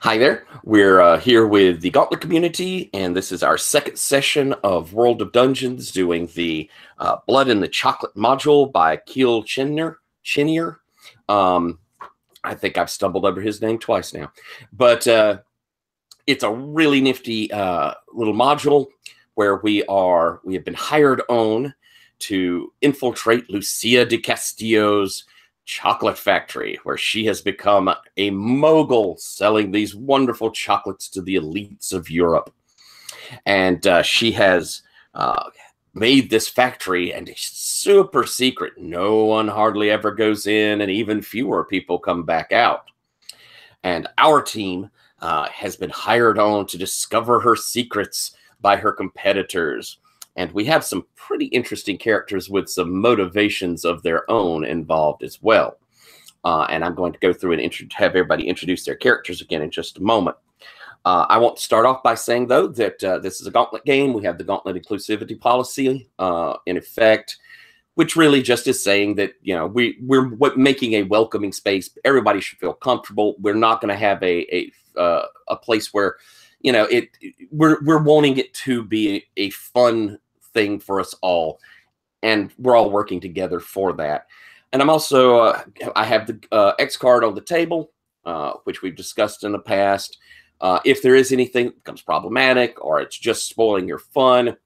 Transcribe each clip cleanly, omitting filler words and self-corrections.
Hi there. We're here with the Gauntlet community, and this is our second session of World of Dungeons, doing the Blood in the Chocolate module by Keel Chinier. I think I've stumbled over his name twice now, but it's a really nifty little module where we have been hired on to infiltrate Lucia de Castillo's chocolate factory, where she has become a mogul selling these wonderful chocolates to the elites of Europe. And she has made this factory, and it's super secret. No one hardly ever goes in, and even fewer people come back out. And our team has been hired on to discover her secrets by her competitors. And we have some pretty interesting characters with some motivations of their own involved as well. And I'm going to go through and have everybody introduce their characters again in just a moment. I want to start off by saying, though, that this is a Gauntlet game. We have the Gauntlet inclusivity policy in effect, which really just is saying that, you know, we're making a welcoming space. Everybody should feel comfortable. We're not going to have a place where, you know, we're wanting it to be a fun thing for us all, and we're all working together for that. And I'm also I have the X card on the table, which we've discussed in the past. If there is anything that becomes problematic or it's just spoiling your fun,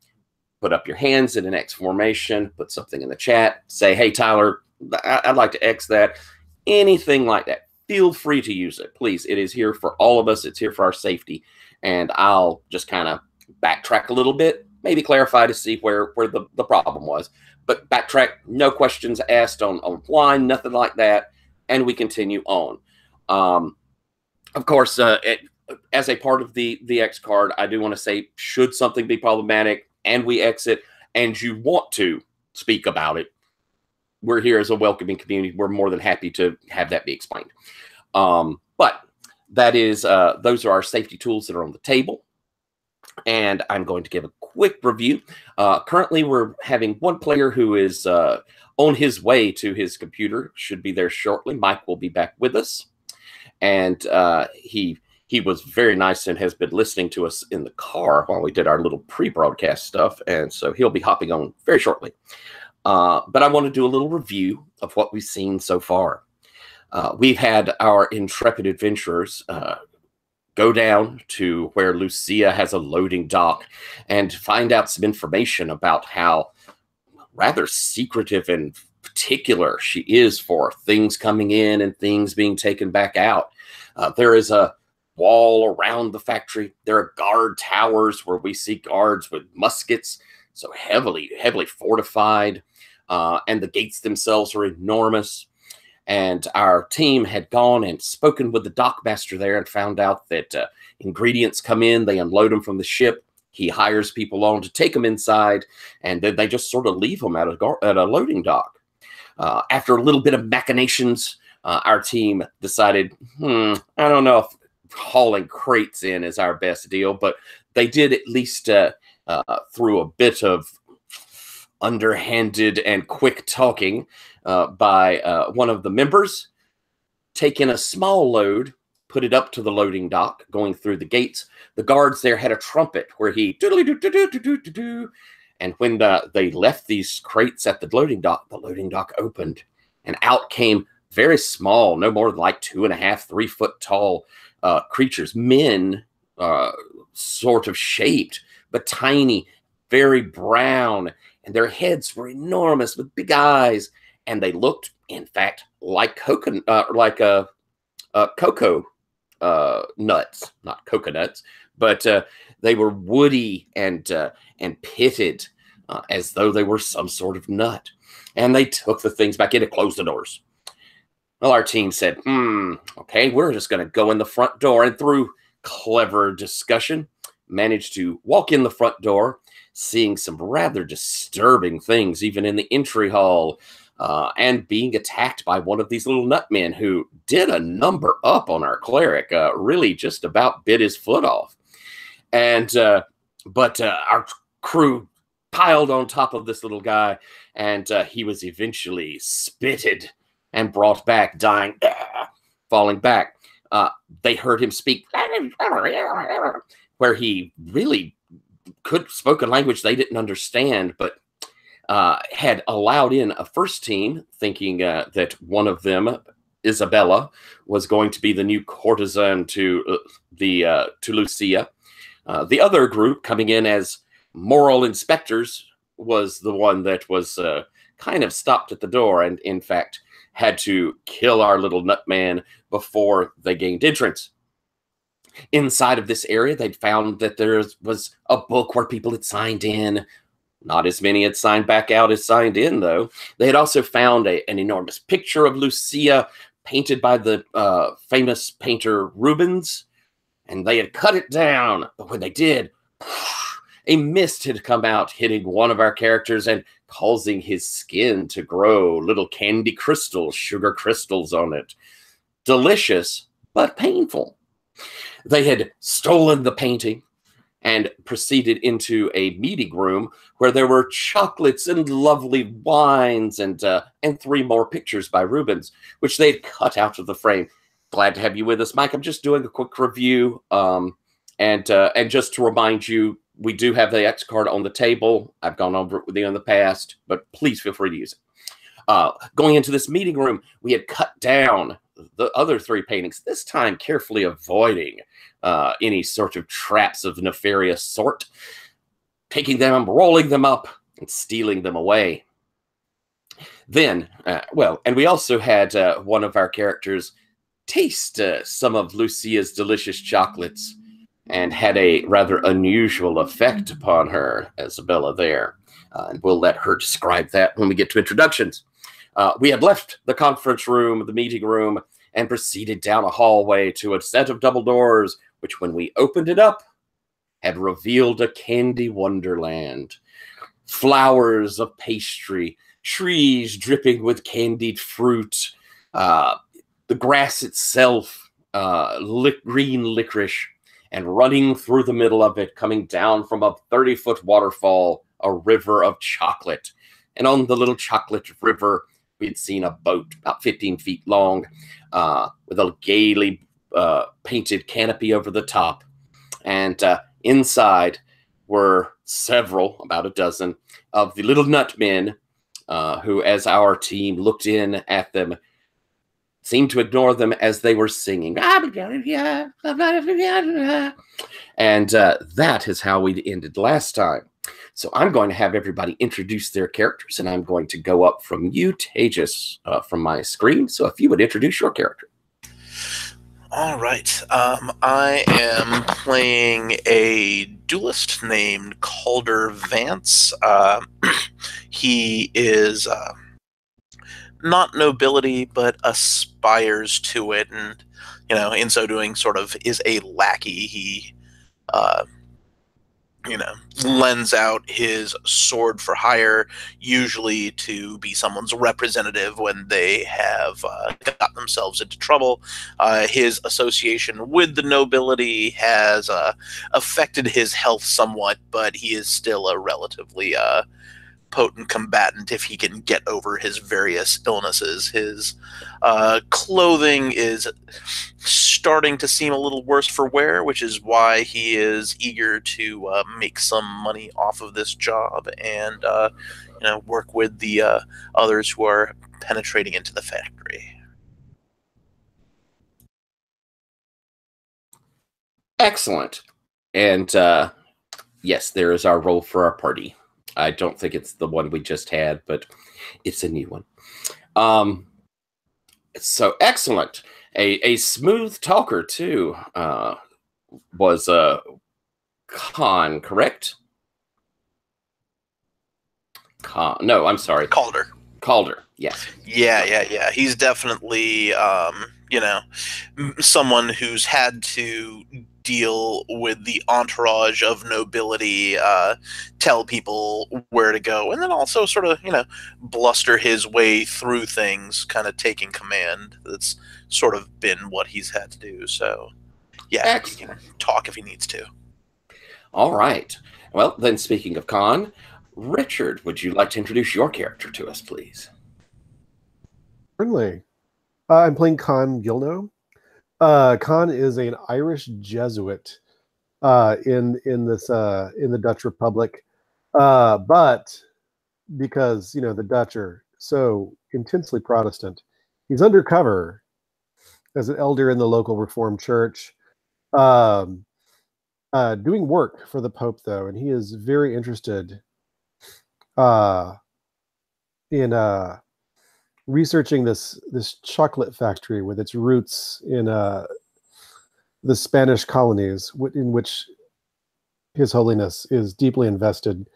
put up your hands in an X formation, put something in the chat, say, hey, Tyler, I'd like to X that. Anything like that, feel free to use it, please. It is here for all of us. It's here for our safety. And I'll just kind of backtrack a little bit, maybe clarify to see where the problem was. But backtrack, no questions asked on line, nothing like that, and we continue on. Of course, as a part of the X card, I do want to say, should something be problematic and we exit and you want to speak about it, we're here as a welcoming community. We're more than happy to have that be explained. But that is, those are our safety tools that are on the table. And I'm going to give a quick review. Currently, we're having one player who is on his way to his computer, should be there shortly. Mike will be back with us. And he was very nice and has been listening to us in the car while we did our little pre-broadcast stuff. And so he'll be hopping on very shortly. But I want to do a little review of what we've seen so far. We've had our intrepid adventurers go down to where Lucia has a loading dock and find out some information about how rather secretive and particular she is for things coming in and things being taken back out. There is a wall around the factory. There are guard towers where we see guards with muskets, so heavily fortified, and the gates themselves are enormous. And our team had gone and spoken with the dockmaster there and found out that ingredients come in, they unload them from the ship. He hires people on to take them inside, and then they just sort of leave them at a loading dock. After a little bit of machinations, our team decided, I don't know if hauling crates in is our best deal, but they did at least through a bit of underhanded and quick talking by one of the members, take in a small load, put it up to the loading dock, going through the gates. The guards there had a trumpet where he doodly-doo-doo-doo-doo-doo-doo. And when they left these crates at the loading dock opened, and out came very small, no more than like 2.5, 3 foot tall creatures, men sort of shaped, but tiny, very brown, and their heads were enormous with big eyes. And they looked, in fact, like cocoa nuts, not coconuts, but they were woody and pitted, as though they were some sort of nut. And they took the things back in and closed the doors. Well, our team said, okay, we're just going to go in the front door. And through clever discussion, managed to walk in the front door, seeing some rather disturbing things, even in the entry hall, and being attacked by one of these little nutmen who did a number up on our cleric, really just about bit his foot off. And but our crew piled on top of this little guy, and he was eventually spitted and brought back, dying, falling back. they heard him speak, where he really spoke a language they didn't understand, but had allowed in a first team, thinking that one of them, Isabella, was going to be the new courtesan to Lucia. The other group, coming in as moral inspectors, was the one that was kind of stopped at the door and, in fact, had to kill our little nut man before they gained entrance. Inside of this area, they'd found that there was a book where people had signed in. Not as many had signed back out as signed in, though. They had also found an enormous picture of Lucia painted by the famous painter Rubens, and they had cut it down. But when they did, a mist had come out, hitting one of our characters and causing his skin to grow little candy crystals, sugar crystals on it. Delicious, but painful. They had stolen the painting and proceeded into a meeting room where there were chocolates and lovely wines and 3 more pictures by Rubens, which they had cut out of the frame. Glad to have you with us, Mike. I'm just doing a quick review, and just to remind you, we do have the X card on the table. I've gone over it with you in the past, but please feel free to use it. Going into this meeting room, we had cut down the other 3 paintings, this time carefully avoiding any sort of traps of nefarious sort, taking them, rolling them up, and stealing them away. Then, and we also had one of our characters taste some of Lucia's delicious chocolates, and had a rather unusual effect upon her, Isabella, there. And we'll let her describe that when we get to introductions. We had left the conference room, the meeting room, and proceeded down a hallway to a set of double doors, which, when we opened it up, had revealed a candy wonderland. Flowers of pastry, trees dripping with candied fruit, the grass itself, green licorice, and running through the middle of it, coming down from a 30-foot waterfall, a river of chocolate. And on the little chocolate river, we'd seen a boat about 15 feet long, with a gaily painted canopy over the top. And inside were several, about a dozen, of the little nut men who, as our team looked in at them, seemed to ignore them as they were singing. And that is how we ended last time. So I'm going to have everybody introduce their characters, and I'm going to go up from you, Tejas, from my screen. So if you would introduce your character. All right. I am playing a duelist named Calder Vance. He is not nobility, but aspires to it, and in so doing, sort of is a lackey. He lends out his sword for hire, usually to be someone's representative when they have got themselves into trouble. His association with the nobility has affected his health somewhat, but he is still a relatively potent combatant if he can get over his various illnesses. His clothing is starting to seem a little worse for wear, which is why he is eager to make some money off of this job and work with the others who are penetrating into the factory. Excellent. And yes, there is our role for our party. I don't think it's the one we just had, but it's a new one. So excellent. A smooth talker, too, was Khan, correct? No, I'm sorry. Calder, yes. Yeah. He's definitely, someone who's had to deal with the entourage of nobility, tell people where to go, and then also sort of, bluster his way through things, kind of taking command. That's sort of been what he's had to do. So, yeah, excellent. He can talk if he needs to. All right. Well, then, speaking of Khan, Richard, would you like to introduce your character to us, please? Certainly. I'm playing Khan Gilno. Khan is an Irish Jesuit in the Dutch Republic, but because the Dutch are so intensely Protestant, he's undercover as an elder in the local Reformed Church, um, doing work for the Pope though, and he is very interested uh, in researching this chocolate factory with its roots in the Spanish colonies, in which His Holiness is deeply invested.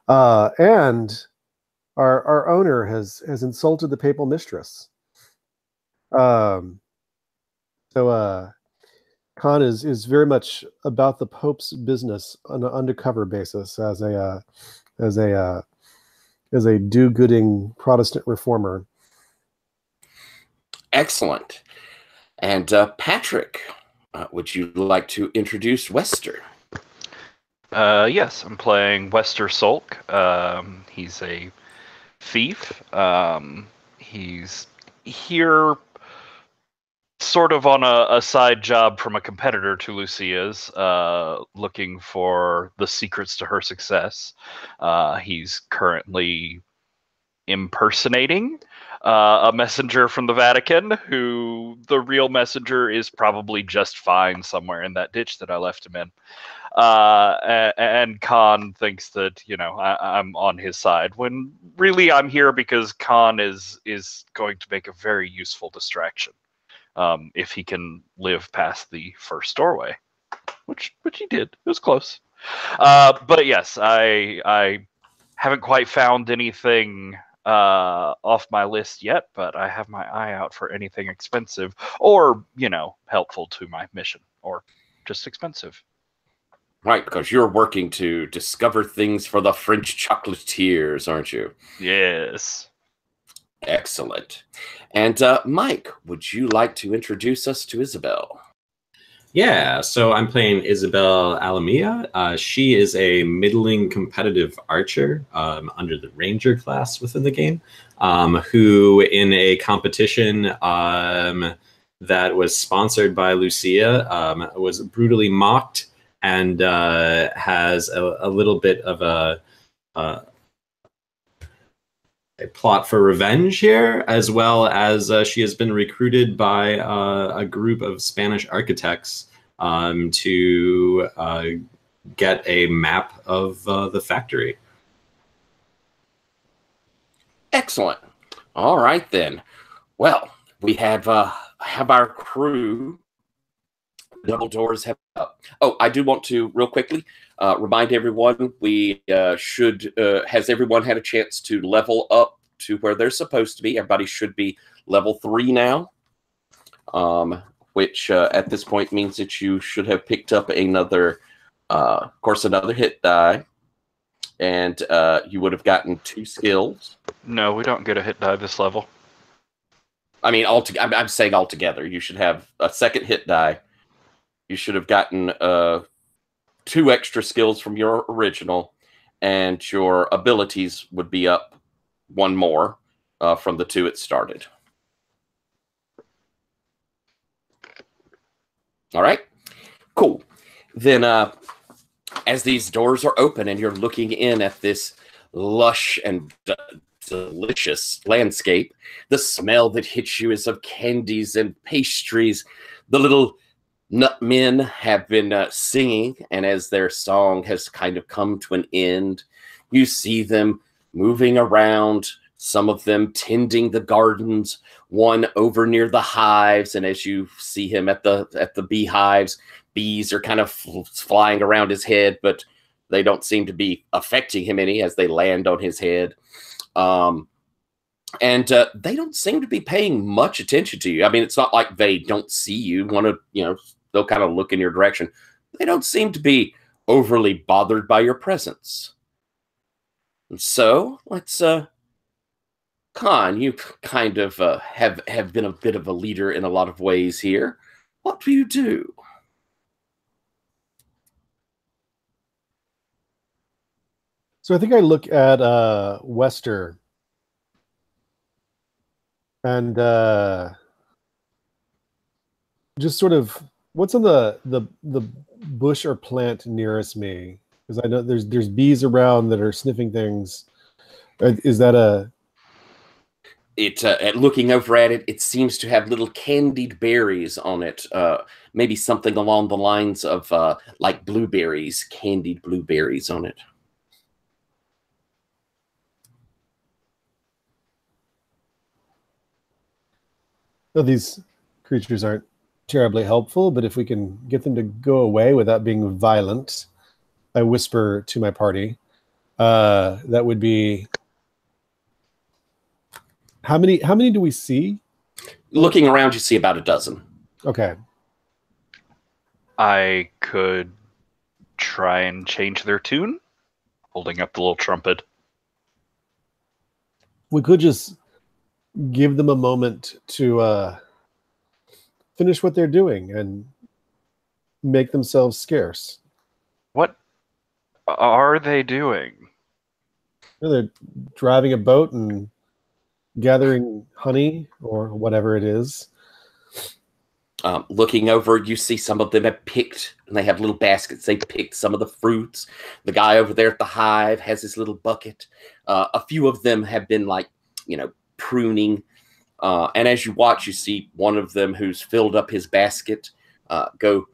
And our owner has insulted the papal mistress. Um, so Khan is very much about the Pope's business on an undercover basis as a do-gooding Protestant reformer. Excellent. And Patrick, would you like to introduce Wester? Yes, I'm playing Wester Sulk. He's a thief. He's here sort of on a side job from a competitor to Lucia's, looking for the secrets to her success. He's currently impersonating a messenger from the Vatican, who the real messenger is probably just fine somewhere in that ditch that I left him in. And Khan thinks that I'm on his side, when really I'm here because Khan is going to make a very useful distraction, if he can live past the first doorway, which he did. It was close. But yes, I haven't quite found anything off my list yet, but I have my eye out for anything expensive or helpful to my mission, or just expensive. Right, because you're working to discover things for the French chocolatiers, aren't you? Yes. Excellent. And Mike, would you like to introduce us to Isabel? Yeah, so I'm playing Isabel Alamia. She is a middling competitive archer under the Ranger class within the game, who in a competition that was sponsored by Lucia was brutally mocked and has a little bit of a plot for revenge here, as well as she has been recruited by a group of Spanish architects to get a map of the factory. Excellent. All right then. Well, we have our crew. Double doors have up. Oh, I do want to real quickly remind everyone we should has everyone had a chance to level up to where they're supposed to be. Everybody should be level 3 now, which at this point means that you should have picked up another, of course, another hit die, and you would have gotten 2 skills. No, we don't get a hit die this level. I mean, I'm saying altogether, you should have a second hit die. You should have gotten 2 extra skills from your original, and your abilities would be up 1 more from the 2 it started. All right, cool. Then as these doors are open and you're looking in at this lush and delicious landscape, the smell that hits you is of candies and pastries. The little nut men have been singing, and as their song has kind of come to an end, you see them moving around, some of them tending the gardens, one over near the hives, and as you see him at the beehives, bees are kind of flying around his head, but they don't seem to be affecting him any as they land on his head. And they don't seem to be paying much attention to you. I mean, it's not like they don't see you. They'll kind of look in your direction. They don't seem to be overly bothered by your presence. And so let's, Khan, you kind of have been a bit of a leader in a lot of ways here. What do you do? So I think I look at Wester and just sort of what's on the bush or plant nearest me? Because I know there's bees around that are sniffing things. Is that a? It at looking over at it, it seems to have little candied berries on it. Maybe something along the lines of like blueberries, candied blueberries on it. No, these creatures aren't terribly helpful, but if we can get them to go away without being violent, I whisper to my party. That would be how many do we see? Looking around, you see about a dozen. Okay. I could try and change their tune, holding up the little trumpet. We could just give them a moment to finish what they're doing and make themselves scarce. What are they doing? They're driving a boat and gathering honey or whatever it is. Looking over, you see some of them have picked, and they have little baskets. They picked some of the fruits. The guy over there at the hive has his little bucket. A few of them have been pruning. And as you watch, you see one of them who's filled up his basket. There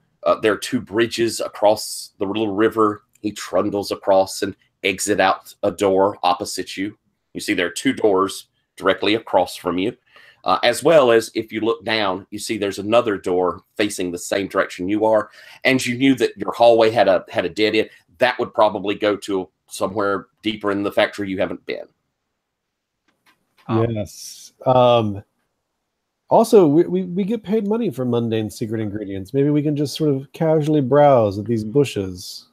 are two bridges across the little river. He trundles across and exit out a door opposite you. You see there are two doors directly across from you. As well as if you look down, you see there's another door facing the same direction you are. And you knew that your hallway had a dead end. That would probably go to somewhere deeper in the factory you haven't been. Yes. Also, we get paid money for mundane secret ingredients. Maybe we can just sort of casually browse at these bushes.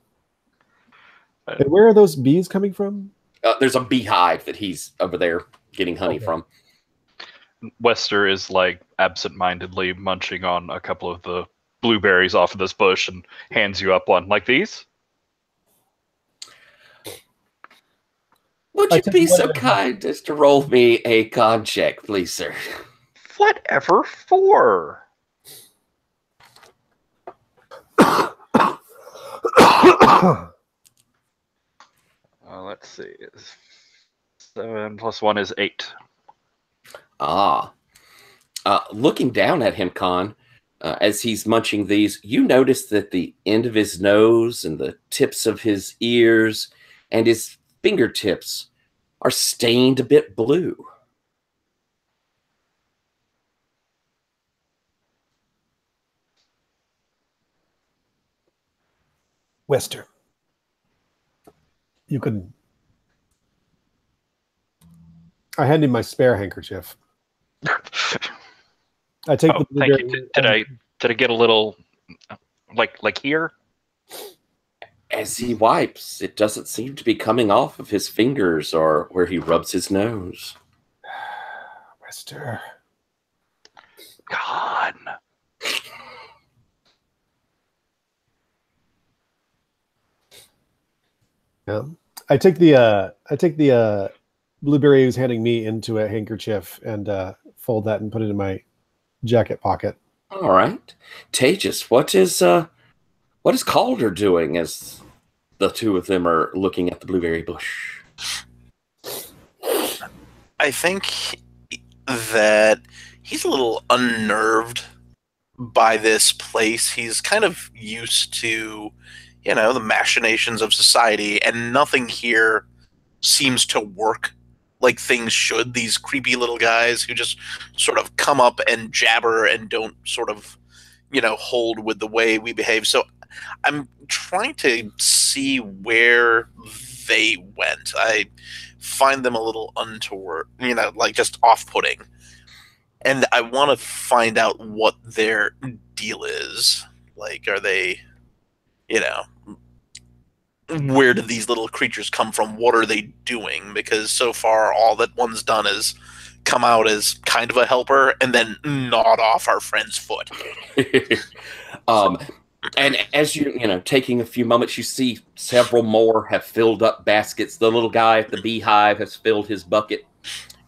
And where are those bees coming from? There's a beehive that he's over there getting honey from. Wester is absent-mindedly munching on a couple of the blueberries off of this bush and hands you up one. Like these? Would you be so kind as to roll me a con check, please, sir? Whatever for? Let's see. 7 plus 1 is 8. Looking down at him, Con, as he's munching these, you notice that the end of his nose and the tips of his ears and his fingertips are stained a bit blue. Wester, you could. I hand him my spare handkerchief. I take the thank you. Did I get a little like here? As he wipes, it doesn't seem to be coming off of his fingers or where he rubs his nose. Wester. God. Yeah. I take the blueberry he was handing me into a handkerchief and fold that and put it in my jacket pocket. All right. Tejas, what is Calder doing as the two of them are looking at the blueberry bush? I think that he's a little unnerved by this place. He's kind of used to, the machinations of society, and nothing here seems to work like things should. These creepy little guys who just sort of come up and jabber and don't sort of, hold with the way we behave. So I'm trying to see where they went. I find them a little untoward, just off-putting. And I want to find out what their deal is. Like, are they, where did these little creatures come from? What are they doing? Because so far, all that one's done is come out as kind of a helper and then gnawed off our friend's foot. And as taking a few moments, you see several more have filled up baskets. The little guy at the beehive has filled his bucket.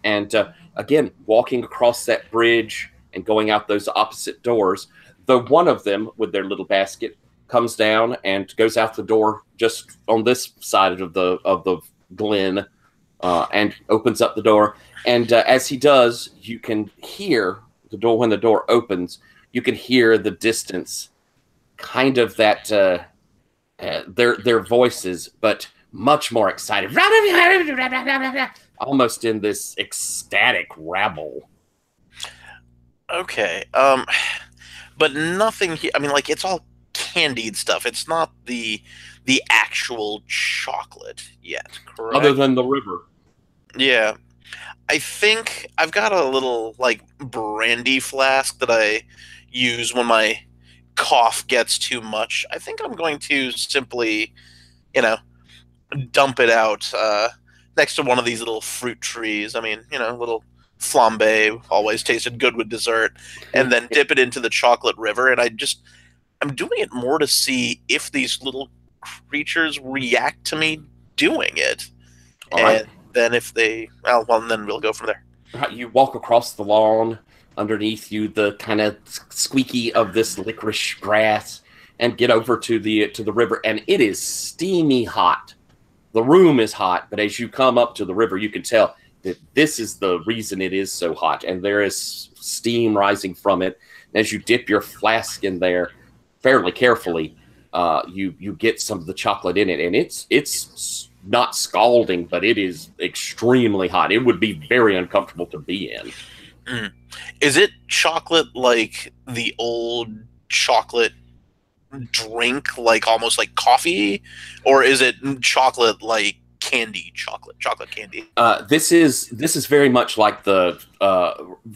And again, walking across that bridge and going out those opposite doors, though one of them with their little basket comes down and goes out the door just on this side of the glen, and opens up the door. And as he does, you can hear the door. When the door opens, you can hear the distance, kind of that their voices, but much more excited, almost in this ecstatic rabble. Okay. But nothing here. I mean, like, it's all candied stuff. It's not the actual chocolate yet, correct? Other than the river. Yeah. I think I've got a little, like, brandy flask that I use when my cough gets too much. I think I'm going to simply, dump it out next to one of these little fruit trees. I mean, little flambe always tasted good with dessert, and then dip it into the chocolate river. And I'm doing it more to see if these little creatures react to me doing it. All and right. then if they, well, then we'll go from there. You walk across the lawn, underneath you the kind of squeaky of this licorice grass, and get over to the river, and it is steamy hot. The room is hot, but as you come up to the river, you can tell that this is the reason it is so hot, and there is steam rising from it. As you dip your flask in there fairly carefully, you get some of the chocolate in it, and it's not scalding, but it is extremely hot. It would be very uncomfortable to be in. Mm. Is it chocolate like the old chocolate drink, like almost like coffee, or is it chocolate like chocolate candy? This is very much like the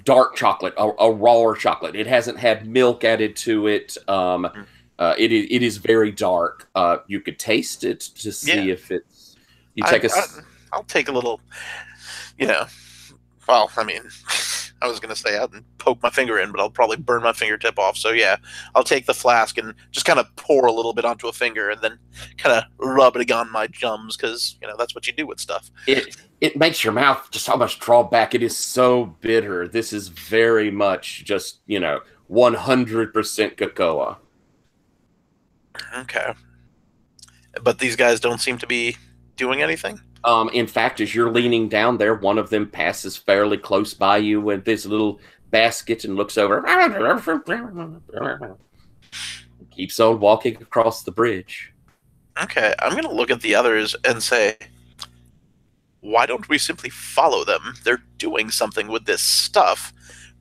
dark chocolate, a raw chocolate. It hasn't had milk added to it. It is very dark. You could taste it to see if it's. I'll take a little, well, I mean, I was going to say I'd poke my finger in, but I'll probably burn my fingertip off. So yeah, I'll take the flask and just kind of pour a little bit onto a finger and then kind of rub it on my gums, because, that's what you do with stuff. It makes your mouth just almost draw back. It is so bitter. This is very much just, 100% cocoa. Okay. But these guys don't seem to be doing anything? In fact, as you're leaning down there, one of them passes fairly close by you with this little basket and looks over. Keeps on walking across the bridge. Okay, I'm going to look at the others and say, why don't we simply follow them? They're doing something with this stuff.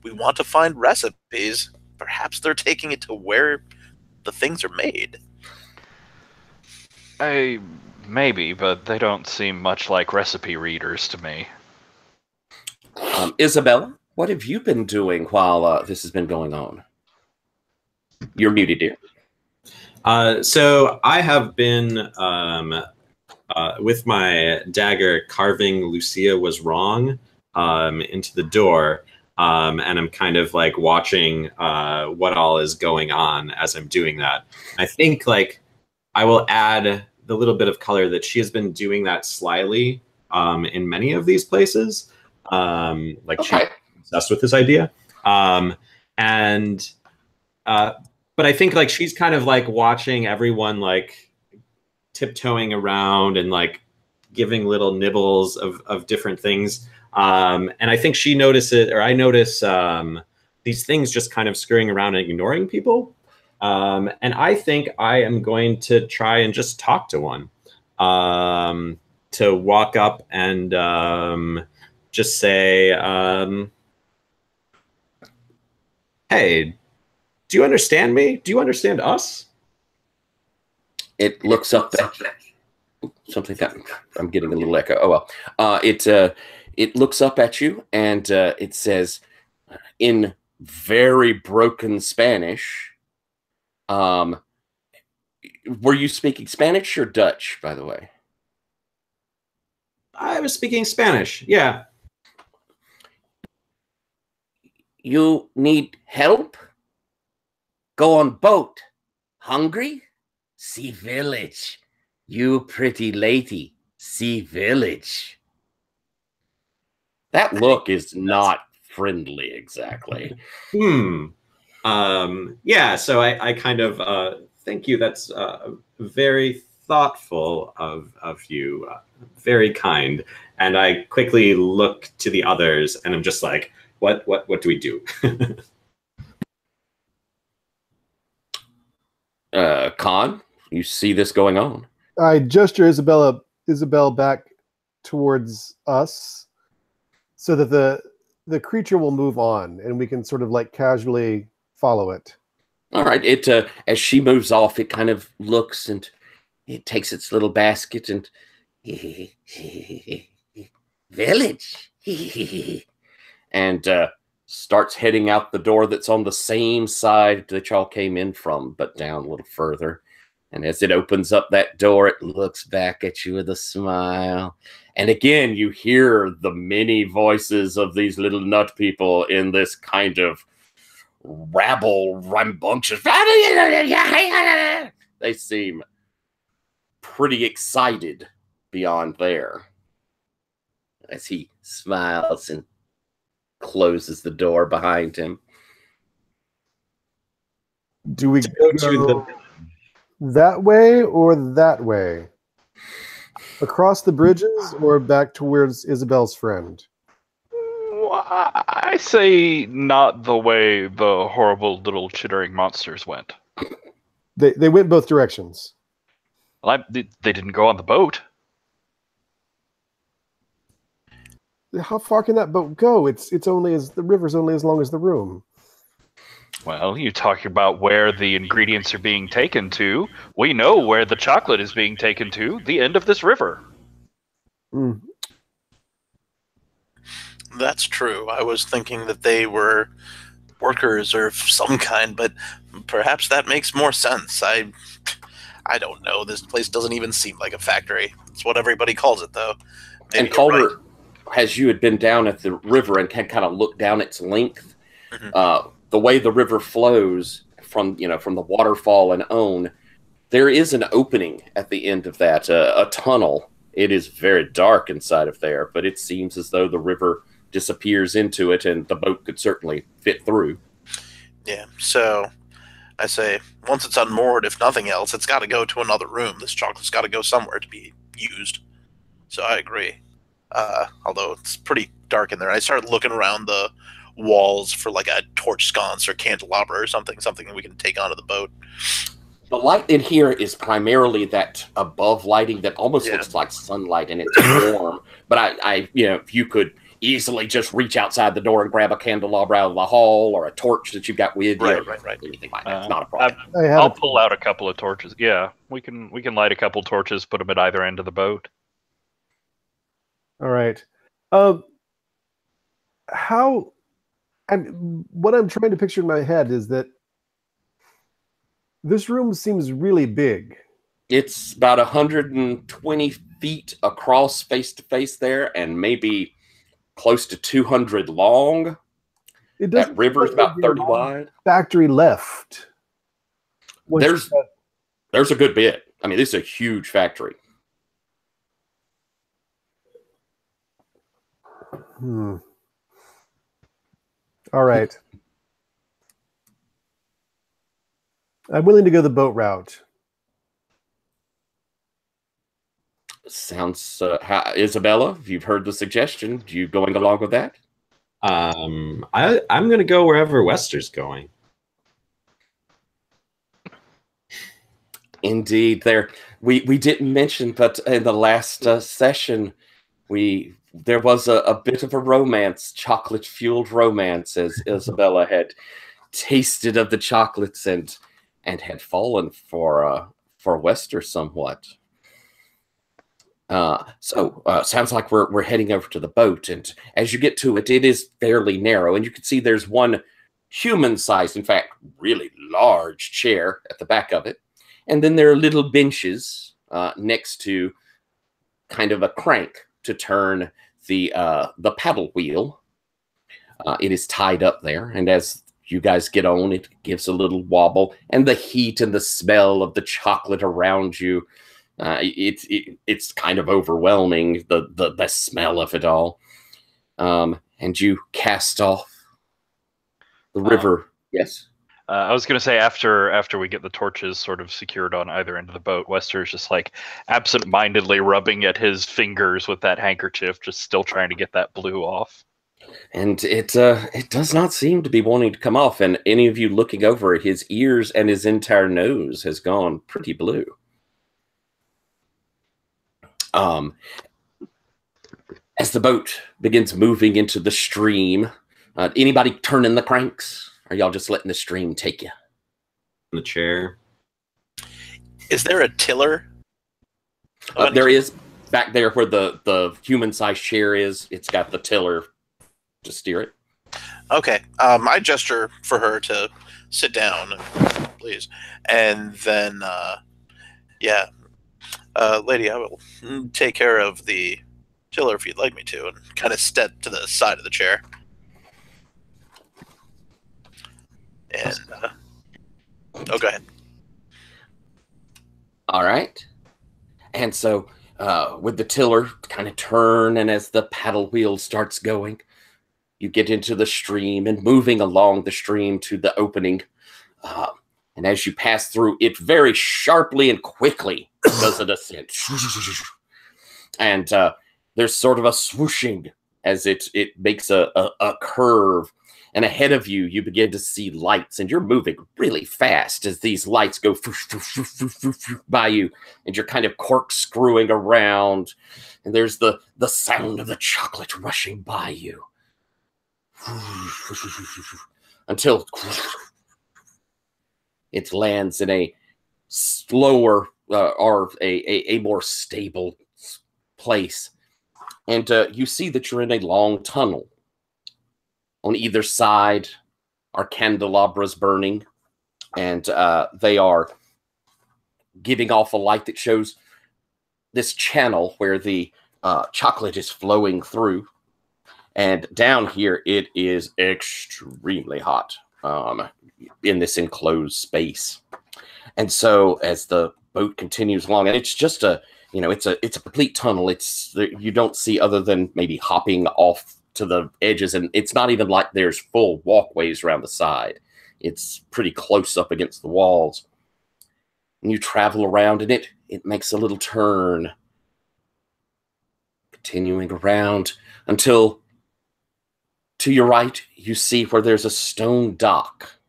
We want to find recipes. Perhaps they're taking it to where the things are made. Maybe, but they don't seem much like recipe readers to me. Isabella, what have you been doing while this has been going on? You're muted, dear. So I have been with my dagger carving Lucia was wrong into the door, and I'm kind of like watching what all is going on as I'm doing that. I think like I will add the little bit of color that she has been doing that slyly in many of these places. She's obsessed with this idea. But I think like she's kind of like watching everyone like tiptoeing around and like giving little nibbles of different things. And I think she notices, or I notice these things just kind of scurrying around and ignoring people. And I think I am going to try and just talk to one, to walk up and just say, hey, do you understand me? Do you understand us? It looks up at something that I'm getting a little echo. Oh well. It looks up at you and it says in very broken Spanish. Were you speaking Spanish or Dutch, by the way? I was speaking Spanish, yeah. You need help? Go on boat. Hungry? See village. You pretty lady. See village. That look is not friendly exactly. Yeah, so I kind of thank you. That's very thoughtful of you, very kind. And I quickly look to the others, and I'm just like, what do we do? Khan, you see this going on? I gesture Isabel back towards us, so that the creature will move on, and we can sort of like casually follow it. All right. It as she moves off, it kind of looks and it takes its little basket and village and starts heading out the door that's on the same side that y'all came in from, but down a little further. And as it opens up that door, it looks back at you with a smile. And again, you hear the many voices of these little nut people in this kind of rabble, rambunctious. They seem pretty excited beyond there as he smiles and closes the door behind him. Do we Go to that way or that way? Across the bridges or back towards Isabel's friend? I say not the way the horrible little chittering monsters went. They went both directions. Well, they didn't go on the boat. How far can that boat go? It's only as the river's only as long as the room. Well, you talk about where the ingredients are being taken to. We know where the chocolate is being taken to, the end of this river. Mm. That's true. I was thinking that they were workers or some kind, but perhaps that makes more sense. I don't know. This place doesn't even seem like a factory. It's what everybody calls it, though. Maybe And Calder, right. as you had been down at the river and can kind of look down its length, the way the river flows from the waterfall and on, there is an opening at the end of that, a tunnel. It is very dark inside of there, but it seems as though the river disappears into it, and the boat could certainly fit through. Yeah, so I say, once it's unmoored, if nothing else, it's got to go to another room. This chocolate's got to go somewhere to be used. So I agree. Although it's pretty dark in there. I started looking around the walls for like a torch sconce or candelabra or something that we can take onto the boat. The light in here is primarily that above lighting that almost looks like sunlight, and it's warm. But I if you could easily just reach outside the door and grab a candelabra out of the hall or a torch that you've got with you, Right. anything like that. It's not a problem. I'll pull out a couple of torches. Yeah, we can light a couple torches, put them at either end of the boat. All right. What I'm trying to picture in my head is that this room seems really big. It's about 120 feet across face to face there, and maybe close to 200 long. That river's about 30 wide. Factory left. There's a good bit. I mean, this is a huge factory. All right. I'm willing to go the boat route. Sounds, Isabella, if you've heard the suggestion, you going along with that? I'm going to go wherever Wester's going. Indeed, we didn't mention, but in the last session, there was a bit of a romance, chocolate-fueled romance, as Isabella had tasted of the chocolates and had fallen for Wester somewhat. So sounds like we're heading over to the boat, and as you get to it, it is fairly narrow, and you can see there's one human-sized, in fact, really large chair at the back of it, and then there are little benches next to kind of a crank to turn the paddle wheel. It is tied up there, and as you guys get on, it gives a little wobble, and the heat and the smell of the chocolate around you, it's kind of overwhelming, the smell of it all. And you cast off the river. Yes. I was going to say after we get the torches sort of secured on either end of the boat, Wester's just like absent-mindedly rubbing at his fingers with that handkerchief, just still trying to get that blue off. And it does not seem to be wanting to come off. And any of you looking over, his ears and his entire nose has gone pretty blue. As the boat begins moving into the stream, anybody turning the cranks? Or are y'all just letting the stream take you? The chair. Is there a tiller? There is back there where the human-sized chair is. It's got the tiller to steer it. Okay. I gesture for her to sit down, please. And then, lady, I will take care of the tiller if you'd like me to, and kind of step to the side of the chair. And, go ahead. All right. And so with the tiller kind of turn, and as the paddle wheel starts going, you get into the stream and moving along the stream to the opening. And as you pass through, it very sharply and quickly does a descent. And there's sort of a swooshing as it makes a curve. And ahead of you, you begin to see lights, and you're moving really fast as these lights go by you, and you're kind of corkscrewing around, and there's the sound of the chocolate rushing by you. Until it lands in a slower or a more stable place. And you see that you're in a long tunnel. On either side are candelabras burning, and they are giving off a light that shows this channel where the chocolate is flowing through. And down here, it is extremely hot in this enclosed space. And so as the boat continues along, and it's just it's a complete tunnel. You don't see other than maybe hopping off to the edges, and it's not even like there's full walkways around the side. It's pretty close up against the walls. And you travel around, and it makes a little turn, continuing around until to your right, you see where there's a stone dock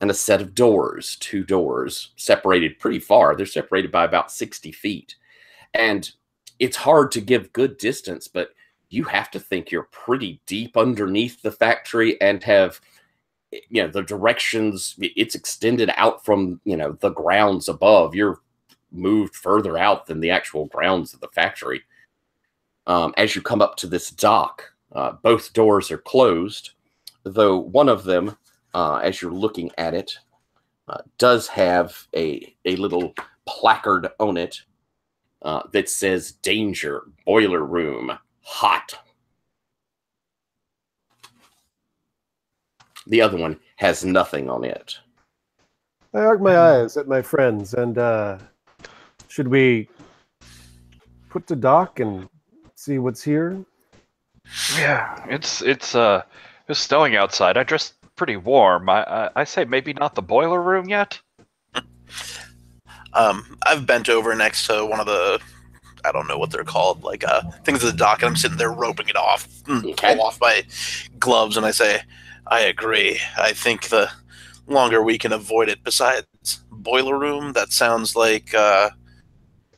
and a set of doors, 2 doors, separated pretty far. They're separated by about 60 feet. And it's hard to give good distance, but you have to think you're pretty deep underneath the factory and have, the directions, it's extended out from, the grounds above. You're moved further out than the actual grounds of the factory. As you come up to this dock, both doors are closed, though one of them, as you're looking at it, does have a little placard on it that says, "Danger, Boiler Room, Hot." The other one has nothing on it. I arc my eyes at my friends, and should we put to dock and see what's here? Yeah, it's snowing outside. I dressed pretty warm. I say maybe not the boiler room yet. I've bent over next to one of the, I don't know what they're called, like things at the dock, and I'm sitting there roping it off, pull off my gloves, and I say, I agree. I think the longer we can avoid it, besides boiler room, that sounds like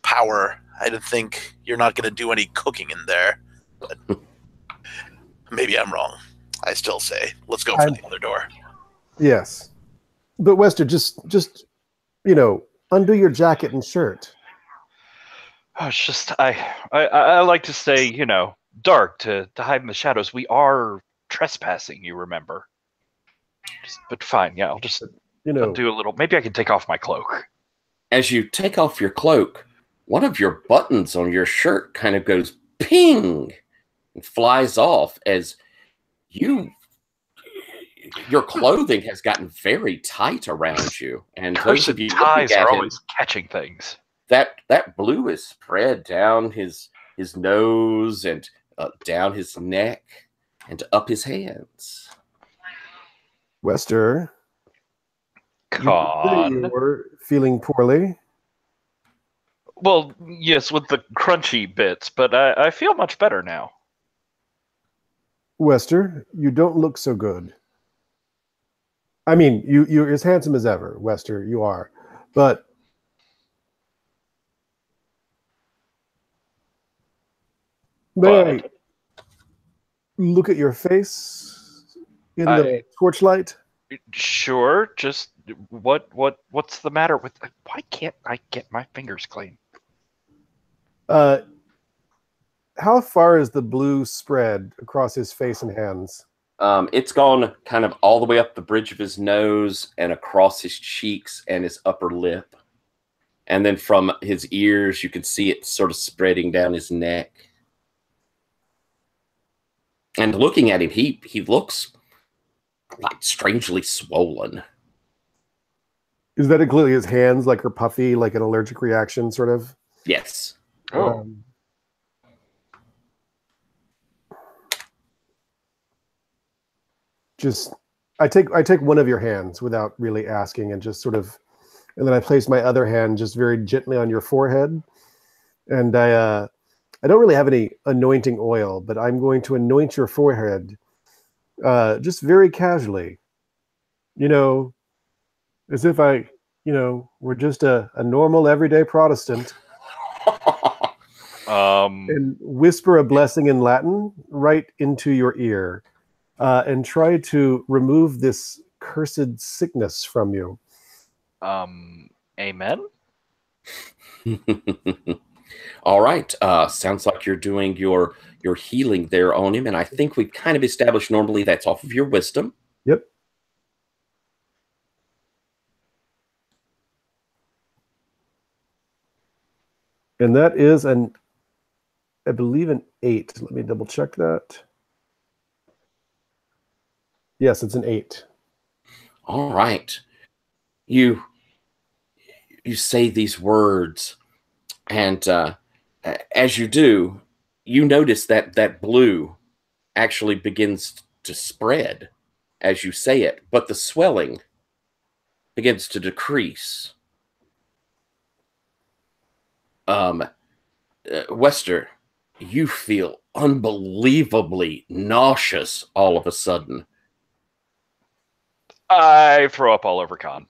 power. I don't think you're not going to do any cooking in there. But maybe I'm wrong. I still say, let's go for the other door. Yes. But Wester, just undo your jacket and shirt. Oh, it's just I like to stay, dark to hide in the shadows. We are trespassing, you remember. But fine, yeah, I'll just I'll do a little. Maybe I can take off my cloak. As you take off your cloak, one of your buttons on your shirt kind of goes ping and flies off as your clothing has gotten very tight around you. And those of you ties are always catching things. That blue is spread down his nose and down his neck and up his hands. Wester, You Con. were feeling poorly. Well, yes, with the crunchy bits, but I feel much better now. Wester, you don't look so good. I mean, you're as handsome as ever, Wester, you are. But may I look at your face in the torchlight? Sure, just what's the matter with why can't I get my fingers clean? How far is the blue spread across his face and hands? It's gone kind of all the way up the bridge of his nose and across his cheeks and his upper lip. And then from his ears, you can see it sort of spreading down his neck. And looking at him, he looks like strangely swollen. Is that including his hands, like are puffy, like an allergic reaction, sort of? Yes. Oh. I take one of your hands without really asking, and just sort of, and then I place my other hand just very gently on your forehead, and I don't really have any anointing oil, but I'm going to anoint your forehead, just very casually, as if I, were just a normal everyday Protestant, and whisper a blessing in Latin right into your ear. And try to remove this cursed sickness from you. Amen? All right. Sounds like you're doing your healing there on him, and I think we've kind of established normally that's off of your wisdom. Yep. And that is I believe an 8. Let me double check that. Yes, it's an 8. All right. You say these words, and as you do, you notice that blue actually begins to spread as you say it, but the swelling begins to decrease. Wester, you feel unbelievably nauseous all of a sudden. I throw up all over Con.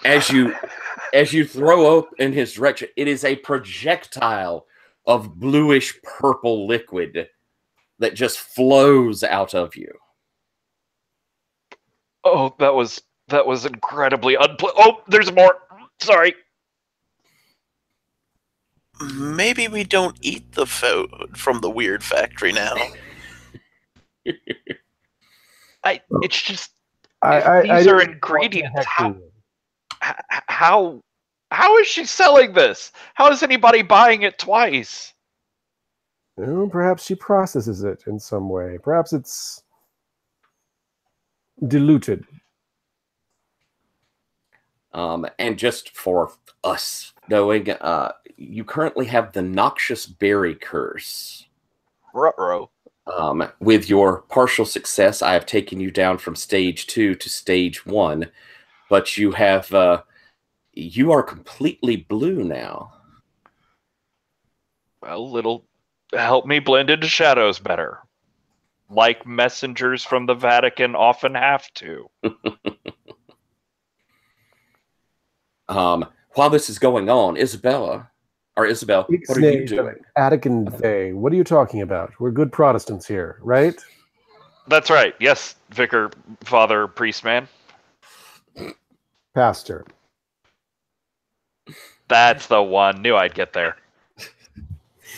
As you throw up in his direction, it is a projectile of bluish purple liquid that just flows out of you. Oh, that was incredibly Oh, there's more. Sorry. Maybe we don't eat the food from the weird factory now. It's just I these are ingredients. How is she selling this? How is anybody buying it twice? Well, perhaps she processes it in some way. Perhaps it's diluted. And just for us knowing, you currently have the noxious berry curse. Ruh-roh. With your partial success, I have taken you down from stage 2 to stage 1, but you have you are completely blue now. Well, it'll help me blend into shadows better, like messengers from the Vatican often have to. While this is going on, Isabel, what are you doing? Vatican. What are you talking about? We're good Protestants here, right? That's right. Yes, vicar, father, priest man. Pastor. That's the one. Knew I'd get there.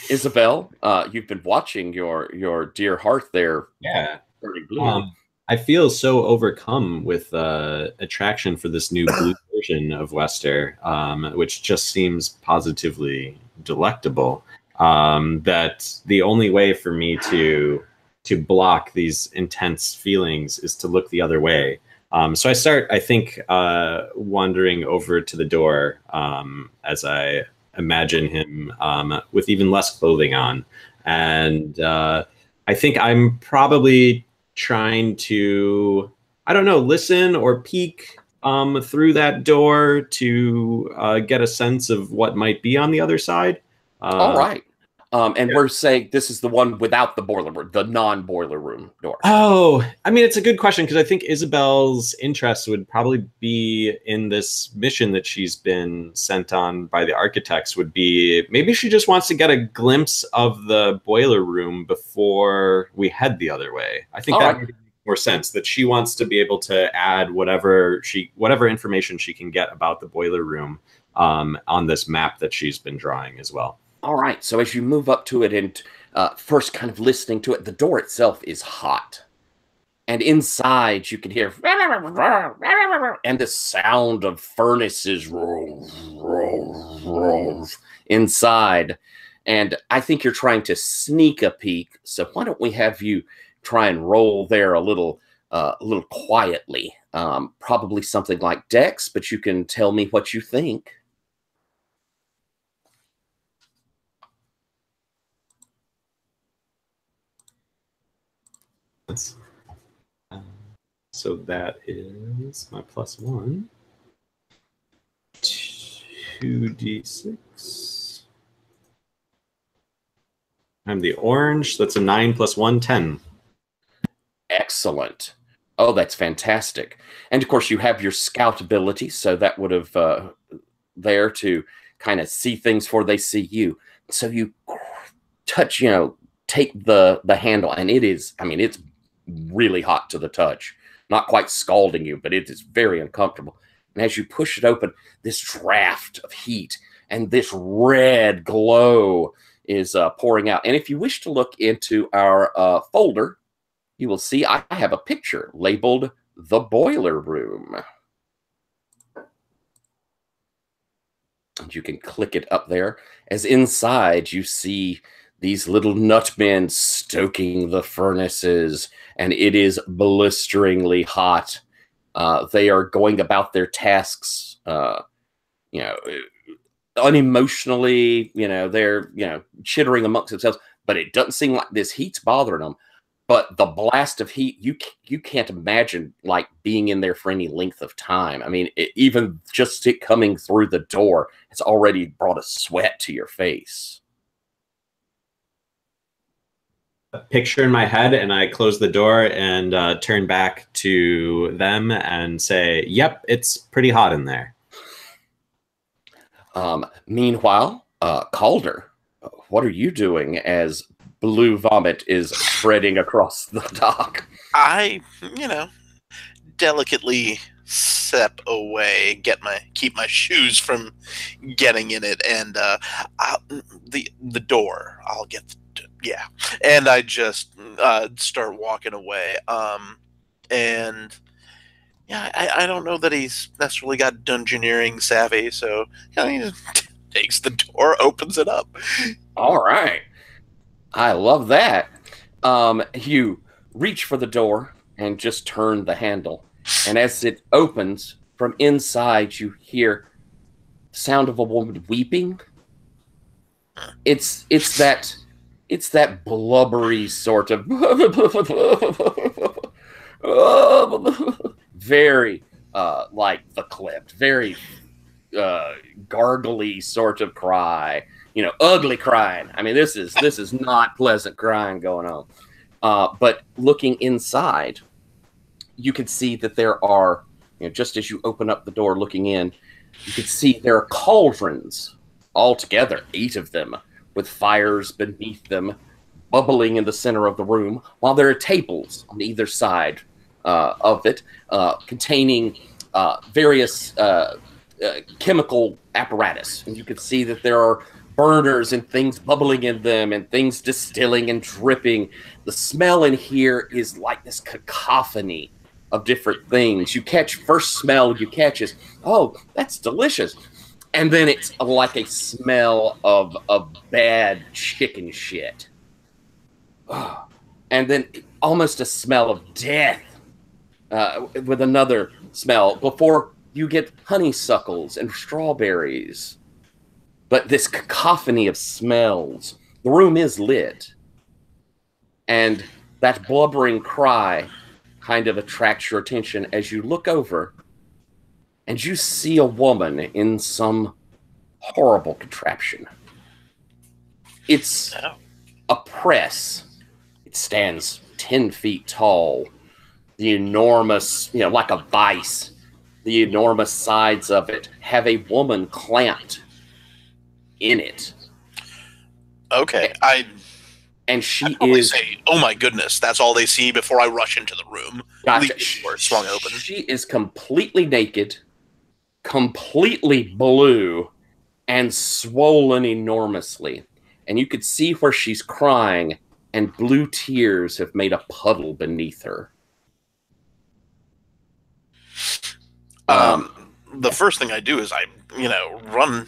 Isabel, you've been watching your dear hearth there. Yeah. Turning blue. I feel so overcome with attraction for this new blue version of Wester, which just seems positively delectable. That the only way for me to block these intense feelings is to look the other way. So I start, I think, wandering over to the door as I imagine him with even less clothing on. And I think I'm probably trying to, I don't know, listen or peek through that door to get a sense of what might be on the other side. All right. And we're saying this is the one without the boiler room, the non-boiler room door. Oh, I mean, it's a good question because I think Isabel's interest would probably be in this mission that she's been sent on by the architects would be maybe she just wants to get a glimpse of the boiler room before we head the other way. I think that makes more sense, that she wants to be able to add whatever information she can get about the boiler room on this map that she's been drawing as well. All right. So as you move up to it and first kind of listening to it, the door itself is hot. And inside you can hear and the sound of furnaces inside. And I think you're trying to sneak a peek. So why don't we have you try and roll there a little quietly. Probably something like Dex, but you can tell me what you think. So that is my +1. 2d6. I'm the orange. That's a 9 + 1, 10. Excellent. Oh, that's fantastic. And of course, you have your scout ability, so that would have there to kind of see things before they see you. So you touch, take the handle, and it is, I mean, it's really hot to the touch. Not quite scalding you, but it is very uncomfortable. And as you push it open, this draft of heat and this red glow is pouring out. And if you wish to look into our folder, you will see I have a picture labeled The Boiler Room. And you can click it up there. As inside, you see these little nutmen stoking the furnaces, and it is blisteringly hot. They are going about their tasks, unemotionally. They're chittering amongst themselves, but it doesn't seem like this heat's bothering them. But the blast of heat, you can't imagine like being in there for any length of time. I mean, even just it coming through the door, it's already brought a sweat to your face. A picture in my head, and I close the door and turn back to them and say, "Yep, it's pretty hot in there." Meanwhile, Calder, what are you doing as blue vomit is spreading across the dock? I, delicately step away, keep my shoes from getting in it, and the door. I'll get and I just start walking away. And yeah, I don't know that he's necessarily got dungeoneering savvy, so he just takes the door, opens it up. All right. I love that. You reach for the door and just turn the handle. And as it opens, from inside you hear the sound of a woman weeping. It's that blubbery sort of very like the clipped, very gargly sort of cry. Ugly crying. I mean, this is not pleasant crying going on. But looking inside, you can see that there are, just as you open up the door looking in, you can see there are cauldrons altogether, 8 of them, with fires beneath them, bubbling in the center of the room, while there are tables on either side of it, containing various chemical apparatus. And you can see that there are burners and things bubbling in them and things distilling and dripping. The smell in here is like this cacophony of different things. First smell you catch is, oh, that's delicious. And then it's like a smell of bad chicken shit. And then almost a smell of death with another smell before you get honeysuckles and strawberries. But this cacophony of smells. The room is lit. And that blubbering cry kind of attracts your attention as you look over and you see a woman in some horrible contraption. It's a press. It stands 10 feet tall. The enormous, like a vice, the enormous sides of it have a woman clamped in it. Okay, and she is say, "Oh my goodness!" That's all they see before I rush into the room. Gotcha. Swung open. She is completely naked, completely blue, and swollen enormously. And you could see where she's crying, and blue tears have made a puddle beneath her. The first thing I do is I, run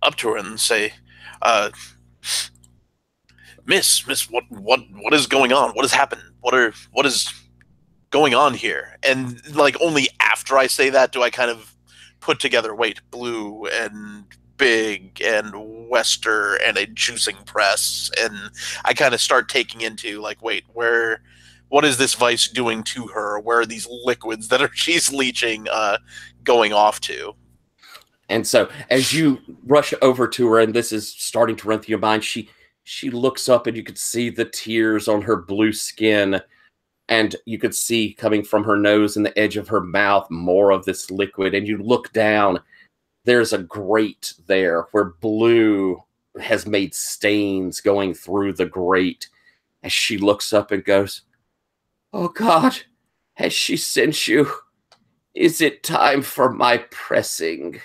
up to her and say, Miss, what is going on? What has happened? What is going on here? And like only after I say that do I kind of put together, wait, blue and big and Wester and a juicing press, and I kind of start taking into like, wait, what is this vice doing to her? Where are these liquids that she's leaching going off to? And so as you rush over to her, and this is starting to run through your mind, she looks up, and you could see the tears on her blue skin, and you could see coming from her nose and the edge of her mouth more of this liquid. And you look down, there's a grate there where blue has made stains going through the grate. As she looks up and goes, "Oh God, has she sent you? Is it time for my pressing?"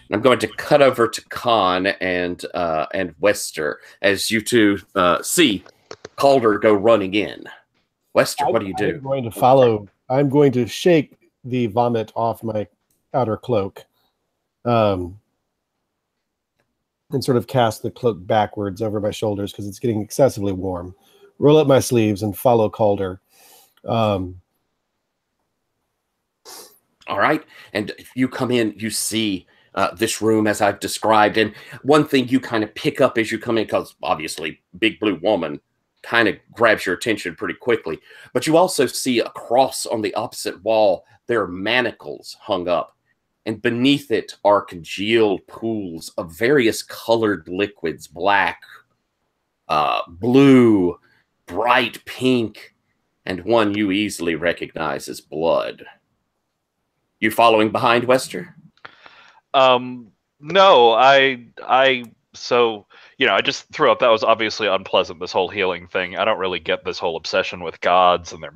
And I'm going to cut over to Khan and Wester as you two see Calder go running in. Wester, what do you do? I'm going to follow. I'm going to shake the vomit off my outer cloak, and sort of cast the cloak backwards over my shoulders because it's getting excessively warm. Roll up my sleeves and follow Calder. All right. And if you come in, you see this room as I've described. And one thing you kind of pick up as you come in, because obviously big blue woman kind of grabs your attention pretty quickly. But you also see across on the opposite wall, there are manacles hung up. And beneath it are congealed pools of various colored liquids, black, blue, bright pink, and one you easily recognize as blood. You following behind, Wester? No, I just threw up. That was obviously unpleasant, this whole healing thing. I don't really get this whole obsession with gods and their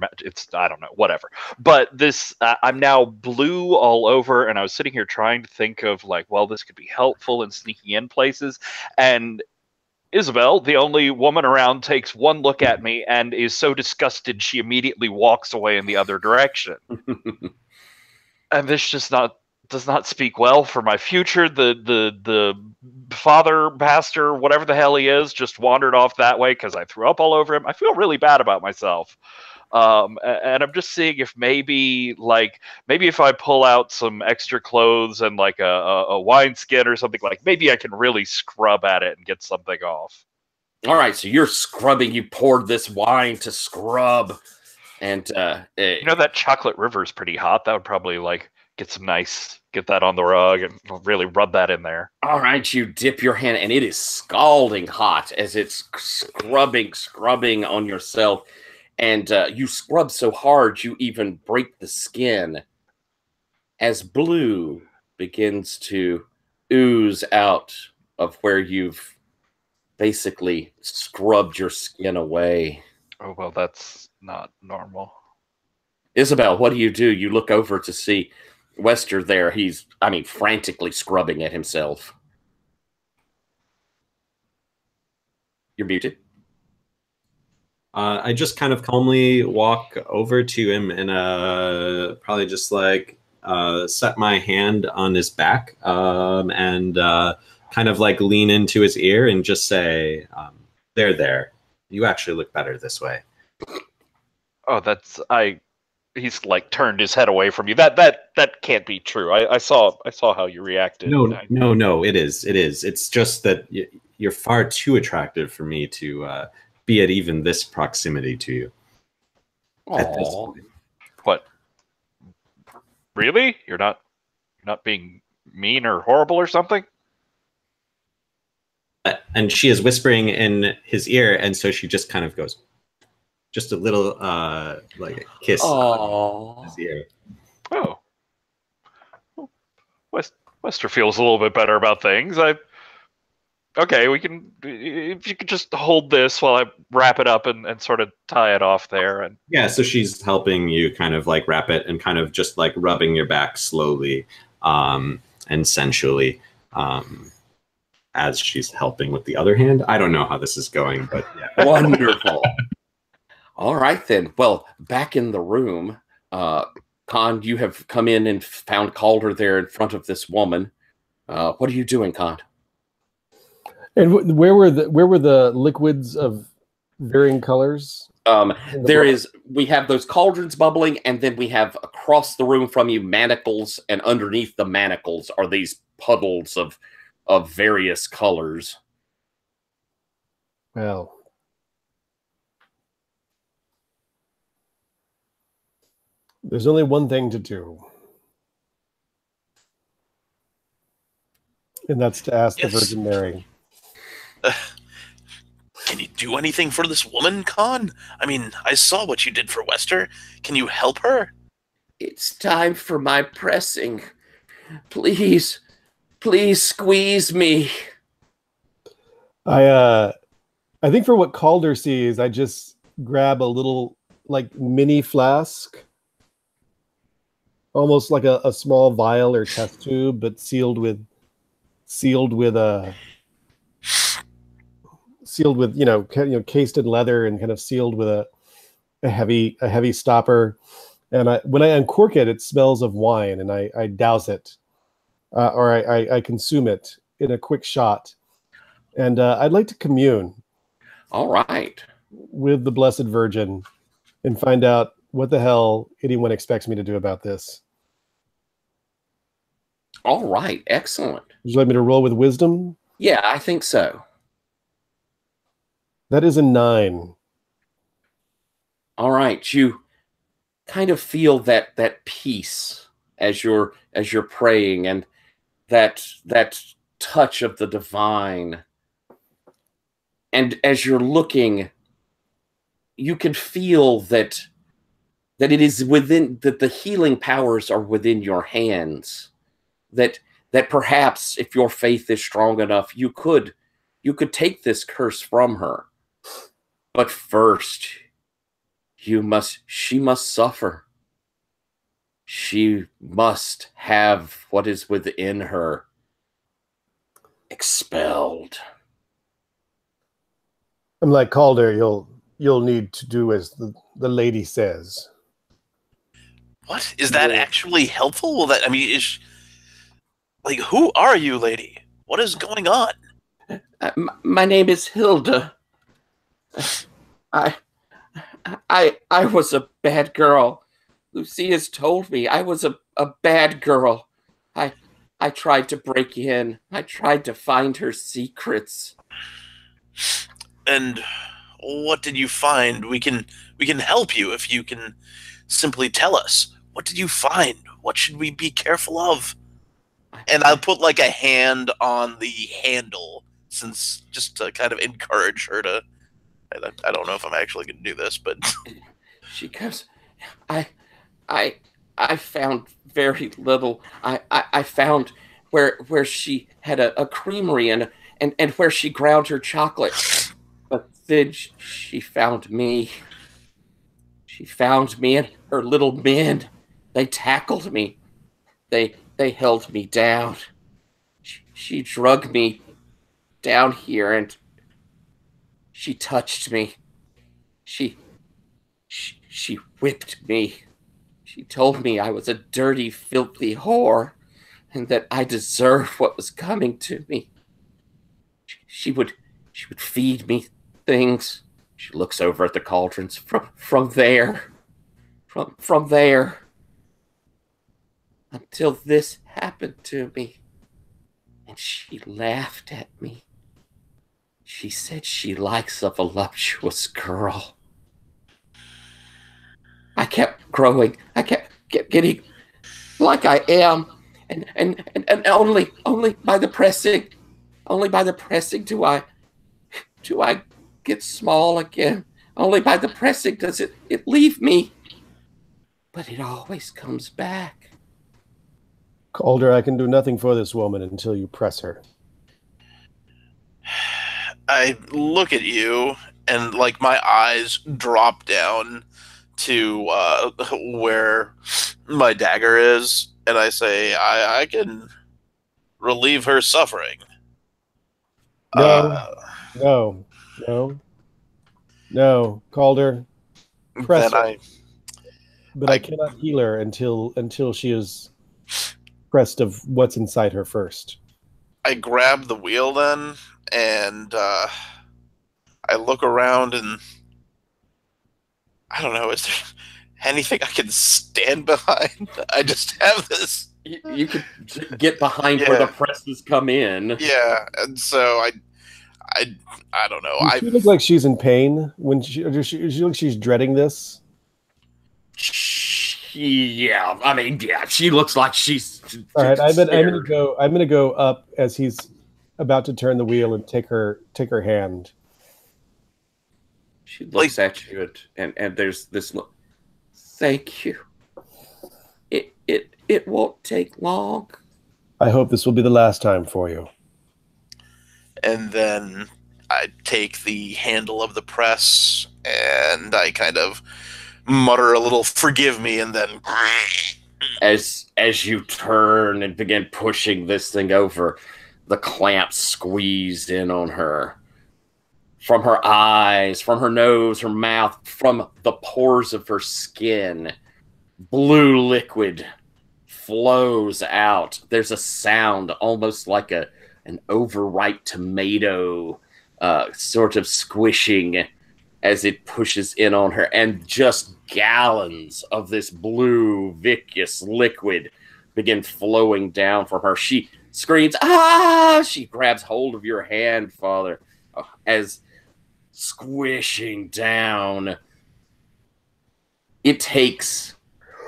I don't know, whatever. But this, I'm now blue all over, and I was sitting here trying to think of like, well, this could be helpful in sneaking in places. And Isabel, the only woman around, takes one look at me and is so disgusted she immediately walks away in the other direction. And this just does not speak well for my future. The father, pastor, whatever the hell he is, just wandered off that way because I threw up all over him. I feel really bad about myself. And I'm just seeing if maybe if I pull out some extra clothes and like a wineskin or something, like maybe I can really scrub at it and get something off. All right, so you're scrubbing. You poured this wine to scrub. And that chocolate river is pretty hot. That would probably get that on the rug and really rub that in there. All right, you dip your hand, and it is scalding hot as it's scrubbing on yourself. And you scrub so hard you even break the skin as blue begins to ooze out of where you've basically scrubbed your skin away. Oh, well, that's not normal. Isabel, what do? You look over to see Wester there. He's, frantically scrubbing at himself. You're muted. I just kind of calmly walk over to him and probably just set my hand on his back and kind of lean into his ear and just say, there. You actually look better this way. Oh, he's turned his head away from you. That can't be true. I saw how you reacted. No, it is. It's just that you're far too attractive for me to be at even this proximity to you. At this point. What? Really? You're not not being mean or horrible or something? And she is whispering in his ear, and so she just kind of goes, just a little like a kiss on his ear. Oh. Wester feels a little bit better about things. Okay, we can. If you could just hold this while I wrap it up and sort of tie it off there. And yeah, so she's helping you kind of like wrap it and kind of just like rubbing your back slowly and sensually as she's helping with the other hand. I don't know how this is going, but yeah. Wonderful. All right, then. Well, back in the room, Khan, you have come in and found Calder there in front of this woman. What are you doing, Khan? And where were the liquids of varying colors? We have those cauldrons bubbling, and then we have across the room from you manacles, and underneath the manacles are these puddles of various colors. Well, there's only one thing to do. And that's to ask the Virgin Mary. Can you do anything for this woman, Khan? I mean, I saw what you did for Wester. Can you help her? It's time for my pressing. Please squeeze me. I think for what Calder sees, I just grab a little like mini flask, almost like a small vial or test tube, but sealed with cased in leather and kind of sealed with a heavy stopper. And when I uncork it, it smells of wine, and I douse it, or I consume it in a quick shot. And I'd like to commune. All right. With the Blessed Virgin and find out what the hell anyone expects me to do about this. All right. Excellent. Would you like me to roll with wisdom? Yeah, I think so. That is a 9. All right. You kind of feel that peace as you're praying, and that touch of the divine. And as you're looking, you can feel that it is within, that the healing powers are within your hands. That perhaps if your faith is strong enough, you could take this curse from her. But first, she must suffer. She must have what is within her expelled. I'm like, Calder, you'll need to do as the lady says. What? Is that actually helpful? Well, that, I mean, like, who are you, lady? What is going on? My name is Hilda. I was a bad girl. Lucia's told me I was a bad girl. I tried to break in. I tried to find her secrets. And what did you find? We can help you if you can simply tell us. What did you find? What should we be careful of? And I'll put like a hand on the handle, since just to kind of encourage her to. I don't know if I'm actually going to do this, but she goes, I found very little. I found where she had a creamery and where she ground her chocolate. But then she found me. She found me and her little men. They tackled me. They held me down. She drug me down here and she touched me. She whipped me. She told me I was a dirty, filthy whore and that I deserved what was coming to me. She would feed me things. She looks over at the cauldrons from there. From there. Until this happened to me. And she laughed at me. She said she likes a voluptuous girl. I kept growing. I kept getting like I am. and only by the pressing, do I get small again. Only by the pressing does it leave me. But it always comes back. Calder, I can do nothing for this woman until you press her. I look at you, and like my eyes drop down to where my dagger is, and I say, I can relieve her suffering. No, Calder. Press Then her. But I cannot heal her until she is pressed of what's inside her first. I grab the wheel then, and I look around, and I don't know, is there anything I can stand behind? I just have this. You could get behind where the presses come in. Yeah, and so I don't know. Does she look like she's in pain when she looks like she's dreading this? Yeah, I mean, yeah, she looks like she's. All right, I'm gonna go up as he's about to turn the wheel and take her hand. She looks at you, and there's this look. Thank you. It won't take long. I hope this will be the last time for you. And then I take the handle of the press, and I kind of mutter a little "forgive me," and then as you turn and begin pushing this thing over, the clamp squeezed in on her. From her eyes, from her nose, her mouth, from the pores of her skin, blue liquid flows out. There's a sound almost like an overripe tomato sort of squishing as it pushes in on her, and just gallons of this blue viscous liquid begin flowing down from her. She screams, "Ah!" She grabs hold of your hand, Father, as squishing down. It takes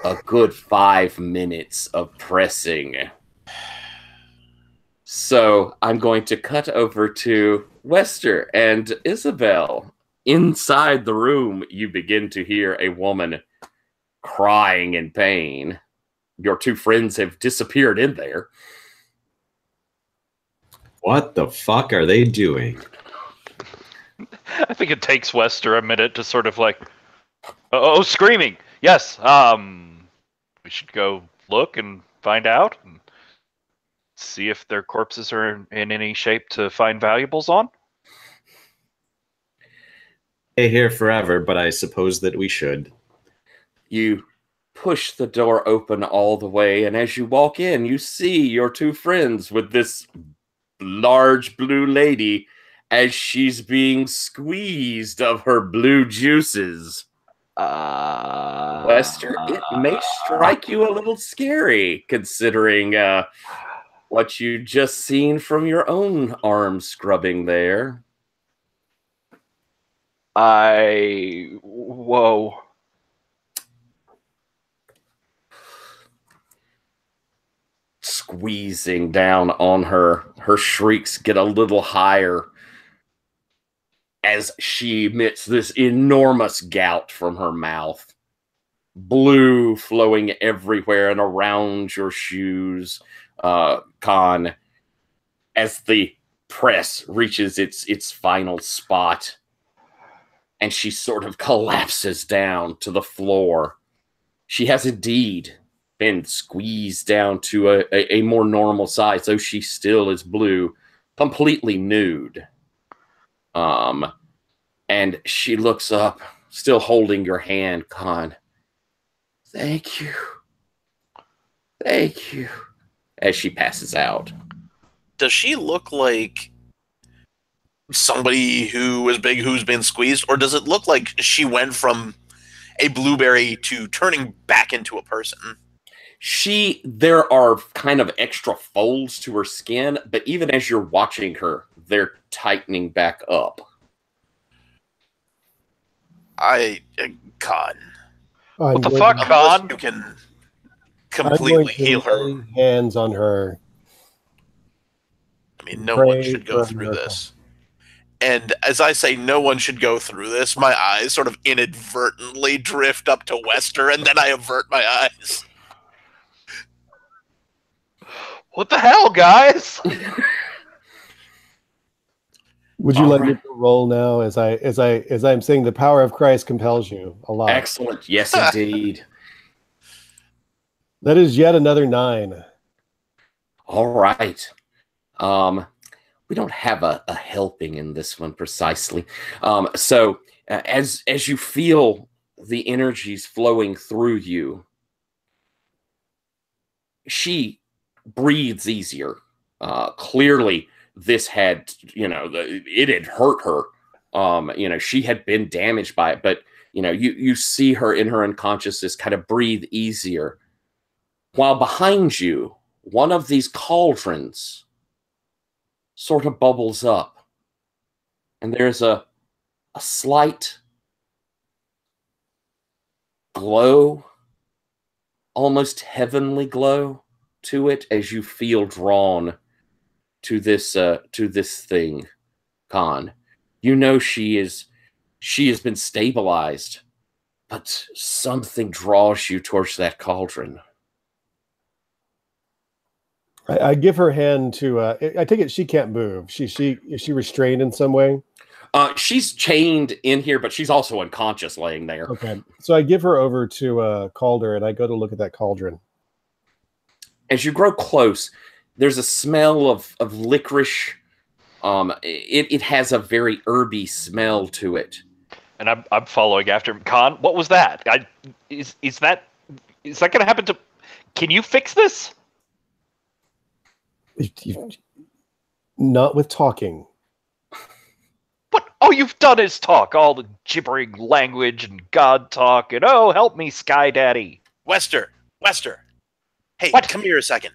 a good 5 minutes of pressing. So I'm going to cut over to Wester and Isabel. Inside the room, you begin to hear a woman crying in pain. Your two friends have disappeared in there. What the fuck are they doing? I think it takes Wester a minute to sort of like, oh, screaming. Yes, we should go look and find out and see if their corpses are in any shape to find valuables on. Stay here forever, but I suppose that we should. You push the door open all the way, and as you walk in, you see your two friends with this large blue lady as she's being squeezed of her blue juices. Wester, it may strike you a little scary, considering what you just seen from your own arm scrubbing there. Whoa. Squeezing down on her. Her shrieks get a little higher as she emits this enormous gout from her mouth. Blue flowing everywhere and around your shoes, Khan, as the press reaches its final spot. And she sort of collapses down to the floor. She has indeed been squeezed down to a more normal size, though she still is blue, completely nude. And she looks up, still holding your hand, Khan. Thank you. Thank you. As she passes out. Does she look like somebody who is big who's been squeezed, or does it look like she went from a blueberry to turning back into a person? There are kind of extra folds to her skin, but even as you're watching her, they're tightening back up. Khan. What the fuck, Khan? You can completely heal her. lay hands on her. I mean, no one Pray should for go a through miracle. this. And as I say, no one should go through this, my eyes sort of inadvertently drift up to Wester, and then I avert my eyes. What the hell, guys? Would you All like me right. to roll now as I'm saying the power of Christ compels you a lot? Excellent. Yes, indeed. That is yet another 9. All right. We don't have a helping in this one precisely. So as you feel the energies flowing through you, she breathes easier. Clearly, this had, it had hurt her. She had been damaged by it, but you see her in her unconsciousness kind of breathe easier. While behind you, one of these cauldrons sort of bubbles up, and there's a slight glow, almost heavenly glow to it as you feel drawn to this thing, Khan. You know she has been stabilized, but something draws you towards that cauldron. I give her hand to. I take it she can't move. Is she restrained in some way? She's chained in here, but she's also unconscious laying there. Okay, so I give her over to Calder, and I go to look at that cauldron. As you grow close, there's a smell of licorice. It has a very herby smell to it. And I'm following after him. Khan, what was that? Is that going to happen to? Can you fix this? Not with talking. What all you've done is talk, all the gibbering language and God talk, and oh, help me, Sky Daddy. Wester! Hey, What? Come here a second.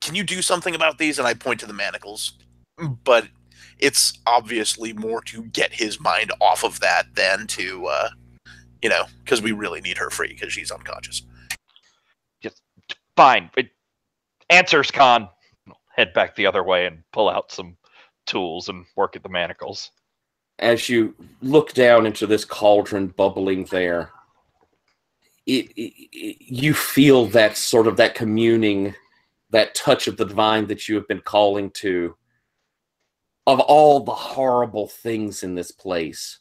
Can you do something about these? And I point to the manacles. But it's obviously more to get his mind off of that than to, because we really need her free because she's unconscious. Just fine. Answers, Khan. I'll head back the other way and pull out some tools and work at the manacles. As you look down into this cauldron bubbling there, you feel that sort of that communing, that touch of the divine that you have been calling to. Of all the horrible things in this place,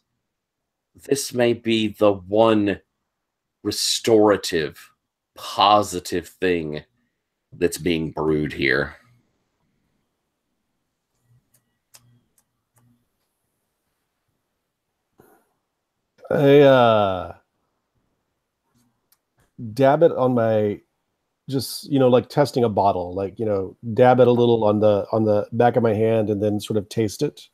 this may be the one restorative, positive thing that's being brewed here. I dab it on my, just like testing a bottle, like dab it a little on the back of my hand and then sort of taste it.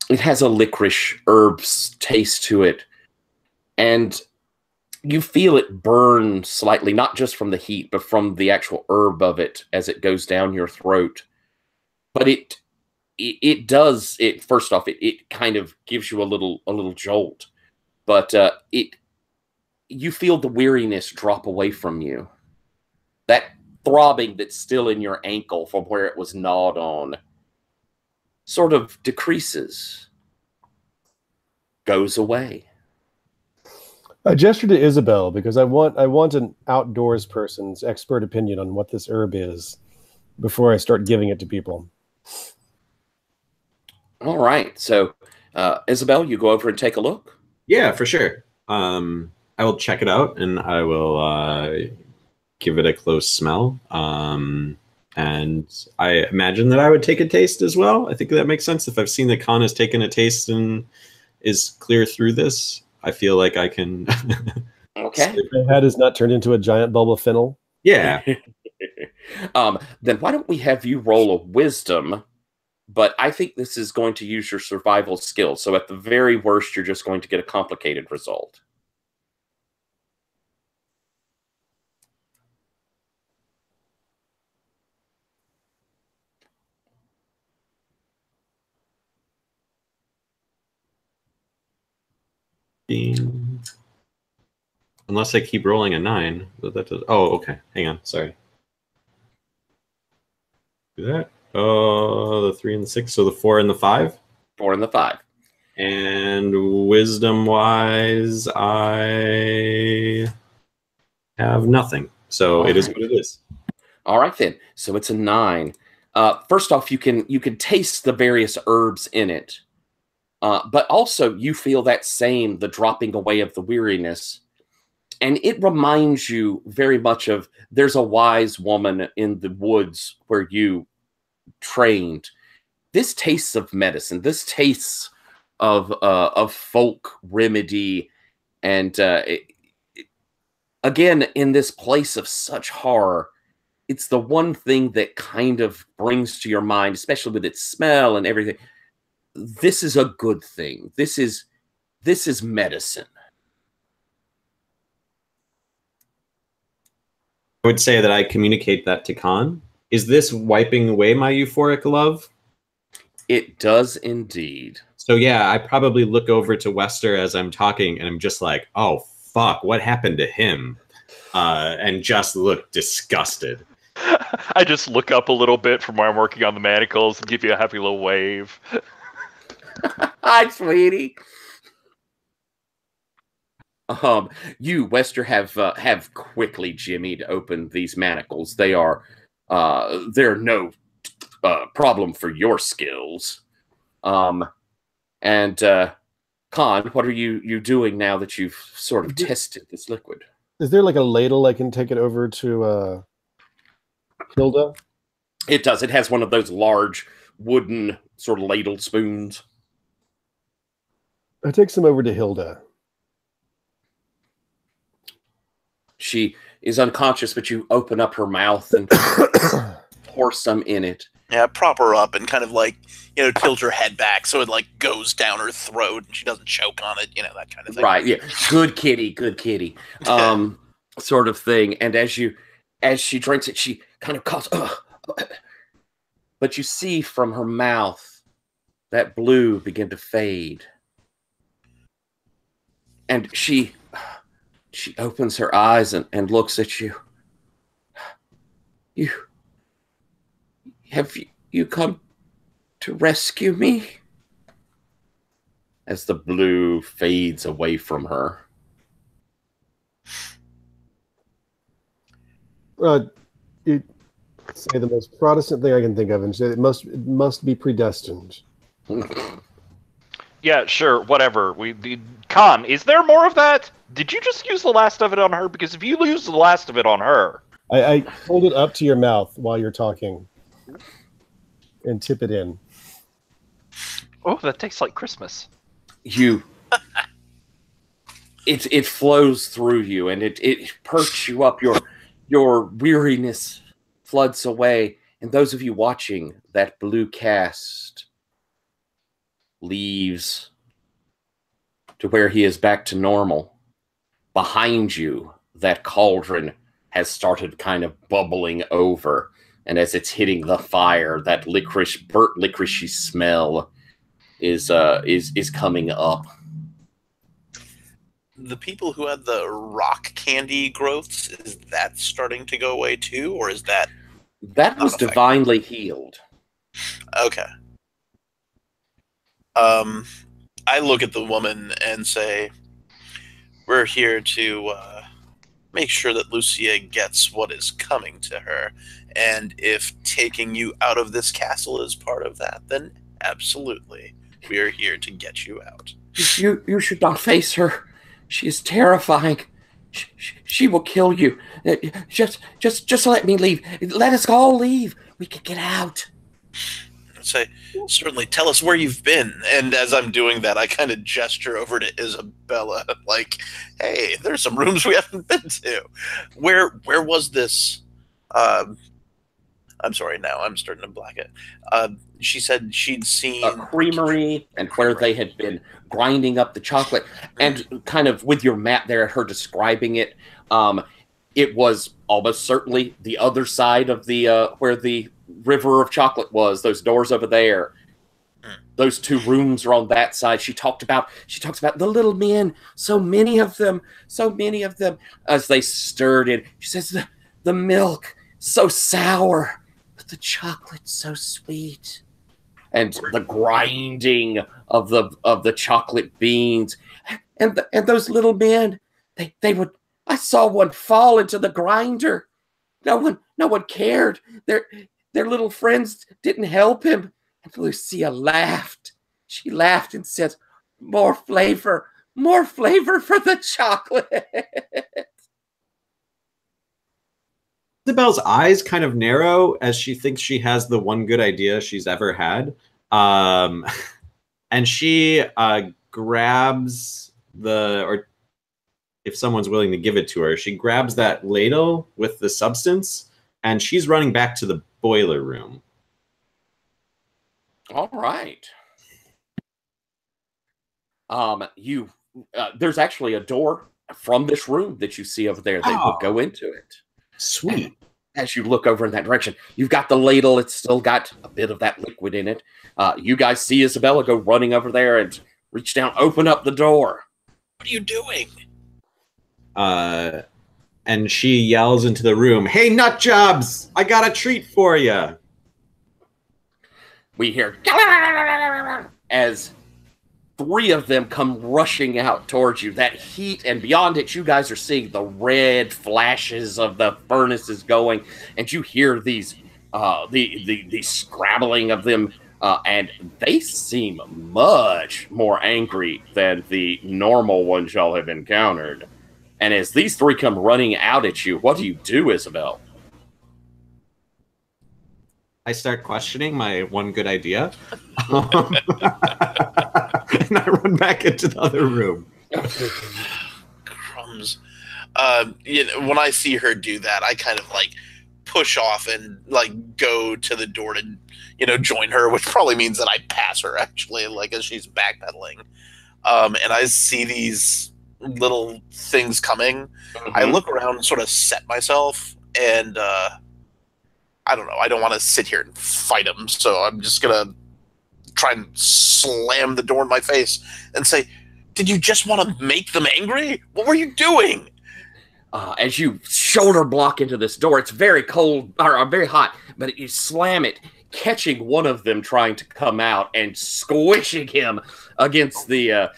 It has a licorice herbs taste to it, and you feel it burn slightly, not just from the heat, but from the actual herb of it as it goes down your throat. But it does it. First off, it kind of gives you a little jolt, but you feel the weariness drop away from you. That throbbing that's still in your ankle from where it was gnawed on sort of decreases, goes away. I gesture to Isabel because I want an outdoors person's expert opinion on what this herb is before I start giving it to people. All right. So, Isabel, you go over and take a look? Yeah, for sure. I will check it out, and I will give it a close smell. And I imagine that I would take a taste as well. I think that makes sense. If I've seen that Khan has taken a taste and is clear through this, I feel like I can... Okay. My head is not turned into a giant bulb of fennel. Yeah. Then why don't we have you roll a wisdom? But I think this is going to use your survival skills. So at the very worst, you're just going to get a complicated result. Unless I keep rolling a 9. But that does... Oh, okay. Hang on. Sorry. Do that. Oh, the 3 and the 6. So the 4 and the 5? 4 and the 5. And wisdom-wise, I have nothing. So it is what it is. All right, then. So it's a 9. First off, you can taste the various herbs in it. But also, you feel the dropping away of the weariness. And it reminds you very much of, there's a wise woman in the woods where you trained. This tastes of medicine. This tastes of folk remedy. And again, in this place of such horror, it's the one thing that kind of brings to your mind, especially with its smell and everything. This is a good thing. This is medicine. I would say that I communicate that to Khan. Is this wiping away my euphoric love? It does indeed. So yeah, I probably look over to Wester as I'm talking, and I'm just like, oh, fuck, what happened to him? And just look disgusted. I just look up a little bit from where I'm working on the manacles and give you a happy little wave. Hi, sweetie. You, Wester, have quickly jimmied open these manacles. They're no problem for your skills. And Khan, what are you doing now that you've sort of tested this liquid? Is there like a ladle I can take it over to Hilda? It does. It has one of those large wooden sort of ladle spoons. I take some over to Hilda. She is unconscious, but you open up her mouth and pour some in it. Yeah, prop her up and kind of like, tilt her head back so it like goes down her throat and she doesn't choke on it, that kind of thing. Right, yeah. Good kitty. Sort of thing. And as she drinks it, she kind of coughs. But you see from her mouth that blue begin to fade. And she opens her eyes and looks at you. Have you come to rescue me? As the blue fades away from her. You say the most Protestant thing I can think of, and say it must be predestined. Yeah, sure, whatever. Khan, is there more of that? Did you just use the last of it on her? Because if you use the last of it on her... I hold it up to your mouth while you're talking. And tip it in. Oh, that tastes like Christmas. It flows through you, and it perks you up. Your weariness floods away, and those of you watching, that blue cast leaves to where he is back to normal. Behind you, that cauldron has started kind of bubbling over, and as it's hitting the fire, that burnt licoricey smell is coming up. The people who had the rock candy growths, is that starting to go away too, or is that... That was divinely healed. Okay. I look at the woman and say, we're here to make sure that Lucia gets what is coming to her, and if taking you out of this castle is part of that, then absolutely, we are here to get you out. You should not face her. She is terrifying. She will kill you. Just let me leave. Let us all leave. We can get out. Say, certainly, tell us where you've been. And as I'm doing that, I kind of gesture over to Isabella, like, hey, there's some rooms we haven't been to. Where was this? I'm sorry, now I'm starting to black it. She said she'd seen a creamery and where they had been grinding up the chocolate, and kind of with your map there, her describing it, it was almost certainly the other side of the where the river of chocolate was, those doors over there. Those two rooms are on that side. She talks about the little men, so many of them, as they stirred in. She says the milk so sour, but the chocolate so sweet. And the grinding of the chocolate beans. And those little men, they would, I saw one fall into the grinder. No one cared. Their little friends didn't help him. And Lucia laughed. She laughed and said, more flavor for the chocolate. Isabel's eyes kind of narrow as she thinks she has the one good idea she's ever had. And she grabs or if someone's willing to give it to her, she grabs that ladle with the substance, and she's running back to the boiler room. All right. There's actually a door from this room that you see over there that will go into it. Sweet. And as you look over in that direction, you've got the ladle. It's still got a bit of that liquid in it. You guys see Isabella go running over there and reach down, open up the door. What are you doing? And she yells into the room, "Hey, nut jobs! I got a treat for you." We hear as three of them come rushing out towards you. That heat, and beyond it, you guys are seeing the red flashes of the furnaces going, and you hear these the scrabbling of them, and they seem much more angry than the normal ones y'all have encountered. And as these three come running out at you, what do you do, Isabel? I start questioning my one good idea. And I run back into the other room. Crumbs. When I see her do that, I kind of like push off and like go to the door to, join her, which probably means that I pass her actually, like as she's backpedaling. And I see these little things coming. Mm-hmm. I look around and sort of set myself, and I don't know. I don't want to sit here and fight them, so I'm just gonna try and slam the door in my face and say, "Did you just want to make them angry? What were you doing?" As you shoulder block into this door, it's very cold or very hot, but you slam it, catching one of them trying to come out and squishing him against the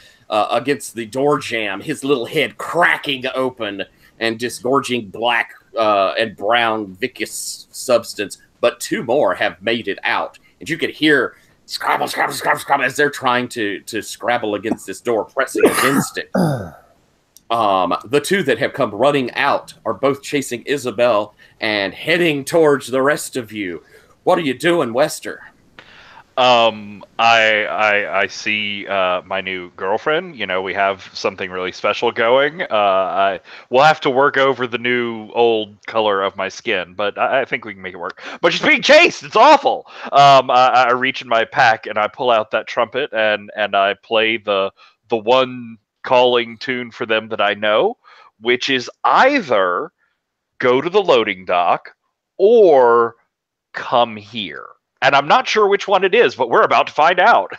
door jamb. His little head cracking open and disgorging black and brown viscous substance, but two more have made it out, and you could hear scrabble, scrabble, scrabble, scrabble as they're trying to scrabble against this door, pressing against it. The two that have come running out are both chasing Isabel and heading towards the rest of you. What are you doing, Wester? I see my new girlfriend. We have something really special going. We'll have to work over the new old color of my skin, but I think we can make it work. But she's being chased. It's awful. I reach in my pack and I pull out that trumpet and I play the one calling tune for them that I know, which is either go to the loading dock or come here. And I'm not sure which one it is, but we're about to find out.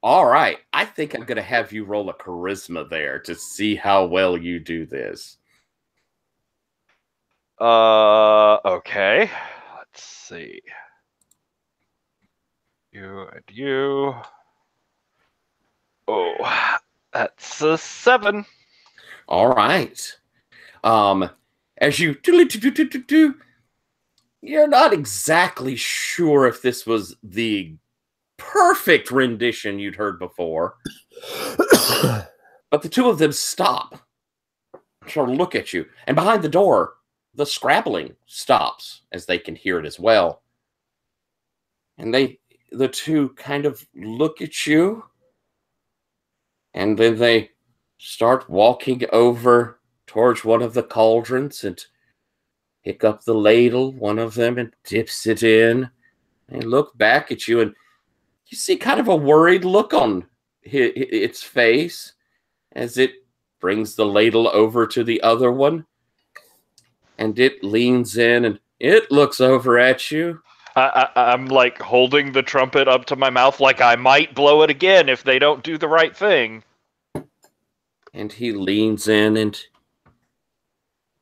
All right. I think I'm going to have you roll a charisma there to see how well you do this. Okay. Let's see. You and you. Oh, that's a 7. All right. As you you're not exactly sure if this was the perfect rendition you'd heard before. But the two of them stop, sort of look at you. And behind the door, the scrabbling stops as they can hear it as well. And the two kind of look at you. And then they start walking over towards one of the cauldrons and pick up the ladle, one of them, and dips it in. And look back at you, and you see kind of a worried look on its face as it brings the ladle over to the other one. And it leans in, and it looks over at you. I'm like holding the trumpet up to my mouth like I might blow it again if they don't do the right thing. And he leans in and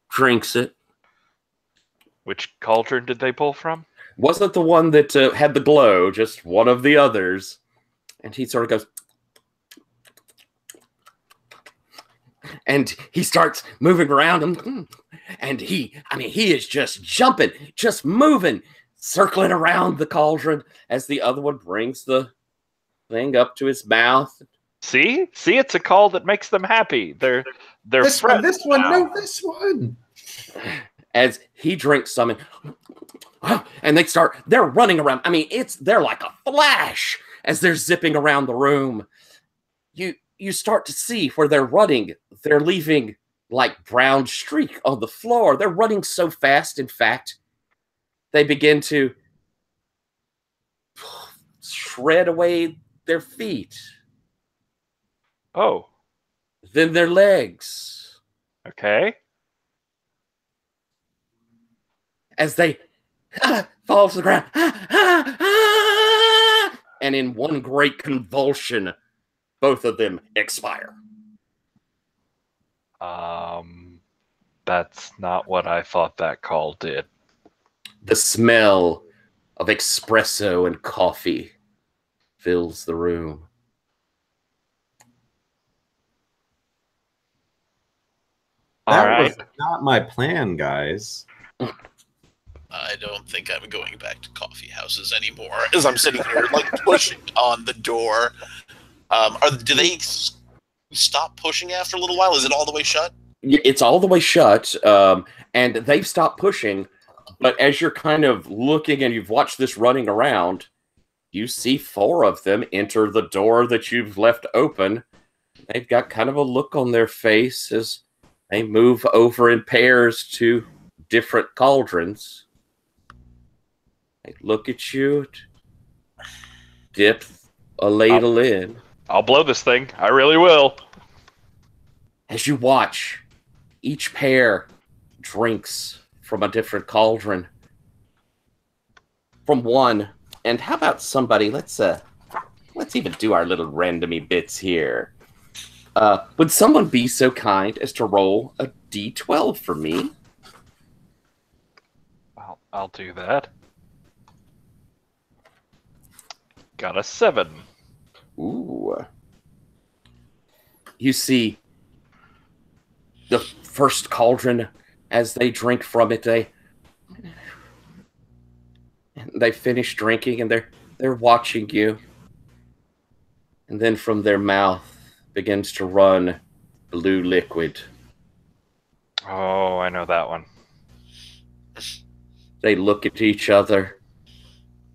drinks it. Which cauldron did they pull from? Wasn't the one that had the glow, just one of the others. And he sort of goes... And he starts moving around him. And he is just jumping, just moving, circling around the cauldron as the other one brings the thing up to his mouth. See, it's a call that makes them happy. They're This one, friends this one, now. no, this one. As he drinks some, and they're running around. I mean, they're like a flash as they're zipping around the room. You start to see where they're running. They're leaving like brown streak on the floor. They're running so fast, in fact, they begin to shred away their feet. Oh, Then their legs. okay. As they fall to the ground. And in one great convulsion, both of them expire. That's not what I thought that call did. The smell of espresso and coffee fills the room. All That right. was not my plan, guys. I don't think I'm going back to coffee houses anymore. As I'm sitting here, like pushing on the door. Do they stop pushing after a little while? Is it all the way shut? It's all the way shut, and they've stopped pushing. But as you're kind of looking and you've watched this running around, you see 4 of them enter the door that you've left open. They've got kind of a look on their face as they move over in pairs to different cauldrons. They look at you, dip a ladle in. I'll blow this thing. I really will. As you watch, each pair drinks from a different cauldron. From one, and how about somebody? Let's even do our little randomy bits here. Would someone be so kind as to roll a d12 for me? I'll do that. Got a 7. Ooh. You see the first cauldron, as they drink from it, they finish drinking and they're watching you. And then from their mouth begins to run blue liquid. Oh, I know that one. They look at each other,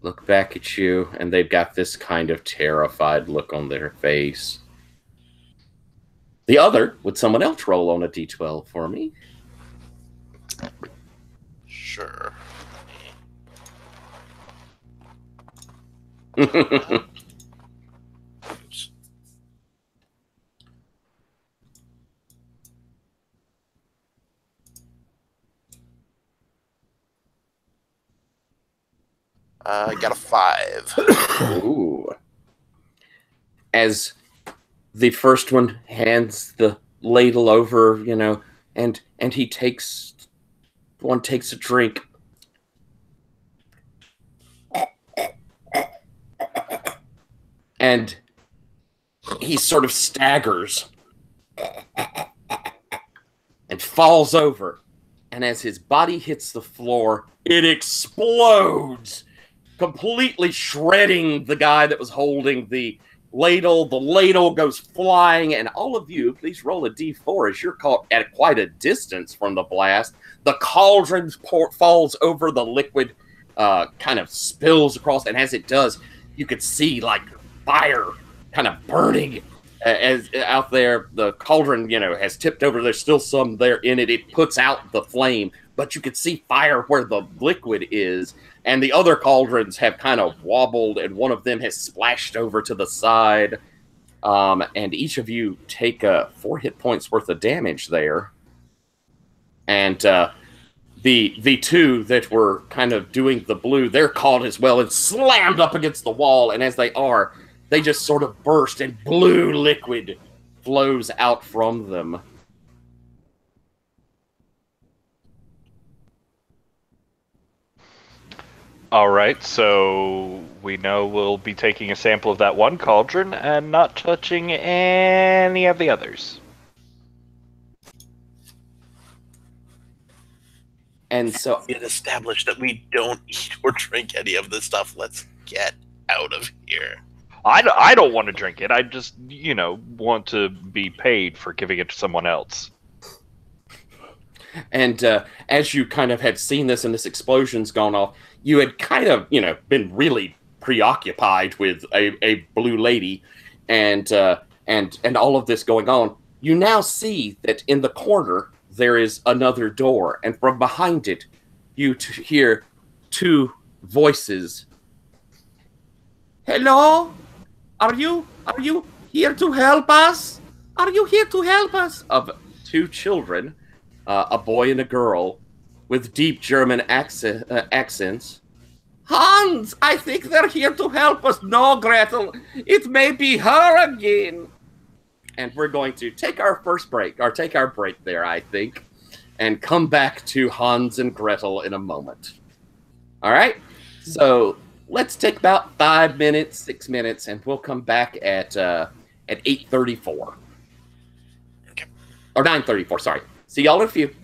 look back at you, and they've got this kind of terrified look on their face. The other, would someone else roll on a d12 for me? Sure. Oops. I got a 5. Ooh. As the first one hands the ladle over, and he takes a drink. And he sort of staggers and falls over. And as his body hits the floor, it explodes, completely shredding the guy that was holding the ladle. The ladle goes flying, and all of you, please roll a d4 as you're caught at quite a distance from the blast. The cauldron falls over, the liquid kind of spills across, and as it does, you could see like fire kind of burning as out there. The cauldron, has tipped over. There's still some there in it. It puts out the flame, but you could see fire where the liquid is. And the other cauldrons have kind of wobbled, and one of them has splashed over to the side. And each of you take 4 hit points worth of damage there. And the two that were kind of doing the blue, they're caught as well and slammed up against the wall. And as they are, they just sort of burst and blue liquid flows out from them. All right, so we know we'll be taking a sample of that one cauldron and not touching any of the others. And so It established that we don't eat or drink any of this stuff. Let's get out of here. I don't want to drink it. I just, want to be paid for giving it to someone else. And as you kind of had seen this and this explosion's gone off, you had kind of, been really preoccupied with a blue lady and all of this going on. You now see that in the corner there is another door, and from behind it you hear two voices. Hello? Are you here to help us? Are you here to help us? Of two children. A boy and a girl with deep German accents. Hans, I think they're here to help us. No, Gretel, it may be her again. And we're going to take our first break, or take our break there, I think, and come back to Hans and Gretel in a moment. All right? So let's take about 5 minutes, 6 minutes, and we'll come back at 8:34. Okay. Or 9:34, sorry. See y'all in a few.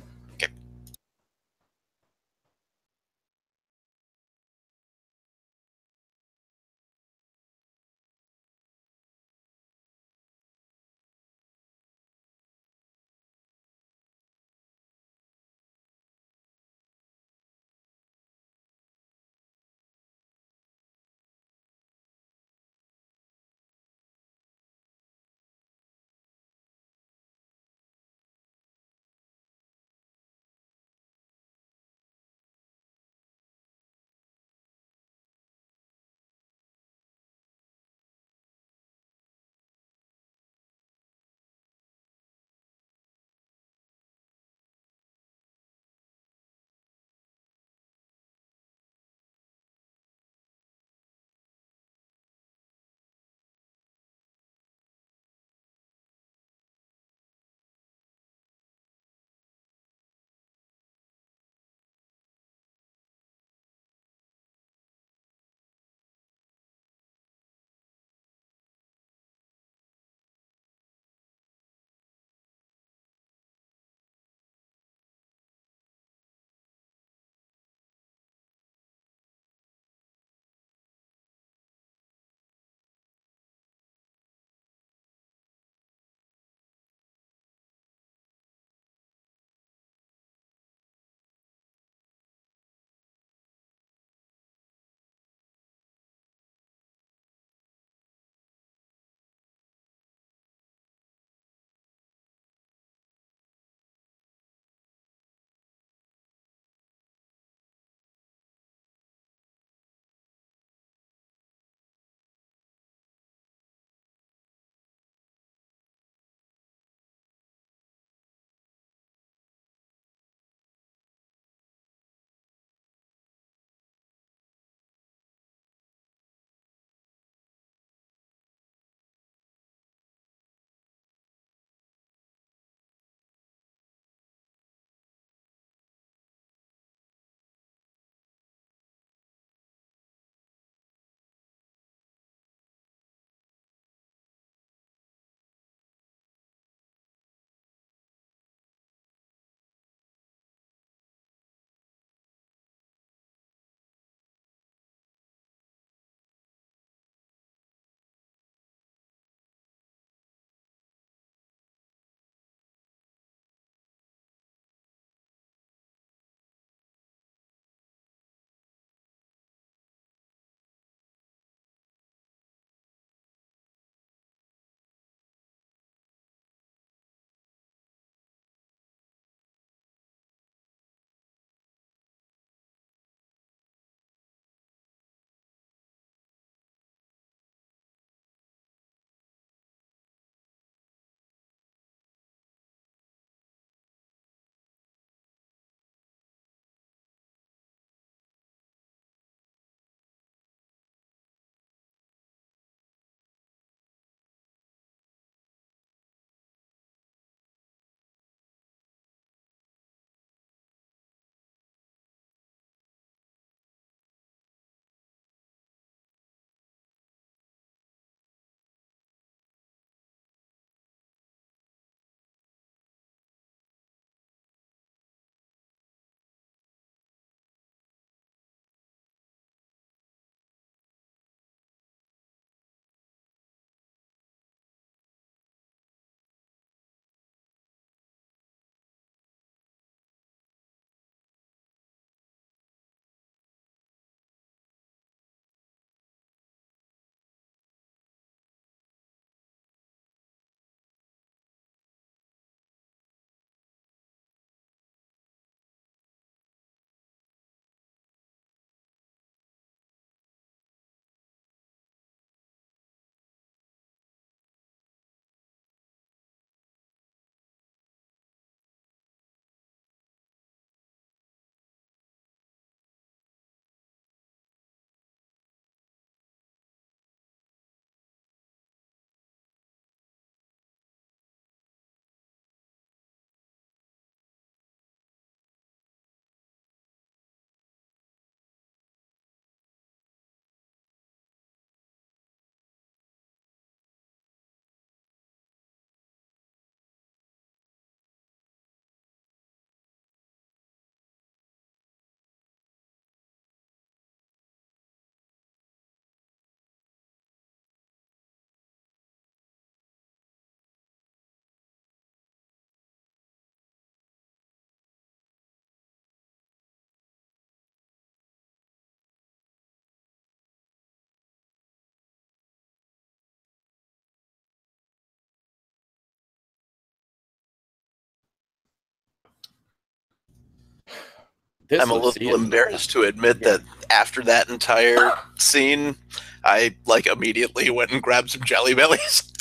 This I'm a little embarrassed to admit that after that entire scene, I like immediately went and grabbed some Jelly Bellies.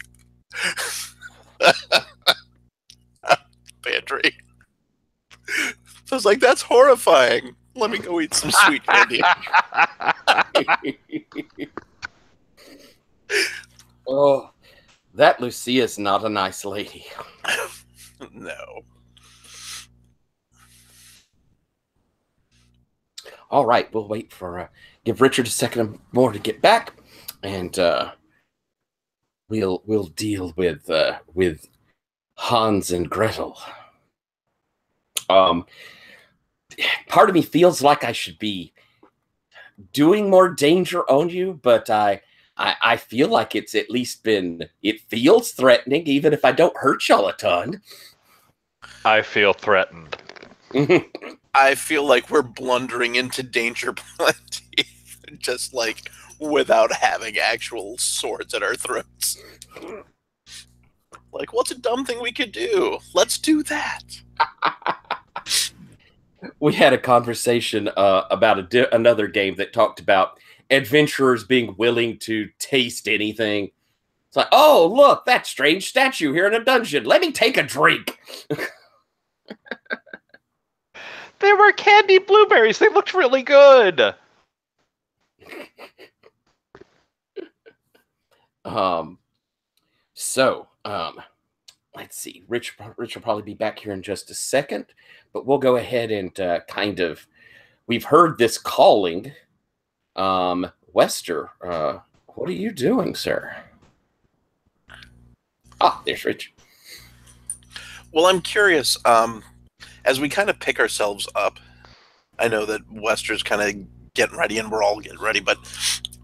Pantry. So I was like, that's horrifying. Let me go eat some sweet candy. Oh, that Lucia's not a nice lady. No. All right, we'll wait for give Richard a second more to get back, and we'll deal with Hans and Gretel. Part of me feels like I should be doing more danger on you, but I feel like it's at least it feels threatening, even if I don't hurt y'all a ton. I feel threatened. I feel like we're blundering into danger plenty, just like without having actual swords at our throats. Like, what's a dumb thing we could do? Let's do that. We had a conversation about another game that talked about adventurers being willing to taste anything. It's like, oh, look, that strange statue here in a dungeon. Let me take a drink. They were candy blueberries. They looked really good. Let's see. Rich will probably be back here in just a second, but we'll go ahead and we've heard this calling. Wester, what are you doing, sir? Ah, there's Rich. Well, I'm curious, as we kind of pick ourselves up, I know that Wester's kind of getting ready and we're all getting ready, but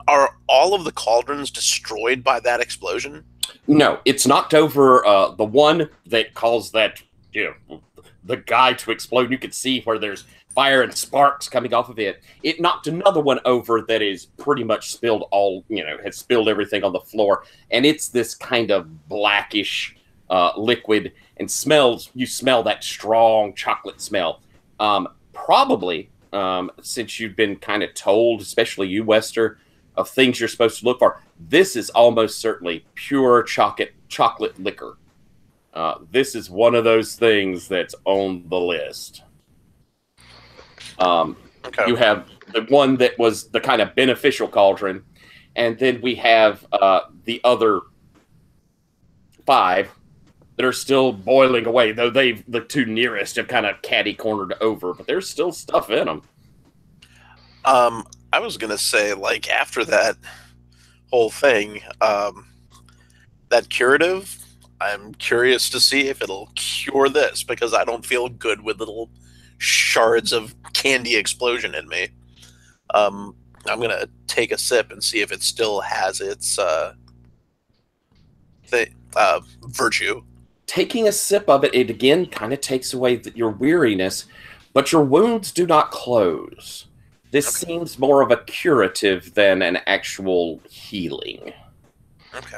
are all of the cauldrons destroyed by that explosion? No, it's knocked over the one that caused that, the guy to explode. You can see where there's fire and sparks coming off of it. It knocked another one over that is pretty much spilled has spilled everything on the floor. And it's this kind of blackish liquid and you smell that strong chocolate smell. Probably, since you've been kind of told, especially you, Wester, of things you're supposed to look for, this is almost certainly pure chocolate liquor. This is one of those things that's on the list. Okay. You have the one that was the kind of beneficial cauldron, and then we have the other 5 that are still boiling away, though the 2 nearest have kind of catty-cornered over, but there's still stuff in them. I was going to say, like, after that whole thing, that curative, I'm curious to see if it'll cure this, because I don't feel good with little shards of candy explosion in me. I'm going to take a sip and see if it still has its virtue. Taking a sip of it, it again kind of takes away your weariness, but your wounds do not close. This seems more of a curative than an actual healing. Okay.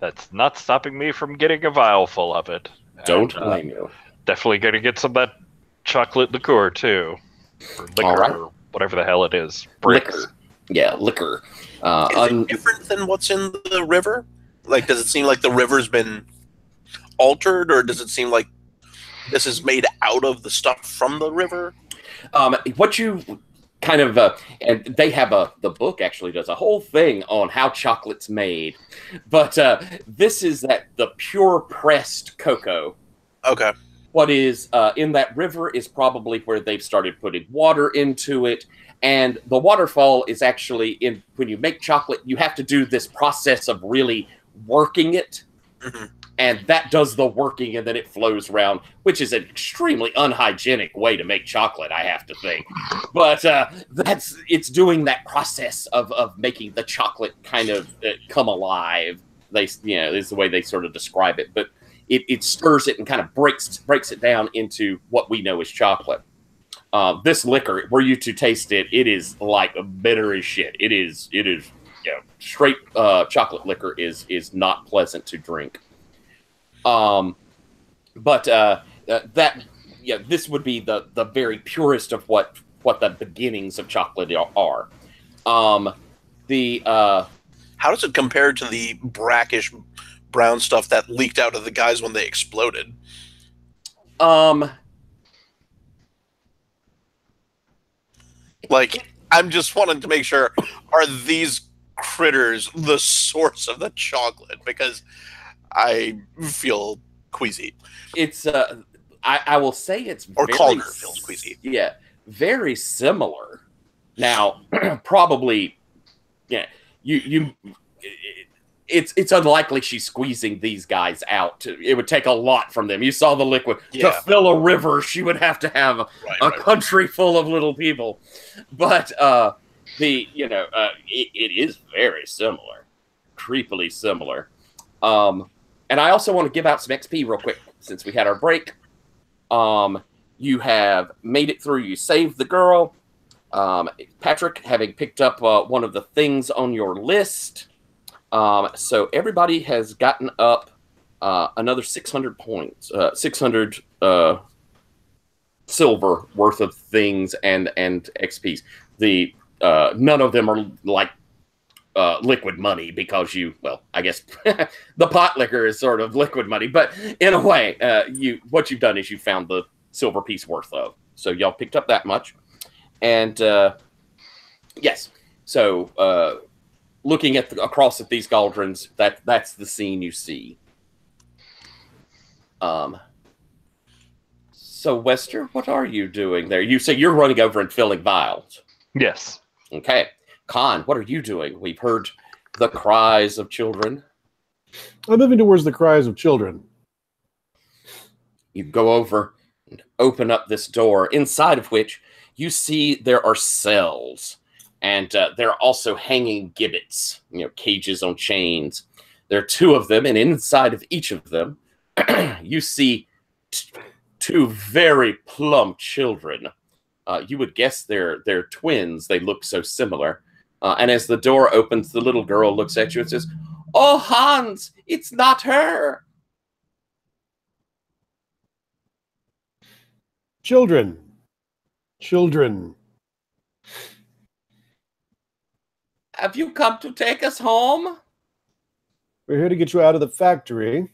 That's not stopping me from getting a vial full of it. Don't blame you. Definitely going to get some of that chocolate liqueur, too. Or liquor, all right. or whatever the hell it is. Bricks. Liquor. Yeah, liquor. Is it different than what's in the river? Like, does it seem like the river's been altered, or does it seem like this is made out of the stuff from the river? What you kind of and they have the book actually does a whole thing on how chocolate's made, but this is the pure pressed cocoa. Okay. What is in that river is probably where they've started putting water into it, and the waterfall is actually when you make chocolate, you have to do this process of really working it. Mm-hmm. And that does the working, and then it flows around, which is an extremely unhygienic way to make chocolate, I have to think. But it's doing that process of making the chocolate kind of come alive. This is the way they sort of describe it. But it stirs it and kind of breaks it down into what we know as chocolate. This liquor, were you to taste it, it is like bitter as shit. It is straight chocolate liquor is not pleasant to drink. But that yeah, this would be the very purest of what the beginnings of chocolate are. How does it compare to the brackish brown stuff that leaked out of the guys when they exploded? Like, I'm just wanting to make sure, are these critters the source of the chocolate? Because I feel queasy. It's I will say it's Or very Calder feels queasy. Yeah, very similar. Now, probably, yeah, you it's unlikely she's squeezing these guys out. It would take a lot from them. You saw the liquid. Yeah. To fill a river, she would have to have a country full of little people. But it is very similar, creepily similar. And I also want to give out some XP real quick since we had our break. You have made it through. You saved the girl. Patrick, having picked up one of the things on your list. So everybody has gotten up another 600 points, 600 silver worth of things and XPs. None of them are like liquid money because I guess the pot liquor is sort of liquid money, but in a way, what you've done is you found the silver piece worth of. So y'all picked up that much, and yes. So looking across at these cauldrons, that's the scene you see. So Wester, what are you doing there? You say you're running over and filling vials. Yes. Okay. Khan, what are you doing? We've heard the cries of children. I'm moving towards the cries of children. You go over and open up this door, inside of which you see there are cells. And there are also hanging gibbets, cages on chains. There are two of them, and inside of each of them, you see two very plump children. You would guess they're twins. They look so similar. And as the door opens, the little girl looks at you and says, "Oh, Hans, it's not her." Children. Children. Have you come to take us home? We're here to get you out of the factory.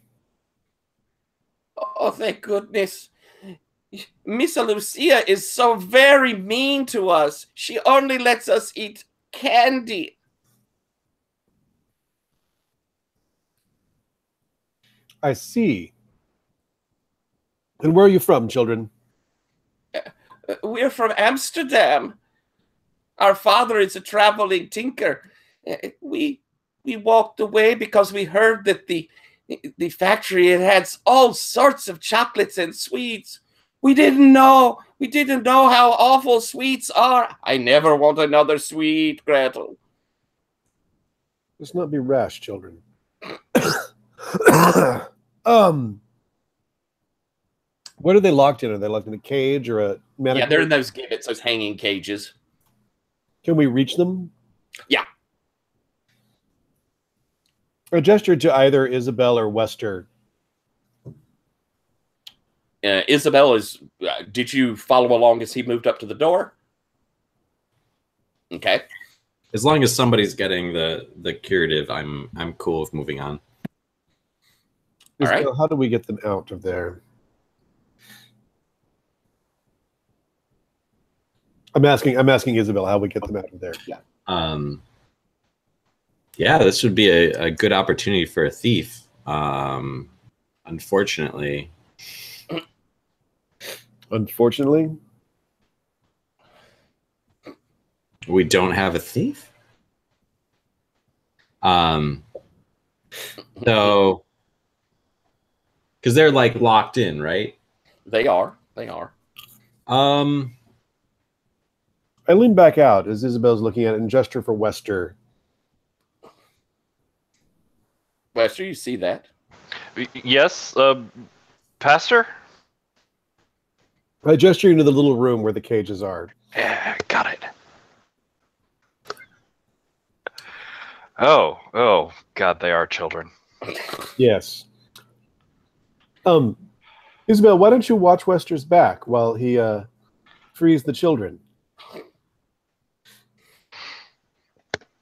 Oh, thank goodness. Miss Lucia is so very mean to us. She only lets us eat candy. I see. And where are you from, children? We're from Amsterdam. Our father is a traveling tinker. We walked away because we heard that the factory had all sorts of chocolates and sweets. We didn't know how awful sweets are. I never want another sweet, Gretel. Let's not be rash, children. What are they locked in? Are they locked in a cage or a mannequin? Yeah, they're in those gibbets, those hanging cages. Can we reach them? Yeah. A gesture to either Isabel or Wester. Isabel is. Did you follow along as he moved up to the door? Okay. As long as somebody's getting the curative, I'm cool with moving on. All right. Isabel, how do we get them out of there? I'm asking Isabel how we get them out of there. Yeah. Yeah, this would be a good opportunity for a thief. Unfortunately. Unfortunately? We don't have a thief? So, because they're like locked in, right? They are. I lean back out as Isabel's looking at it and gesture for Wester. Wester, you see that? Yes, Pastor? I gesture into the little room where the cages are. Yeah, got it. Oh, God, they are children. Yes. Isabel, why don't you watch Wester's back while he frees the children?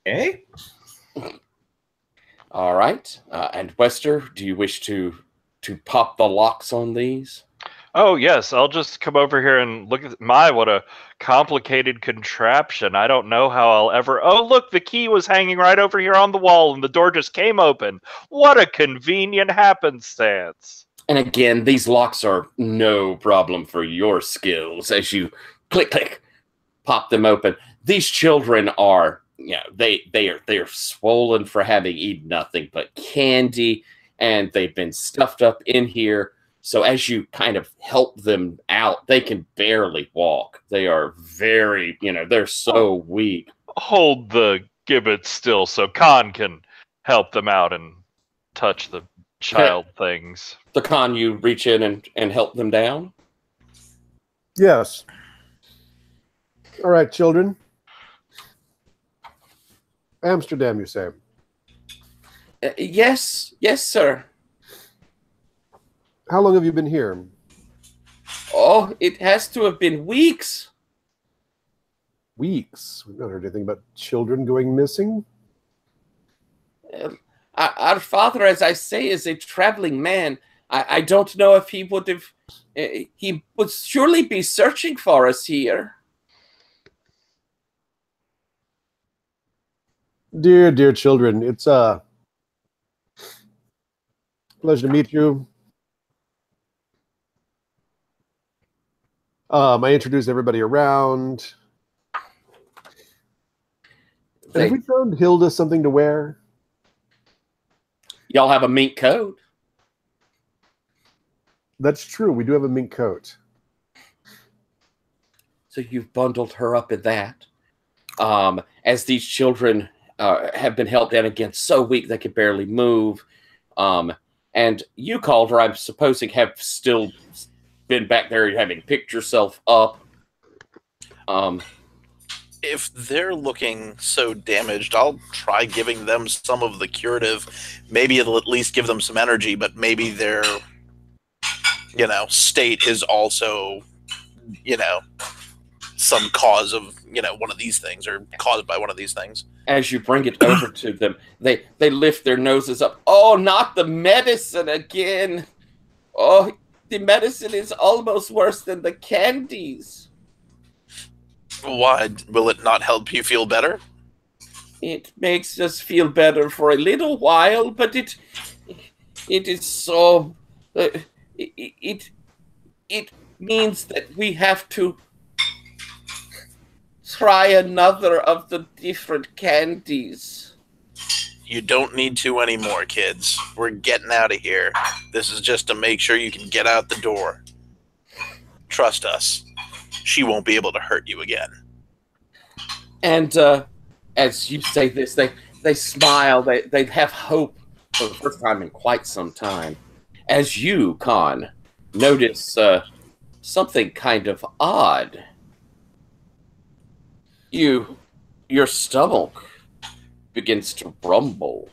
Okay. All right. And Wester, do you wish to pop the locks on these? Oh, yes, I'll just come over here and look at what a complicated contraption. I don't know how I'll ever... Oh, look, the key was hanging right over here on the wall and the door just came open. What a convenient happenstance. And again, these locks are no problem for your skills as you click, click, pop them open. These children are, they're swollen for having eaten nothing but candy, and they've been stuffed up in here. So as you kind of help them out, they can barely walk. They are very, they're so weak. Hold the gibbet still so Khan can help them out and touch the child things. The Khan, you reach in and help them down? Yes. All right, children. Amsterdam, you say? Yes, sir. How long have you been here? Oh, it has to have been weeks. Weeks? We've not heard anything about children going missing. Our father, as I say, is a traveling man. I don't know if he would have... he would surely be searching for us here. Dear children, it's a pleasure to meet you. I introduce everybody around. And have we found Hilda something to wear? Y'all have a mink coat? That's true. We do have a mink coat. So you've bundled her up in that. As these children have been held down again, so weak they could barely move. And you, Calder, I'm supposing, have still been back there having picked yourself up. If they're looking so damaged, I'll try giving them some of the curative. Maybe it'll at least give them some energy, but maybe their, state is also, some cause of, one of these things or caused by one of these things. As you bring it over to them, they lift their noses up. Oh, not the medicine again. Oh, the medicine is almost worse than the candies. Why? Will it not help you feel better? It makes us feel better for a little while, but it is so... it means that we have to try another of the different candies. You don't need to anymore, kids. We're getting out of here. This is just to make sure you can get out the door. Trust us. She won't be able to hurt you again. And as you say this, they smile. They have hope for the first time in quite some time. As you, Khan, notice something kind of odd. Your stomach begins to rumble.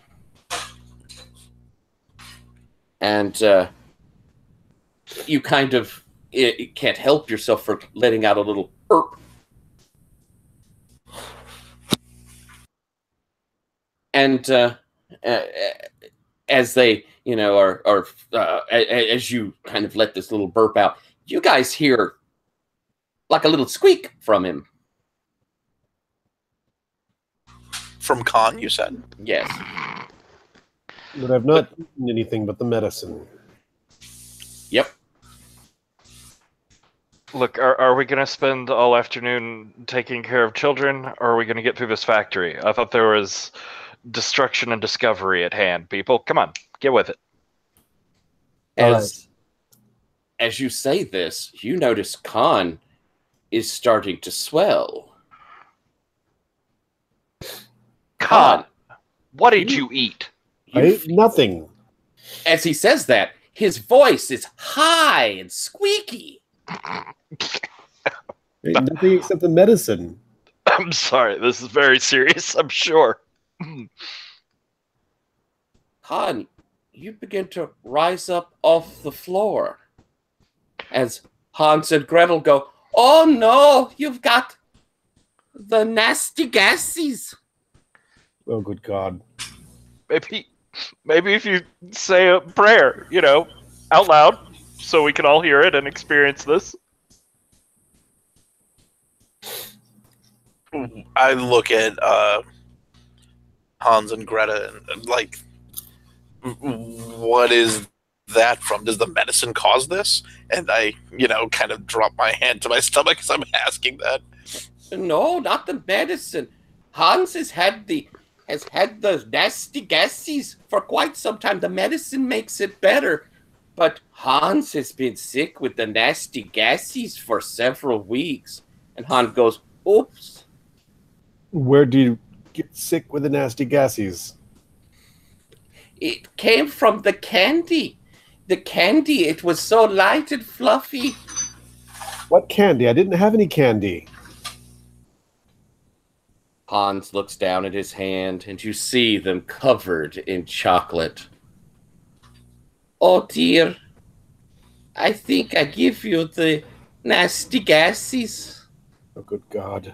And you kind of can't help yourself from letting out a little burp. And as they, as you kind of let this little burp out, you guys hear like a little squeak from him. From Khan, you said? Yes. But I've not eaten anything but the medicine. Yep. Look, are we going to spend all afternoon taking care of children, or are we going to get through this factory? I thought there was destruction and discovery at hand, people. Come on, get with it. As you say this, you notice Khan is starting to swell. Khan, what did you eat? I ate nothing. As he says that, his voice is high and squeaky. I ate nothing except the medicine. I'm sorry, this is very serious, I'm sure. Khan, you begin to rise up off the floor. as Hans and Gretel go, "Oh no, you've got the nasty gases." Oh, good God. Maybe if you say a prayer, out loud, so we can all hear it and experience this. I look at Hans and Greta and like, what is that from? Does the medicine cause this? And I, kind of drop my hand to my stomach as I'm asking that. No, not the medicine. Hans has had the nasty gases for quite some time. The medicine makes it better, but Hans has been sick with the nasty gases for several weeks. And Hans goes, "Oops." Where do you get sick with the nasty gases? It came from the candy. The candy, it was so light and fluffy. What candy? I didn't have any candy. Hans looks down at his hand, and you see them covered in chocolate. "Oh dear, I think I give you the nasty gases." Oh, good God.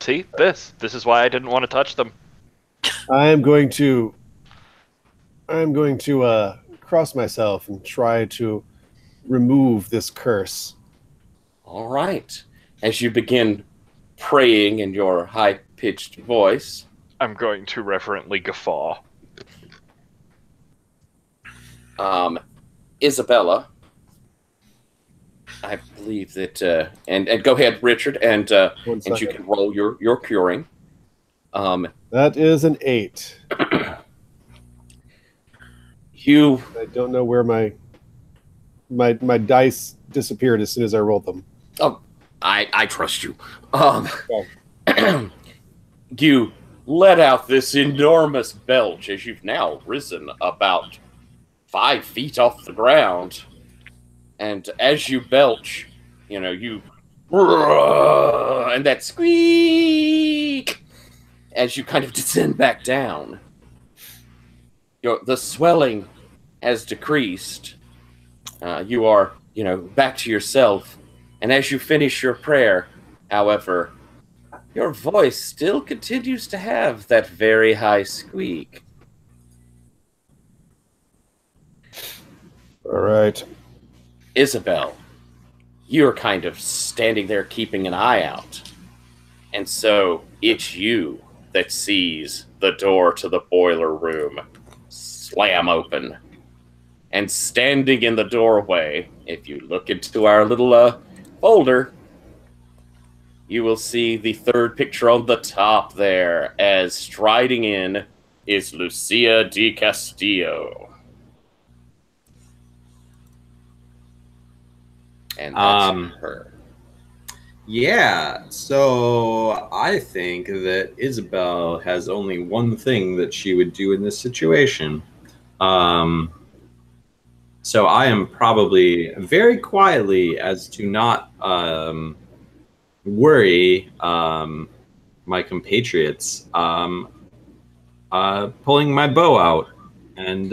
See, this is why I didn't want to touch them. I'm going to cross myself and try to remove this curse. All right. As you begin praying in your high-pitched voice, I'm going to reverently guffaw. Isabella, I believe that, and go ahead, Richard, and you can roll your curing. That is an 8. I don't know where my dice disappeared as soon as I rolled them. Oh, I trust you. You let out this enormous belch as you've now risen about 5 feet off the ground. And as you belch, and that squeak as you kind of descend back down. The swelling has decreased. You are, back to yourself. And as you finish your prayer, however, your voice still continues to have that very high squeak. All right. Isabel, you're kind of standing there keeping an eye out. And so it's you that sees the door to the boiler room slam open. And standing in the doorway, if you look into our little folder, you will see the third picture on the top there, as striding in is Lucia di Castillo. And that's her. Yeah, so I think that Isabel has only one thing that she would do in this situation. So I am probably very quietly, as to not worry my compatriots, pulling my bow out and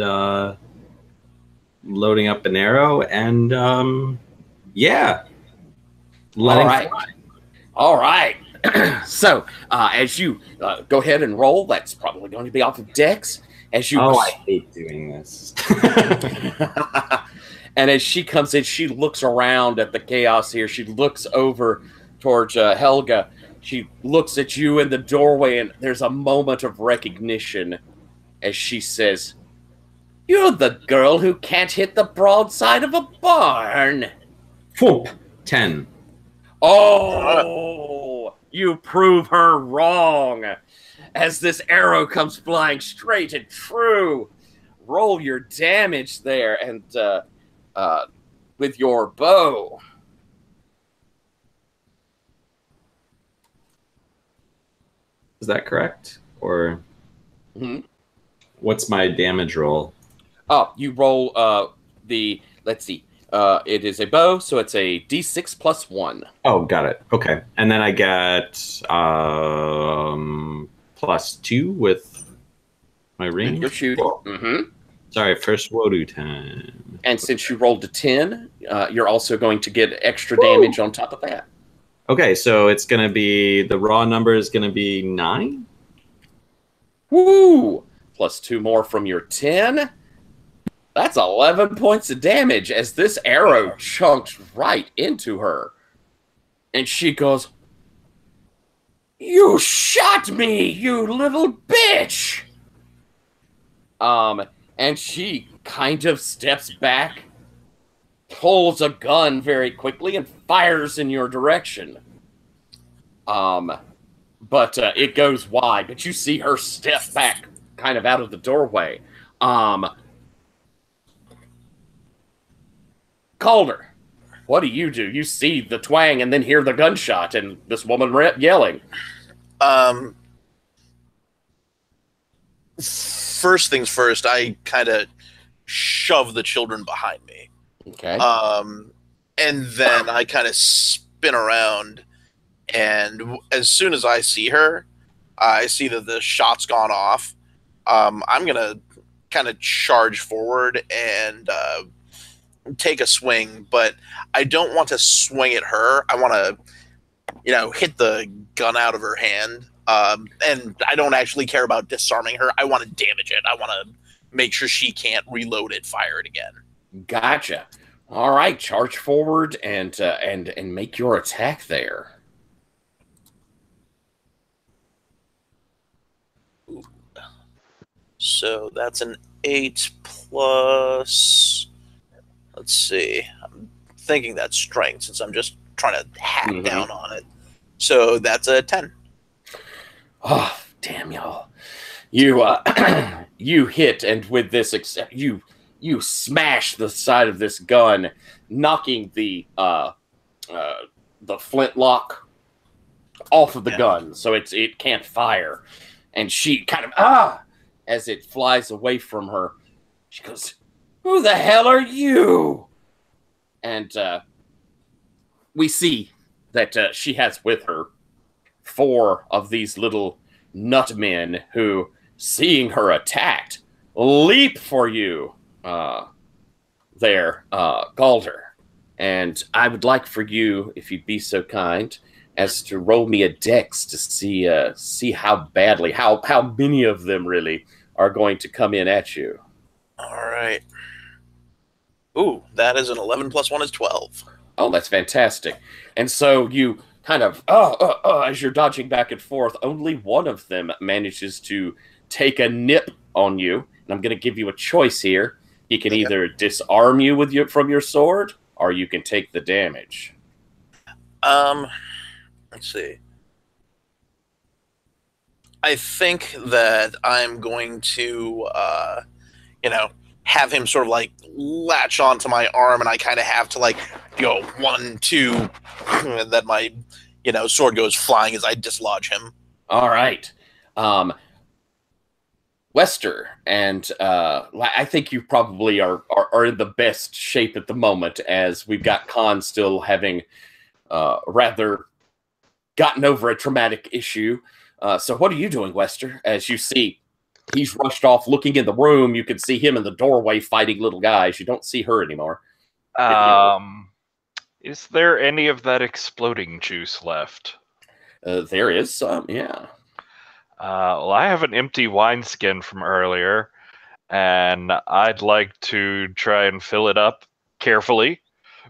loading up an arrow and yeah. All right. All right. So, as you go ahead and roll, that's probably going to be off of Dex. As you, I hate doing this. And as she comes in, she looks around at the chaos here. She looks over towards Helga. She looks at you in the doorway, and there's a moment of recognition as she says, "You're the girl who can't hit the broadside of a barn." Whoop. 10. Oh, you prove her wrong. As this arrow comes flying straight and true, roll your damage there, and with your bow. Is that correct? Or what's my damage roll? Oh, you roll let's see. It is a bow, so it's a d6 plus 1. Oh, got it. Okay. And then I get plus 2 with My range? You're shooting. Mm-hmm. Sorry, first WoDu time. And since you rolled a 10, you're also going to get extra damage on top of that. Okay, so it's going to be, the raw number is going to be 9? Woo! Plus 2 more from your 10. That's 11 points of damage as this arrow chunked right into her. And she goes, "You shot me, you little bitch!" And she kind of steps back, pulls a gun very quickly, and fires in your direction. But it goes wide, but you see her step back kind of out of the doorway. Calder, what do? You see the twang and then hear the gunshot and this woman yelling. First things first, I kind of shove the children behind me. Okay. And then I kind of spin around, and as soon as I see her, I see that the shot's gone off. I'm gonna kind of charge forward and take a swing, but I don't want to swing at her. I want to, hit the gun out of her hand. And I don't actually care about disarming her. I want to damage it. I want to make sure she can't reload it, fire it again. Gotcha. All right, charge forward and make your attack there. Ooh. So that's an 8 plus. Let's see. I'm thinking that's strength since I'm just trying to hack down on it. So that's a 10. Oh, damn y'all. You you hit, and with this you smash the side of this gun, knocking the flintlock off of the gun, so it can't fire. And she kind of as it flies away from her, she goes, "Who the hell are you?" And we see that she has with her 4 of these little nut men who, seeing her attacked, leap for you there, Galder. And I would like for you, if you'd be so kind, as to roll me a dex to see how badly, how many of them really are going to come in at you. All right. Ooh, that is an 11 plus 1 is 12. Oh, that's fantastic. And so you kind of, as you're dodging back and forth, only one of them manages to take a nip on you. And I'm going to give you a choice here. He can either disarm you from your sword, or you can take the damage. Let's see. I think that I'm going to, have him sort of like latch onto my arm, and I kind of have to 1, 2, and then my, sword goes flying as I dislodge him. All right. Wester, and I think you probably are in the best shape at the moment, as we've got Khan still having rather gotten over a traumatic issue. So what are you doing, Wester? As you see, he's rushed off looking in the room. You can see him in the doorway fighting little guys. You don't see her anymore. Is there any of that exploding juice left? There is some, yeah. Well, I have an empty wineskin from earlier, and I'd like to try and fill it up carefully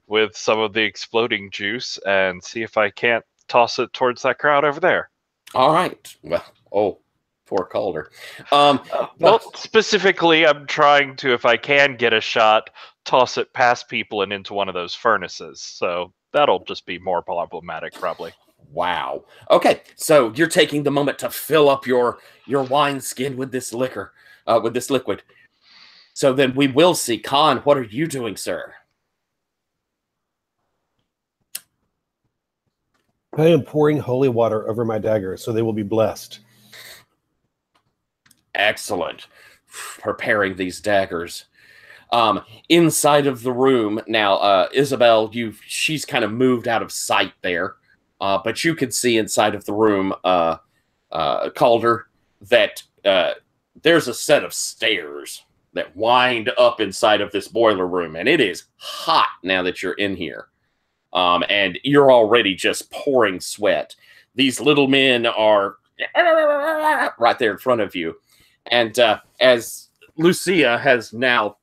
with some of the exploding juice and see if I can't toss it towards that crowd over there. All right. Well, poor Calder. Well, specifically, I'm trying to, if I can get a shot, toss it past people and into one of those furnaces. So that'll just be more problematic, probably. Wow. Okay, so you're taking the moment to fill up your wineskin with this liquor, with this liquid. So then we will see. Khan, what are you doing, sir? I am pouring holy water over my dagger, so they will be blessed. Excellent. Preparing these daggers. Inside of the room now, Isabel, she's kind of moved out of sight there, but you can see inside of the room, Calder, that there's a set of stairs that wind up inside of this boiler room, and it is hot now that you're in here. And you're already just pouring sweat. These little men are right there in front of you. And as Lucia has now,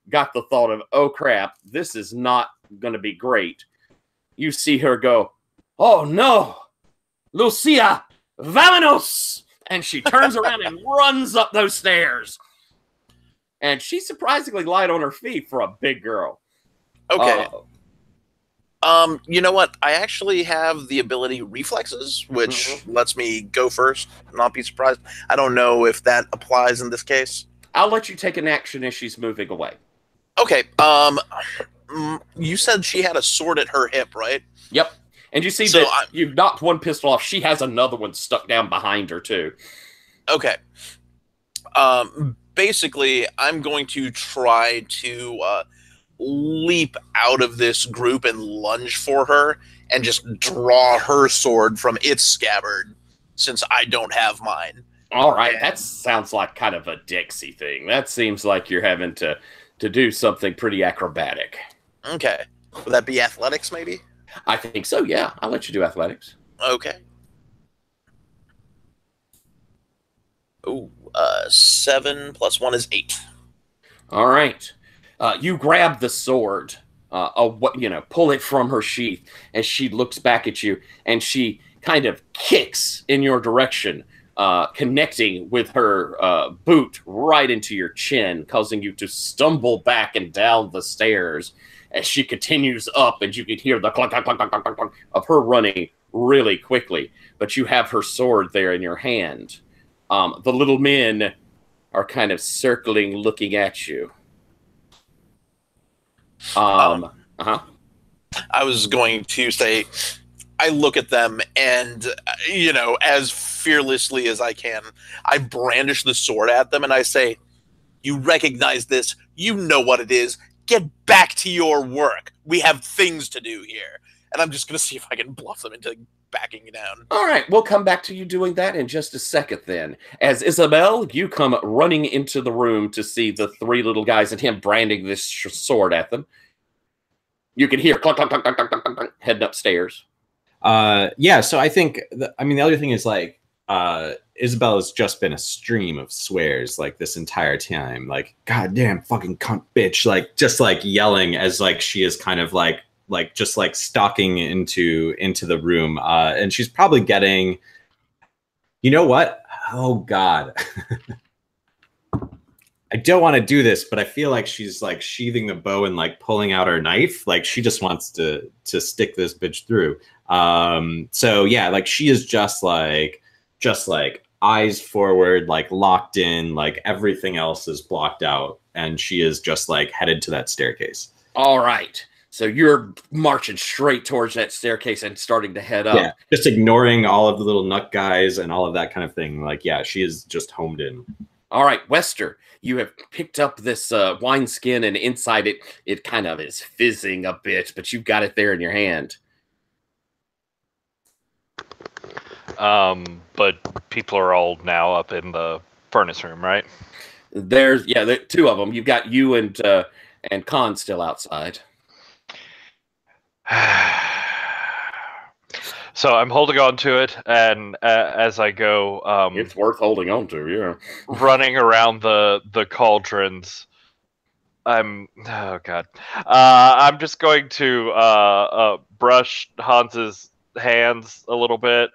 got the thought of, oh crap, this is not going to be great. You see her go, oh no, Lucia, vámonos! And she turns around and runs up those stairs. And she's surprisingly light on her feet for a big girl. Okay. You know what? I actually have the ability reflexes, which lets me go first, not be surprised. I don't know if that applies in this case. I'll let you take an action as she's moving away. Okay. You said she had a sword at her hip, right? Yep. And you see that you've knocked one pistol off. She has another one stuck down behind her, too. Okay. Basically, I'm going to try to leap out of this group and lunge for her and just draw her sword from its scabbard, since I don't have mine. All right. That sounds like kind of a Dixie thing. That seems like you're having to do something pretty acrobatic. Okay. Would that be athletics, maybe? I think so, yeah. I'll let you do athletics. Okay. Ooh, 7 + 1 is 8. All right. You grab the sword, pull it from her sheath, and she looks back at you, and she kind of kicks in your direction, connecting with her boot right into your chin, causing you to stumble back and down the stairs. As she continues up, and you can hear the clunk, clunk, clunk, clunk, clunk, clunk of her running really quickly. But you have her sword there in your hand. The little men are kind of circling, looking at you. I was going to say, I look at them and, as fearlessly as I can, I brandish the sword at them and I say, you recognize this, you know what it is. Get back to your work. We have things to do here. And I'm just going to see if I can bluff them into backing down. All right, we'll come back to you doing that in just a second then. As Isabel, you come running into the room to see the three little guys and him branding this sword at them. You can hear clunk, clunk, clunk, clunk, clunk, clunk, clunk, heading upstairs. Yeah, so I think, the other thing is, like, Isabel has just been a stream of swears, like, this entire time. Like, goddamn fucking cunt bitch. Like, just, like, yelling as, like, she is kind of, like just, like, stalking into the room. And she's probably getting, you know what? Oh, God. I don't want to do this, but I feel like she's, like, sheathing the bow and, like, pulling out her knife. Like, she just wants to stick this bitch through. So, yeah, like, she is just like eyes forward, like, locked in, like, everything else is blocked out. And she is just, like, headed to that staircase. All right. So you're marching straight towards that staircase and starting to head up. Yeah, just ignoring all of the little nut guys and all of that kind of thing. Like, yeah, she is just homed in. All right, Wester, you have picked up this wineskin, and inside it kind of is fizzing a bit, but you've got it there in your hand. But people are all now up in the furnace room, right? There's two of them. You've got you and Khan still outside. So I'm holding on to it, and as I go, it's worth holding on to, yeah. Running around the cauldrons. I'm just going to brush Hans's hands a little bit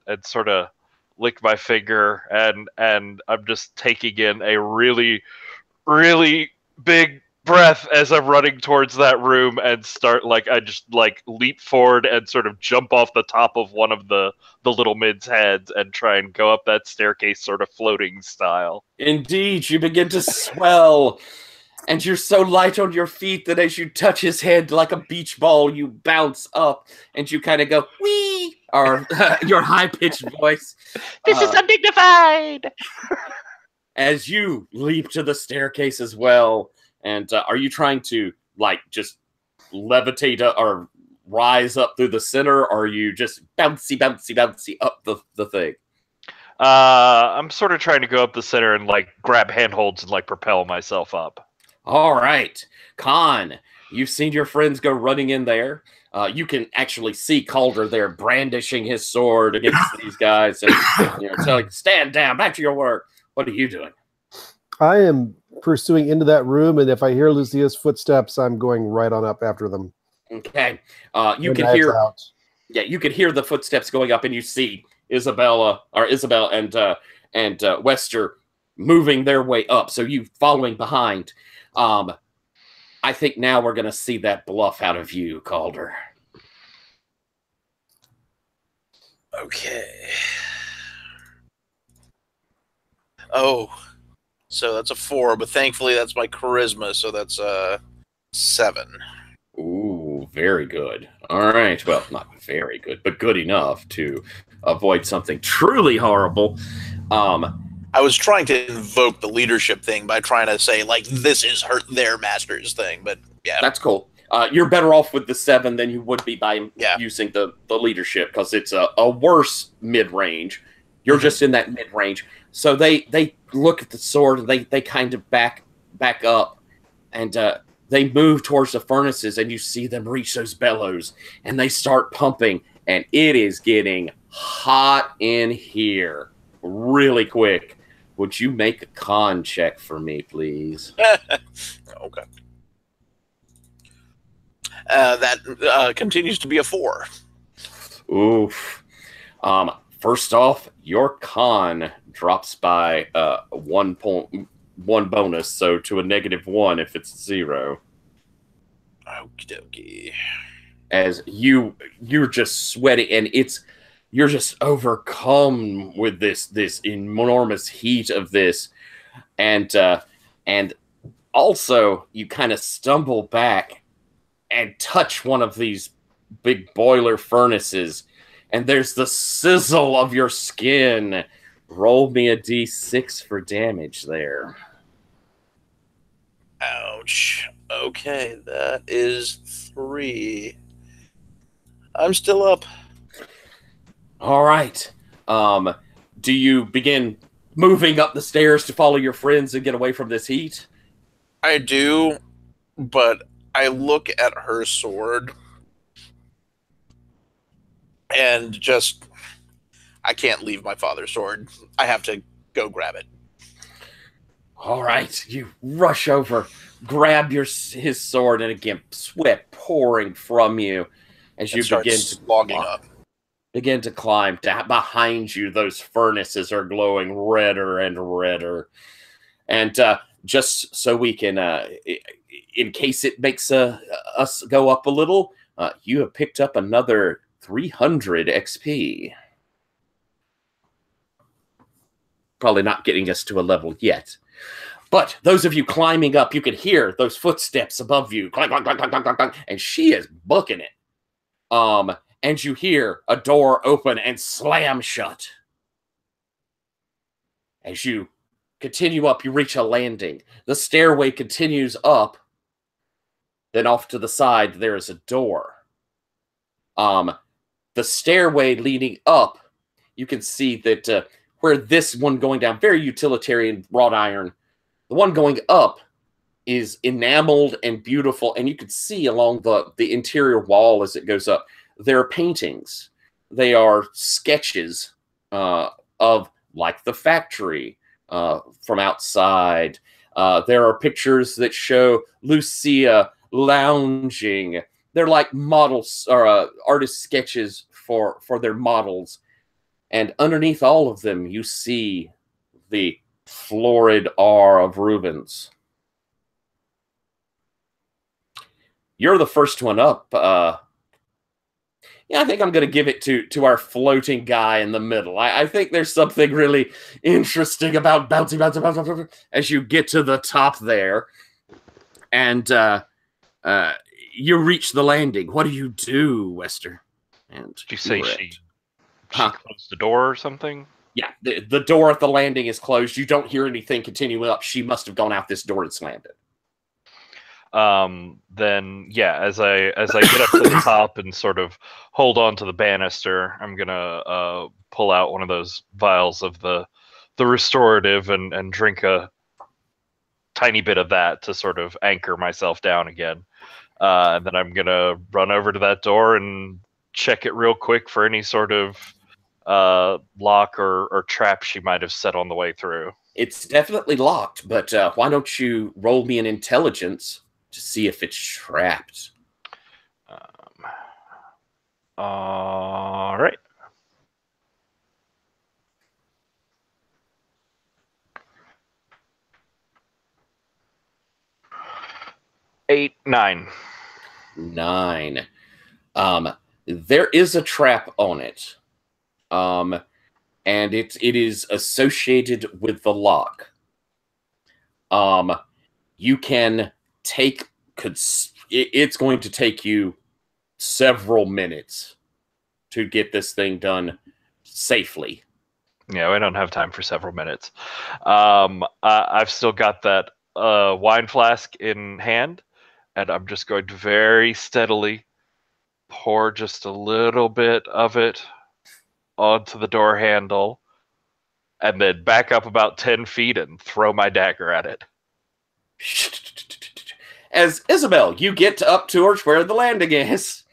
and sort of lick my finger, and I'm just taking in a really, really big breath as I'm running towards that room and I just leap forward and sort of jump off the top of one of the little men's heads and try and go up that staircase sort of floating style. Indeed, you begin to swell, and you're so light on your feet that as you touch his head like a beach ball, you bounce up and you kind of go, wee, or your high-pitched voice. This is undignified! As you leap to the staircase as well. And are you trying to, like, just levitate or rise up through the center, or are you just bouncy up the thing? I'm sort of trying to go up the center and like grab handholds and like propel myself up. All right, Khan, you've seen your friends go running in there. You can actually see Calder there brandishing his sword against these guys, and telling, "Stand down, back to your work." What are you doing? I am pursuing into that room, and if I hear Lucia's footsteps, I'm going right on up after them. Okay, you When can that's hear. out. Yeah, you can hear the footsteps going up, and you see Isabel and Wester moving their way up. So you following behind. I think now we're going to see that bluff out of you, Calder. Okay. Oh, so that's a 4, but thankfully that's my charisma, so that's 7. Ooh, very good. All right. Well, not very good, but good enough to avoid something truly horrible. I was trying to invoke the leadership thing by trying to say, like, this is their master's thing, but yeah. That's cool. You're better off with the 7 than you would be by using the leadership, because it's a worse mid-range. You're just in that mid-range. So they look at the sword, and they kind of back up, and they move towards the furnaces, and you see them reach those bellows, and they start pumping, and it is getting hot in here really quick. Would you make a con check for me, please? Okay. That continues to be a 4. Oof. First off, your con drops by 1 bonus, so to a -1 if it's 0. Okie dokie. As you're just sweating, and you're just overcome with this enormous heat of this, and also you kind of stumble back and touch one of these big boiler furnaces, and there's the sizzle of your skin. Roll me a d6 for damage there. Ouch. Okay, that is 3. I'm still up. All right. Do you begin moving up the stairs to follow your friends and get away from this heat? I do, but I look at her sword and I can't leave my father's sword. I have to go grab it. All right. You rush over, grab his sword, and again, sweat pouring from you as you begin to climb. Behind you, those furnaces are glowing redder and redder. And just so we can, in case it makes us go up a little, you have picked up another 300 XP. Probably not getting us to a level yet. But those of you climbing up, you can hear those footsteps above you. Clank, clank, clank, clank, clank, clank, and she is booking it. And you hear a door open and slam shut. As you continue up, you reach a landing. The stairway continues up. Then off to the side, there is a door. The stairway leading up, you can see that where this one going down, very utilitarian wrought iron, the one going up is enameled and beautiful, and you can see along the interior wall as it goes up, there are paintings. They are sketches of, like, the factory from outside. There are pictures that show Lucia lounging. They're like models or artist sketches for their models. And underneath all of them, you see the florid R of Rubens. You're the first one up. Yeah, I think I'm going to give it to our floating guy in the middle. I think there's something really interesting about bouncing as you get to the top there. And you reach the landing. What do you do, Wester? And did you say she closed the door or something? Yeah, the door at the landing is closed. You don't hear anything continuing up. She must have gone out this door and slammed it. then yeah, as I get up to the top and sort of hold on to the banister, I'm gonna pull out one of those vials of the restorative and drink a tiny bit of that to sort of anchor myself down again. And then I'm gonna run over to that door and check it real quick for any sort of lock or trap she might have set on the way through. It's definitely locked, but why don't you roll me an intelligence to see if it's trapped? All right. Eight, 9. 9. There is a trap on it. And it is associated with the lock. You can take... It's going to take you several minutes to get this thing done safely. Yeah, we don't have time for several minutes. I've still got that wine flask in hand, and I'm just going to very steadily pour just a little bit of it onto the door handle, and then back up about 10 feet and throw my dagger at it. As Isabel, you get up towards where the landing is.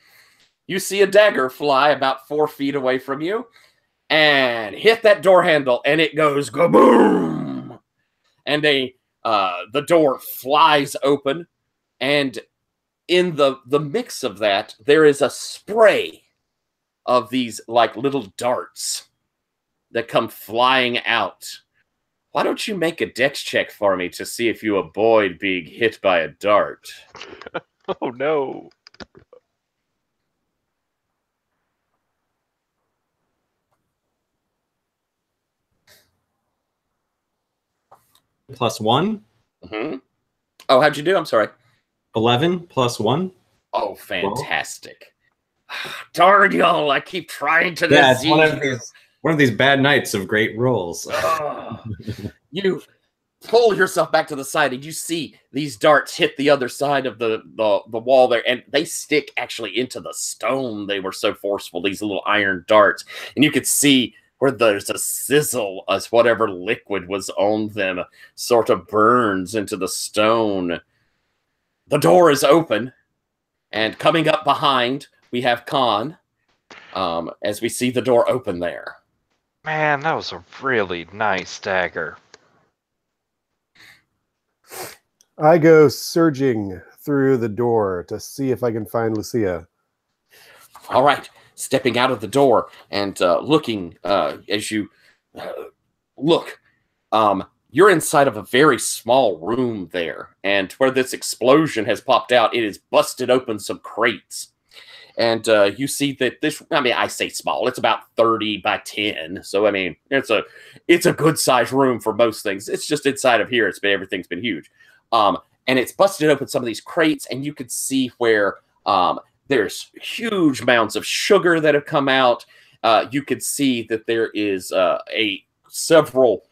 You see a dagger fly about 4 feet away from you and hit that door handle, and it goes kaboom! And the door flies open, and in the mix of that, there is a spray of these like little darts that come flying out. Why don't you make a dex check for me to see if you avoid being hit by a dart? Oh no. +1. Mm-hmm. Oh, how'd you do? I'm sorry. 11 +1. Oh, fantastic. Darn y'all, I keep trying to Yeah, disease. it's one of these bad nights of great rolls. You pull yourself back to the side, and you see these darts hit the other side of the wall there, and they stick actually into the stone. They were so forceful, these little iron darts. And you could see where there's a sizzle as whatever liquid was on them sort of burns into the stone. The door is open, and coming up behind, we have Khan, as we see the door open there. Man, that was a really nice dagger. I go surging through the door to see if I can find Lucia. All right, stepping out of the door and looking as you look, you're inside of a very small room there, and where this explosion has popped out, it has busted open some crates. And you see that this, I mean, I say small, it's about 30 by 10. So, I mean, it's a good sized room for most things. It's just inside of here, everything's been huge. And it's busted open some of these crates, and you could see where there's huge amounts of sugar that have come out. You could see that there is several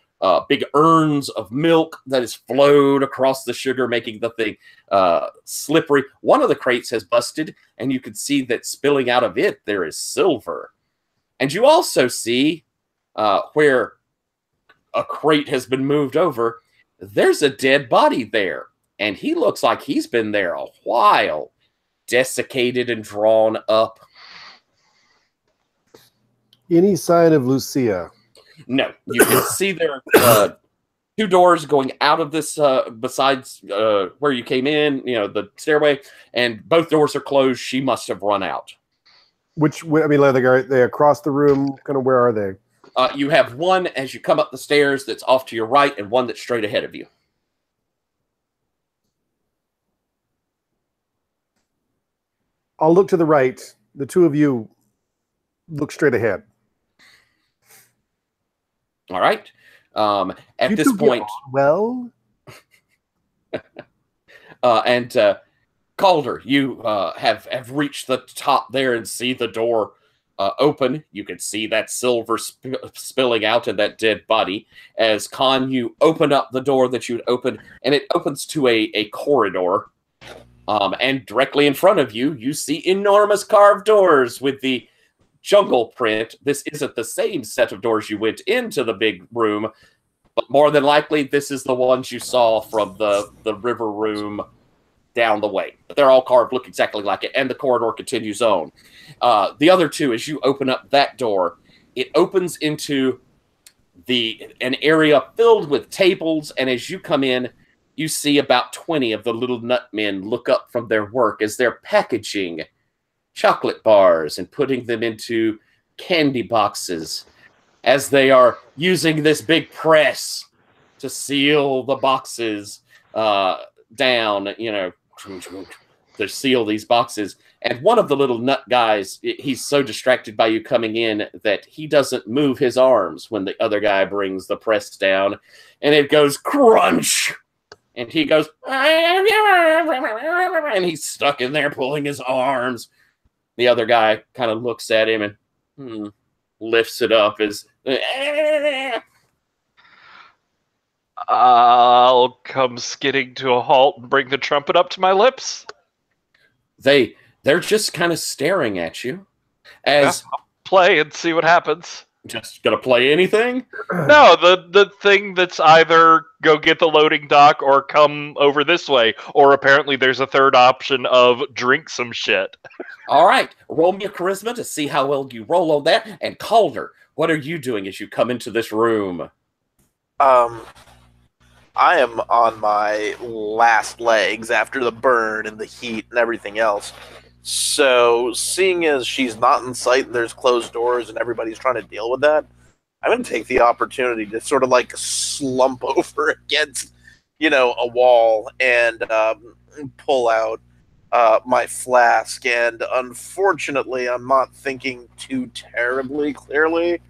big urns of milk that has flowed across the sugar, making the thing slippery. One of the crates has busted, and you can see that spilling out of it, there is silver. And you also see where a crate has been moved over, there's a dead body there. And he looks like he's been there a while, desiccated and drawn up. Any sign of Lucia? No, you can see there are 2 doors going out of this, besides where you came in, the stairway, and both doors are closed. She must have run out. I mean, are they across the room? Kind of where are they? You have one as you come up the stairs that's off to your right, and one that's straight ahead of you. I'll look to the right. The 2 of you look straight ahead. All right. At this point, well, and Calder, you have reached the top there and see the door open. You can see that silver spilling out and that dead body. As Khan, you open up the door that you'd opened, and it opens to a corridor. And directly in front of you, you see enormous carved doors with the jungle print. This isn't the same set of doors you went into the big room, but more than likely, this is the ones you saw from the river room down the way. But they're all carved, look exactly like it, and the corridor continues on. The other two, as you open up that door, it opens into an area filled with tables, and as you come in, you see about 20 of the little nut men look up from their work as they're packaging chocolate bars and putting them into candy boxes, as they are using this big press to seal the boxes down, to seal these boxes. And one of the little nut guys, he's so distracted by you coming in that he doesn't move his arms when the other guy brings the press down, and it goes crunch. And he goes, and he's stuck in there pulling his arms. The other guy kind of looks at him and lifts it up as... I'll come skidding to a halt and bring the trumpet up to my lips. They're just kind of staring at you. As I'll play and see what happens. Just gonna play anything? No, the thing that's either go get the loading dock or come over this way, or apparently there's a third option of drink some shit. All right, roll me a charisma to see how well you roll on that. And Calder, what are you doing as you come into this room? I am on my last legs after the burn and the heat and everything else. So, seeing as she's not in sight and there's closed doors and everybody's trying to deal with that, I'm going to take the opportunity to sort of like slump over against, a wall and pull out my flask. And unfortunately, I'm not thinking too terribly clearly.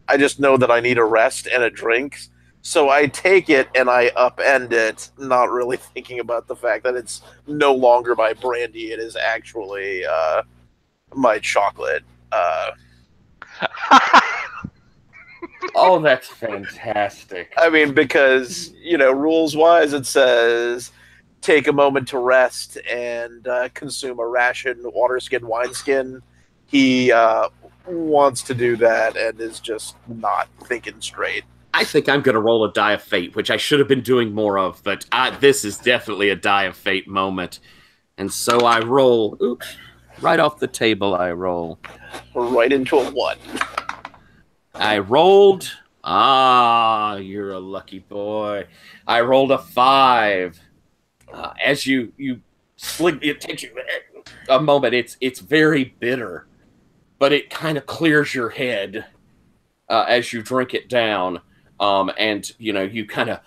I just know that I need a rest and a drink. So I take it and I upend it, not really thinking about the fact that it's no longer my brandy. It is actually my chocolate. Oh, that's fantastic. I mean, because, rules-wise, it says take a moment to rest and consume a ration, water skin, wine skin. He wants to do that and is just not thinking straight. I think I'm going to roll a die of fate, which I should have been doing more of, but this is definitely a die of fate moment. And so I roll, right off the table I roll. Right into a 1. I rolled, you're a lucky boy. I rolled a 5. As you sling, it takes you a moment. It's very bitter, but it kind of clears your head as you drink it down. And you kind of,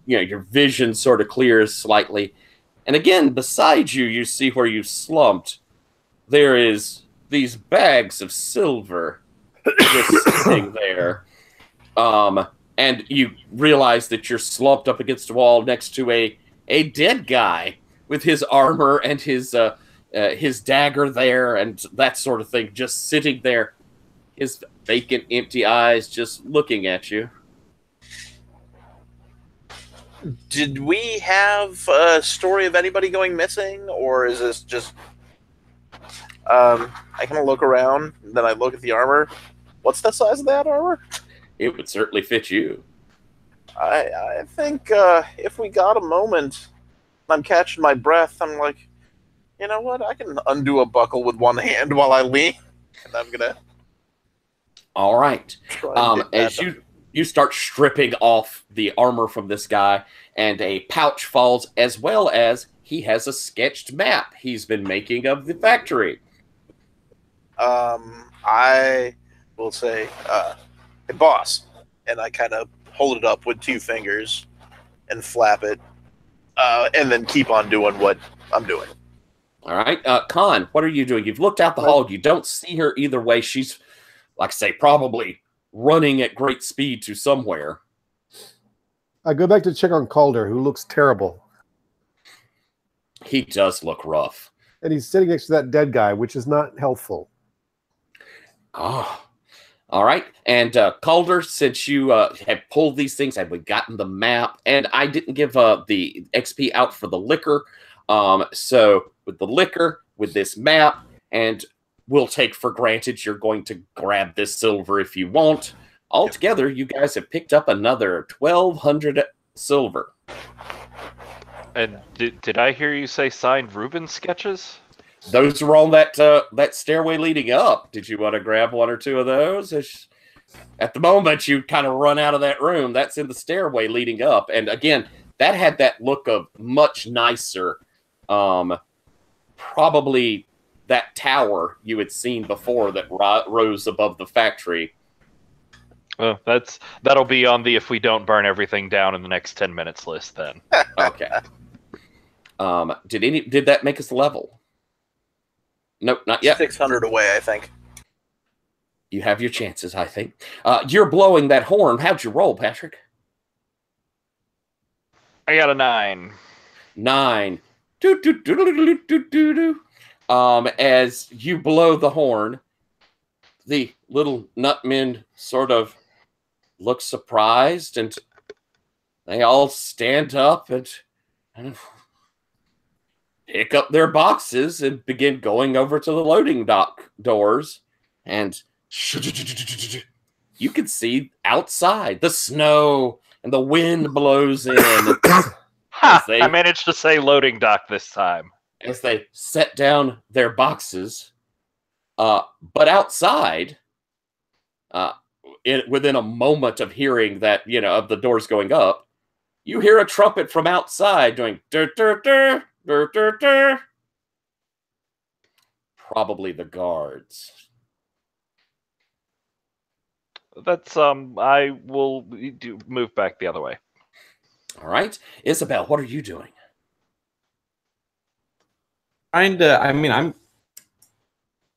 your vision sort of clears slightly. And again, beside you, you see where you slumped. There is these bags of silver just sitting there. And you realize that you're slumped up against a wall next to a dead guy with his armor and his dagger there and that sort of thing, just sitting there. His vacant, empty eyes just looking at you. Did we have a story of anybody going missing, or is this just... I kind of look around, and then I look at the armor. What's the size of that armor? It would certainly fit you. I think if we got a moment, I'm catching my breath, I'm like, you know what? I can undo a buckle with one hand while I lean, and I'm going to... All right. As you start stripping off the armor from this guy, and a pouch falls, as well as he has a sketched map he's been making of the factory. I will say, hey, boss, and I kind of hold it up with 2 fingers and flap it, and then keep on doing what I'm doing. All right. Khan, what are you doing? You've looked out the hall. You don't see her either way. She's, like I say, probably running at great speed to somewhere. I go back to check on Calder, who looks terrible. He does look rough. And he's sitting next to that dead guy, which is not helpful. Oh, all right. And Calder, since you have pulled these things, have we gotten the map? And I didn't give the XP out for the liquor. So with the liquor, with this map, and we'll take for granted you're going to grab this silver if you want. Altogether, you guys have picked up another 1,200 silver. And did I hear you say signed Rubens sketches? Those are on that stairway leading up. Did you want to grab one or two of those? At the moment, you kind of run out of that room. That's in the stairway leading up. And again, that had that look of much nicer, probably that tower you had seen before that rose above the factory. Oh, that'll be on the if we don't burn everything down in the next 10 minutes list then. Okay. Did that make us level? Nope, not yet. 600 away, I think. You have your chances, I think. You're blowing that horn. How'd you roll, Patrick? I got a 9. 9. As you blow the horn, the little nutmen sort of look surprised, and they all stand up and pick up their boxes and begin going over to the loading dock doors. And you can see outside the snow and the wind blows in. I managed to say loading dock this time. As they set down their boxes. But outside, within a moment of hearing that, of the doors going up, you hear a trumpet from outside doing dur dur dur dur dur dur. Probably the guards. That's I will move back the other way. All right, Isabel, what are you doing? I'm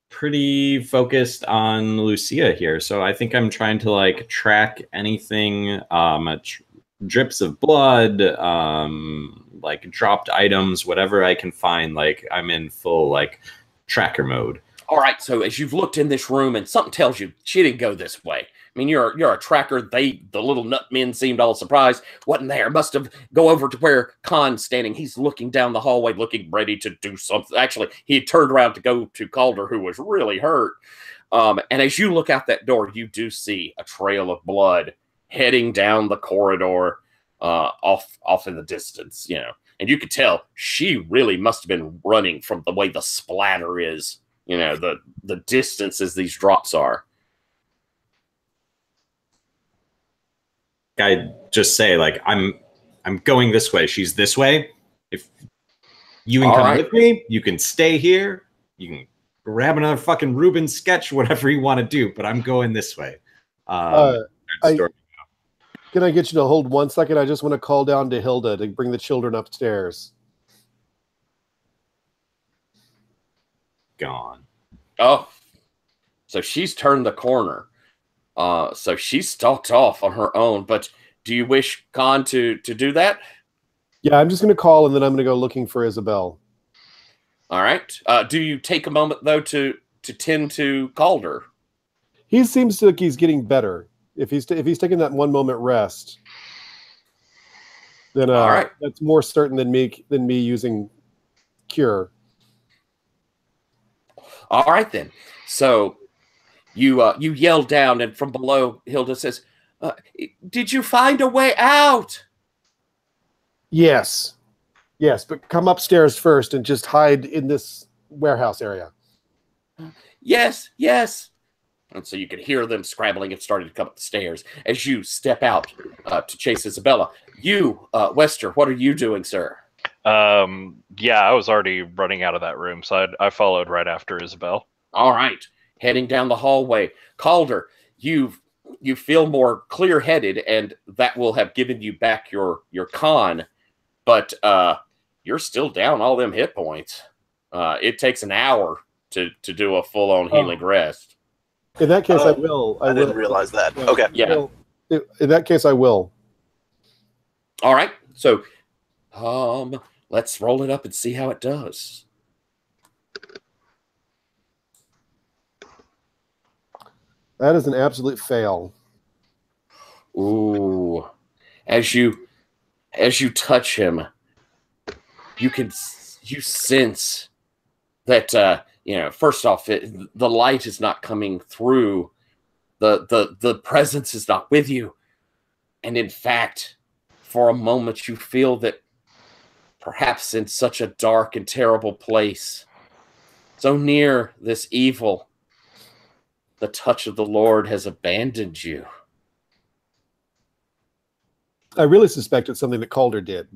pretty focused on Lucia here, so I think I'm trying to track anything, drips of blood, dropped items, whatever I can find. I'm in full tracker mode. All right, so as you've looked in this room and something tells you she didn't go this way. I mean, you're a tracker. The little nutmen seemed all surprised. Wasn't there? Must have go over to where Khan's standing. He's looking down the hallway, looking ready to do something. Actually, he had turned around to go to Calder, who was really hurt. And as you look out that door, you do see a trail of blood heading down the corridor, off in the distance. And you could tell she really must have been running from the way the splatter is. The distances these drops are. I just say I'm going this way. She's this way. If you can come with me, you can stay here. You can grab another fucking Rubens sketch, whatever you want to do. But I'm going this way. Can I get you to hold 1 second? I just want to call down to Hilda to bring the children upstairs. Gone. Oh, so she's turned the corner. So she stalked off on her own. But do you wish Khan to do that? Yeah, I'm just going to call, and then I'm going to go looking for Isabel. All right. Do you take a moment, though, to tend to Calder? He seems like he's getting better. If he's taking that 1 moment rest, then all right. That's more certain than me using cure. All right, then. So you yell down, and from below, Hilda says, did you find a way out? Yes, but come upstairs first and just hide in this warehouse area. Yes. And so you could hear them scrambling and starting to come up the stairs as you step out to chase Isabella. You, Wester, what are you doing, sir? Yeah, I was already running out of that room, so I followed right after Isabel. All right, heading down the hallway. Calder, you feel more clear-headed, and that will have given you back your con, but you're still down all them hit points. It takes an hour to do a full-on healing rest. In that case, I will. I didn't realize that. Okay. Yeah. In that case, I will. All right, so let's roll it up and see how it does. That is an absolute fail. Ooh. As you touch him, you can you sense that first off, the light is not coming through. The presence is not with you, and in fact, for a moment, you feel that perhaps in such a dark and terrible place, so near this evil, the touch of the Lord has abandoned you. I really suspect it's something that Calder did.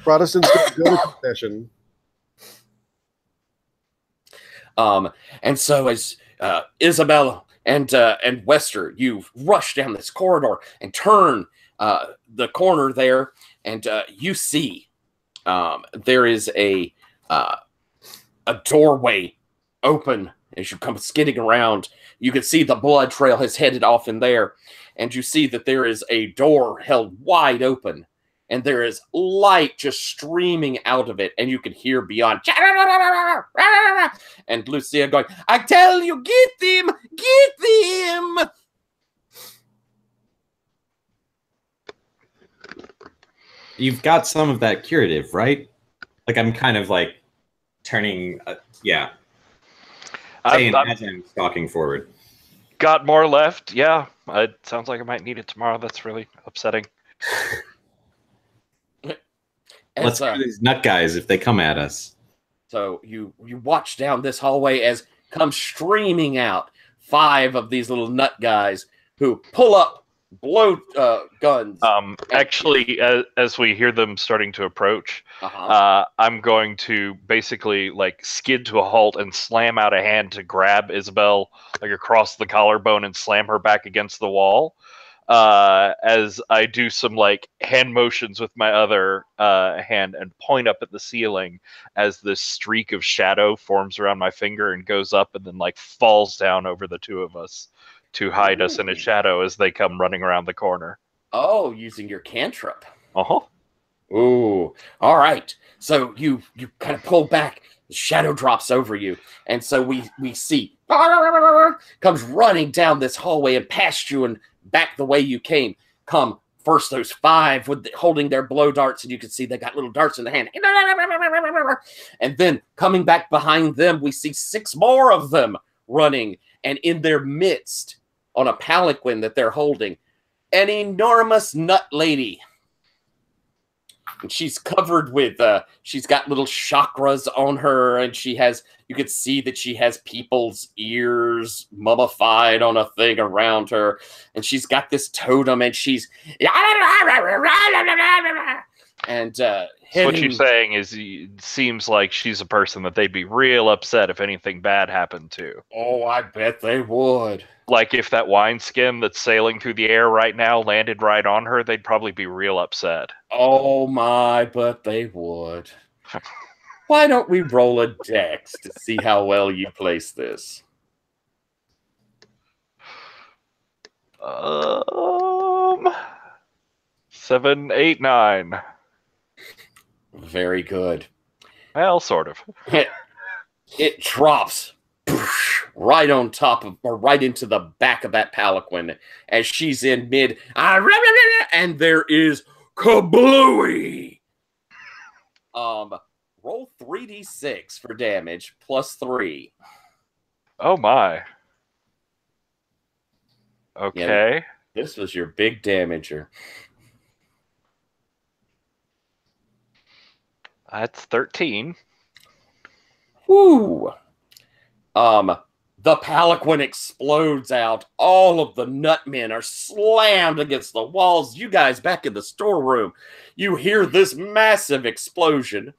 Protestants don't go to confession. And so as Isabel and Wester, you rush down this corridor and turn the corner there, and you see there is a doorway open as you come skidding around. You can see the blood trail has headed off in there, and you see that there is a door held wide open, and there is light just streaming out of it, and you can hear beyond, and Lucia going, I tell you, get them! Get them! You've got some of that curative, right? Like, I'm kind of like turning, yeah. Saying as I'm stalking forward. Got more left, yeah. It sounds like I might need it tomorrow. That's really upsetting. Let's do these nut guys if they come at us. So you watch down this hallway as come streaming out 5 of these little nut guys who pull up, blow guns. Actually, as we hear them starting to approach, I'm going to basically like skid to a halt and slam out a hand to grab Isabel like across the collarbone and slam her back against the wall. As I do some like hand motions with my other hand and point up at the ceiling as this streak of shadow forms around my finger and goes up and then like falls down over the 2 of us to hide us in a shadow as they come running around the corner. Oh, using your cantrip. Uh-huh. Ooh, all right. So you kind of pull back, the shadow drops over you, and so we see comes running down this hallway and past you and back the way you came. Come first those 5 holding their blow darts, and you can see they got little darts in the hand. And then coming back behind them, we see 6 more of them running, and in their midst, on a palanquin that they're holding, an enormous nut lady. And she's covered with, she's got little chakras on her, and you can see that she has people's ears mummified on a thing around her, and she's got this totem, and she's, and so what you're saying is it seems like she's a person that they'd be real upset if anything bad happened to. Oh, I bet they would. Like if that wine skim that's sailing through the air right now landed right on her, they'd probably be real upset. Oh my, but they would. Why don't we roll a dex to see how well you place this? 7, 8, 9. Very good. Well, sort of. It drops right on top of, or right into the back of that palanquin as she's in mid, and there is kablooey. Roll 3d6 for damage plus 3. Oh my. Okay. Yeah, this was your big damager. That's 13. Woo! The palanquin explodes out. All of the nutmen are slammed against the walls. You guys back in the storeroom, you hear this massive explosion.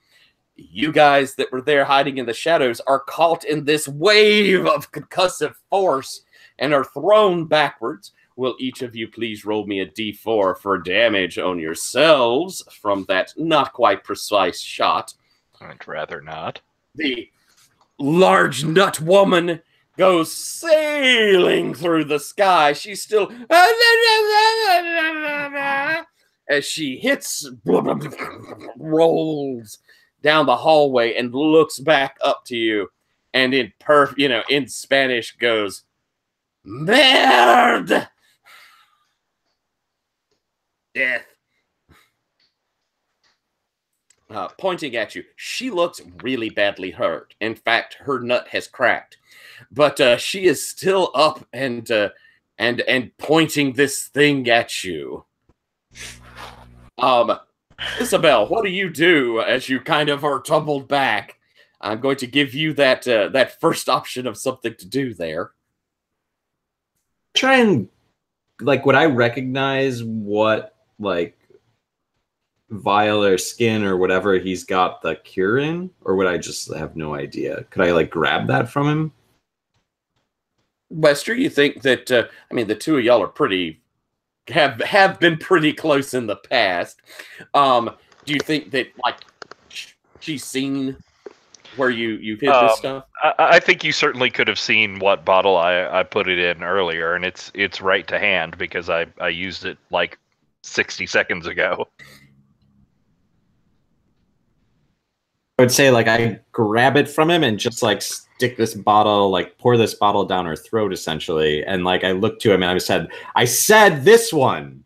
You guys that were there hiding in the shadows are caught in this wave of concussive force and are thrown backwards. Will each of you please roll me a d4 for damage on yourselves from that not quite precise shot? I'd rather not. The large nut woman goes sailing through the sky. She's still as she hits, rolls down the hallway and looks back up to you, and in Spanish goes, "Merde!" Death. pointing at you. She looks really badly hurt. In fact, her nut has cracked, but she is still up and pointing this thing at you. Isabel, what do you do as you kind of are tumbled back? I'm going to give you that first option of something to do there. Try and would I recognize what vial or skin or whatever he's got the cure in, or would I just have no idea? Could I grab that from him? Wester, you think that the two of y'all are pretty have been pretty close in the past. Do you think that she's seen where you've hid this stuff? I think you certainly could have seen what bottle I put it in earlier, and it's right to hand because I used it 60 seconds ago. I would say I grab it from him and just stick this bottle, pour this bottle down her throat essentially, and I looked to him and I said this one.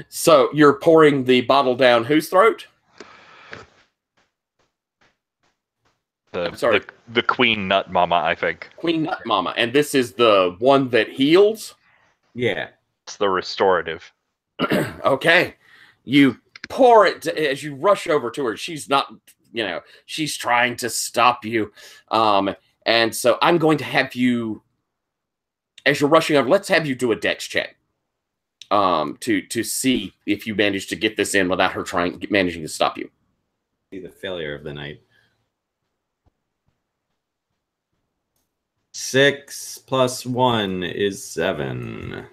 So you're pouring the bottle down whose throat? The Queen Nut Mama, I think. Queen Nut Mama, and this is the one that heals? Yeah. It's the restorative. Okay. You pour it as you rush over to her. She's not, she's trying to stop you. And so I'm going to have you, as you're rushing over, let's have you do a dex check. To see if you manage to get this in without her managing to stop you. Be the failure of the night. 6 + 1 is 7.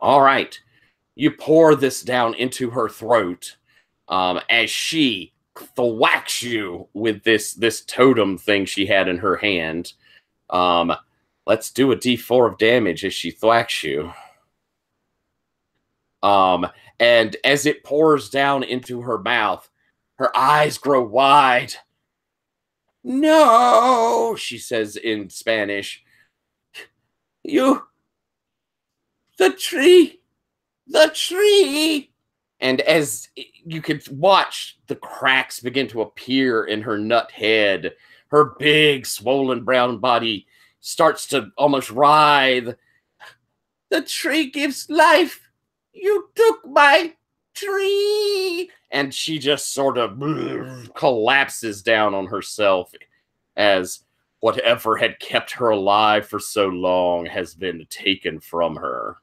All right. You pour this down into her throat as she thwacks you with this totem thing she had in her hand. Let's do a d4 of damage as she thwacks you. And as it pours down into her mouth, her eyes grow wide. No, she says in Spanish. The tree. And as you could watch the cracks begin to appear in her nut head, her big swollen brown body starts to almost writhe. The tree gives life. You took my tree. And she just sort of collapses down on herself as whatever had kept her alive for so long has been taken from her.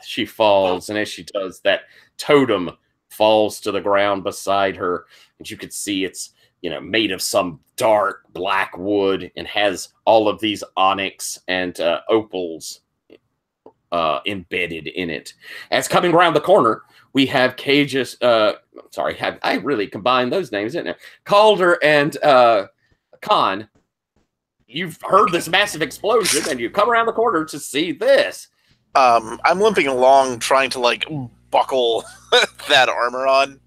She falls, and as she does, that totem falls to the ground beside her, and you could see it's made of some dark black wood and has all of these onyx and opals embedded in it. As coming around the corner, we have Cage's. I really combined those names, didn't I? Calder and Khan. You've heard this massive explosion, and you come around the corner to see this. I'm limping along, trying to buckle that armor on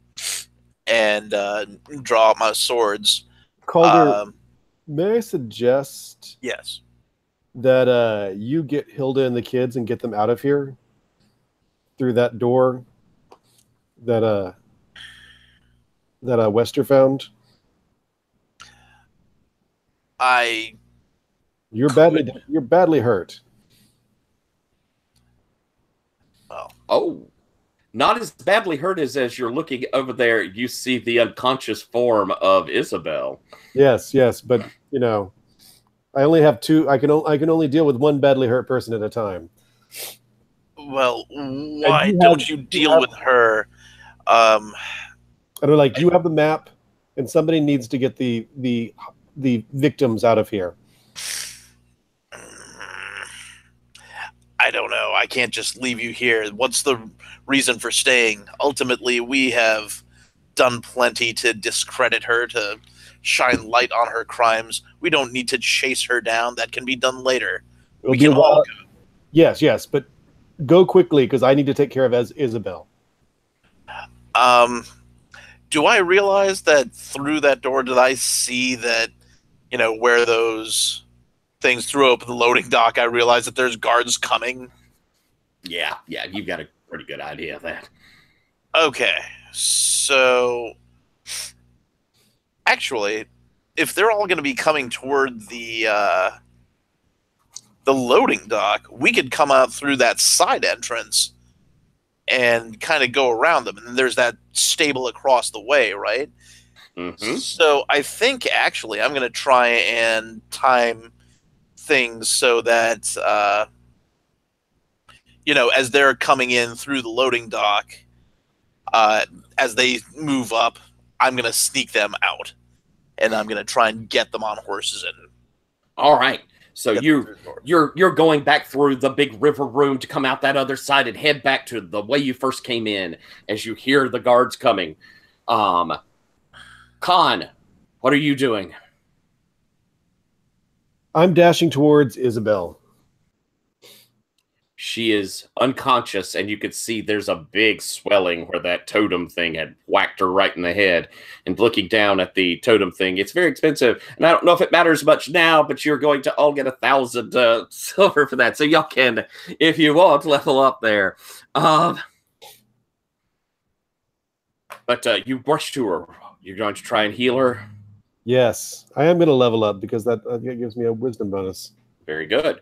and draw out my swords. Calder, may I suggest? Yes. That you get Hilda and the kids and get them out of here through that door that Wester found. You're badly hurt. Oh, not as badly hurt as you're looking over there. You see the unconscious form of Isabel. Yes, but I only have two. I can only deal with one badly hurt person at a time. Well, why don't you deal with her? I don't know, you have the map, and somebody needs to get the victims out of here. I don't know. I can't just leave you here. What's the reason for staying? Ultimately, we have done plenty to discredit her, to shine light on her crimes. We don't need to chase her down. That can be done later. We can all go. Yes, but go quickly because I need to take care of Isabel. Do I realize that through that door, did I see that, where those things through open the loading dock, I realize that there's guards coming. Yeah, you've got a pretty good idea of that. Okay, so actually, if they're all going to be coming toward the loading dock, we could come out through that side entrance and kind of go around them. And there's that stable across the way, right? Mm-hmm. So I think actually I'm going to try and time things so that, as they're coming in through the loading dock, as they move up, I'm going to sneak them out. And I'm going to try and get them on horses. And all right. So you're going back through the big river room to come out that other side and head back to the way you first came in as you hear the guards coming. Khan, what are you doing? I'm dashing towards Isabel. She is unconscious, and you could see there's a big swelling where that totem thing had whacked her right in the head. And looking down at the totem thing, it's very expensive. And I don't know if it matters much now, but you're going to all get 1,000 silver for that. So y'all can, if you want, level up there. But you rush to her. You're going to try and heal her? Yes, I am going to level up because that gives me a wisdom bonus. Very good.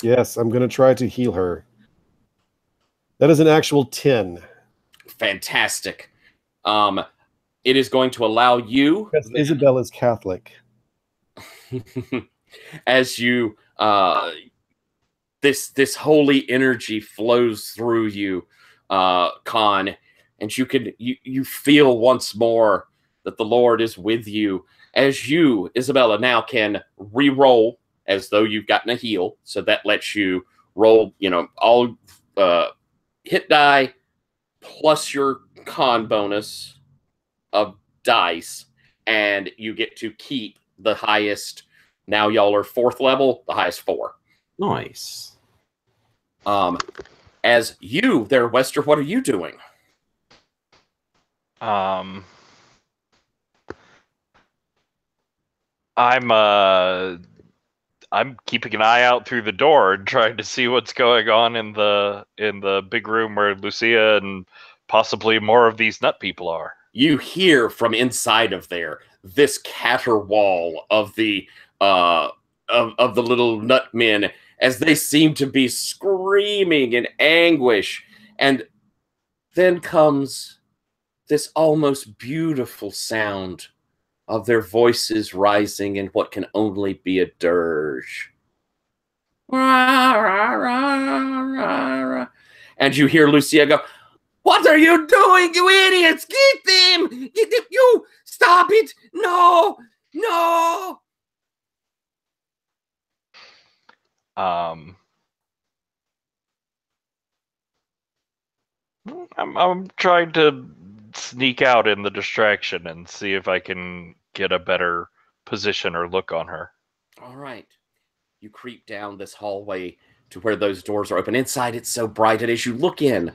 Yes, I'm going to try to heal her. That is an actual 10. Fantastic. It is going to allow you... Because Isabel is Catholic. As you... This holy energy flows through you, Khan, and you feel once more that the Lord is with you. As you, Isabella, now can re-roll as though you've gotten a heal. So that lets you roll, all hit die plus your con bonus of dice. And you get to keep the highest. Now y'all are 4th level, the highest 4. Nice. As you there, Wester, what are you doing? I'm keeping an eye out through the door and trying to see what's going on in the big room where Lucia and possibly more of these nut people are. You hear from inside of there this caterwaul of the of the little nut men as they seem to be screaming in anguish, and then comes this almost beautiful sound of their voices rising in what can only be a dirge. And you hear Lucia go, "What are you doing, you idiots? Get them! Get them! You! Stop it! No! No!" I'm trying to sneak out in the distraction and see if I can get a better position or look on her. All right. You creep down this hallway to where those doors are open. Inside, it's so bright, and as you look in,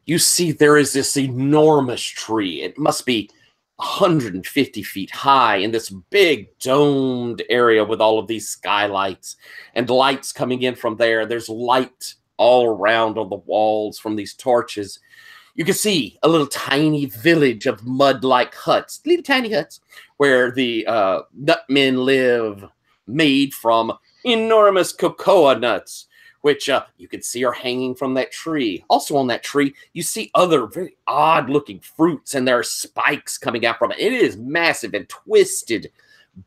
you see there is this enormous tree. It must be 150 feet high in this big domed area with all of these skylights and lights coming in from there. There's light all around on the walls from these torches. You can see a little tiny village of mud-like huts, little tiny huts, where the nutmen live, made from enormous cocoa nuts, which you can see are hanging from that tree. Also on that tree, you see other very odd-looking fruits, and there are spikes coming out from it. It is massive and twisted.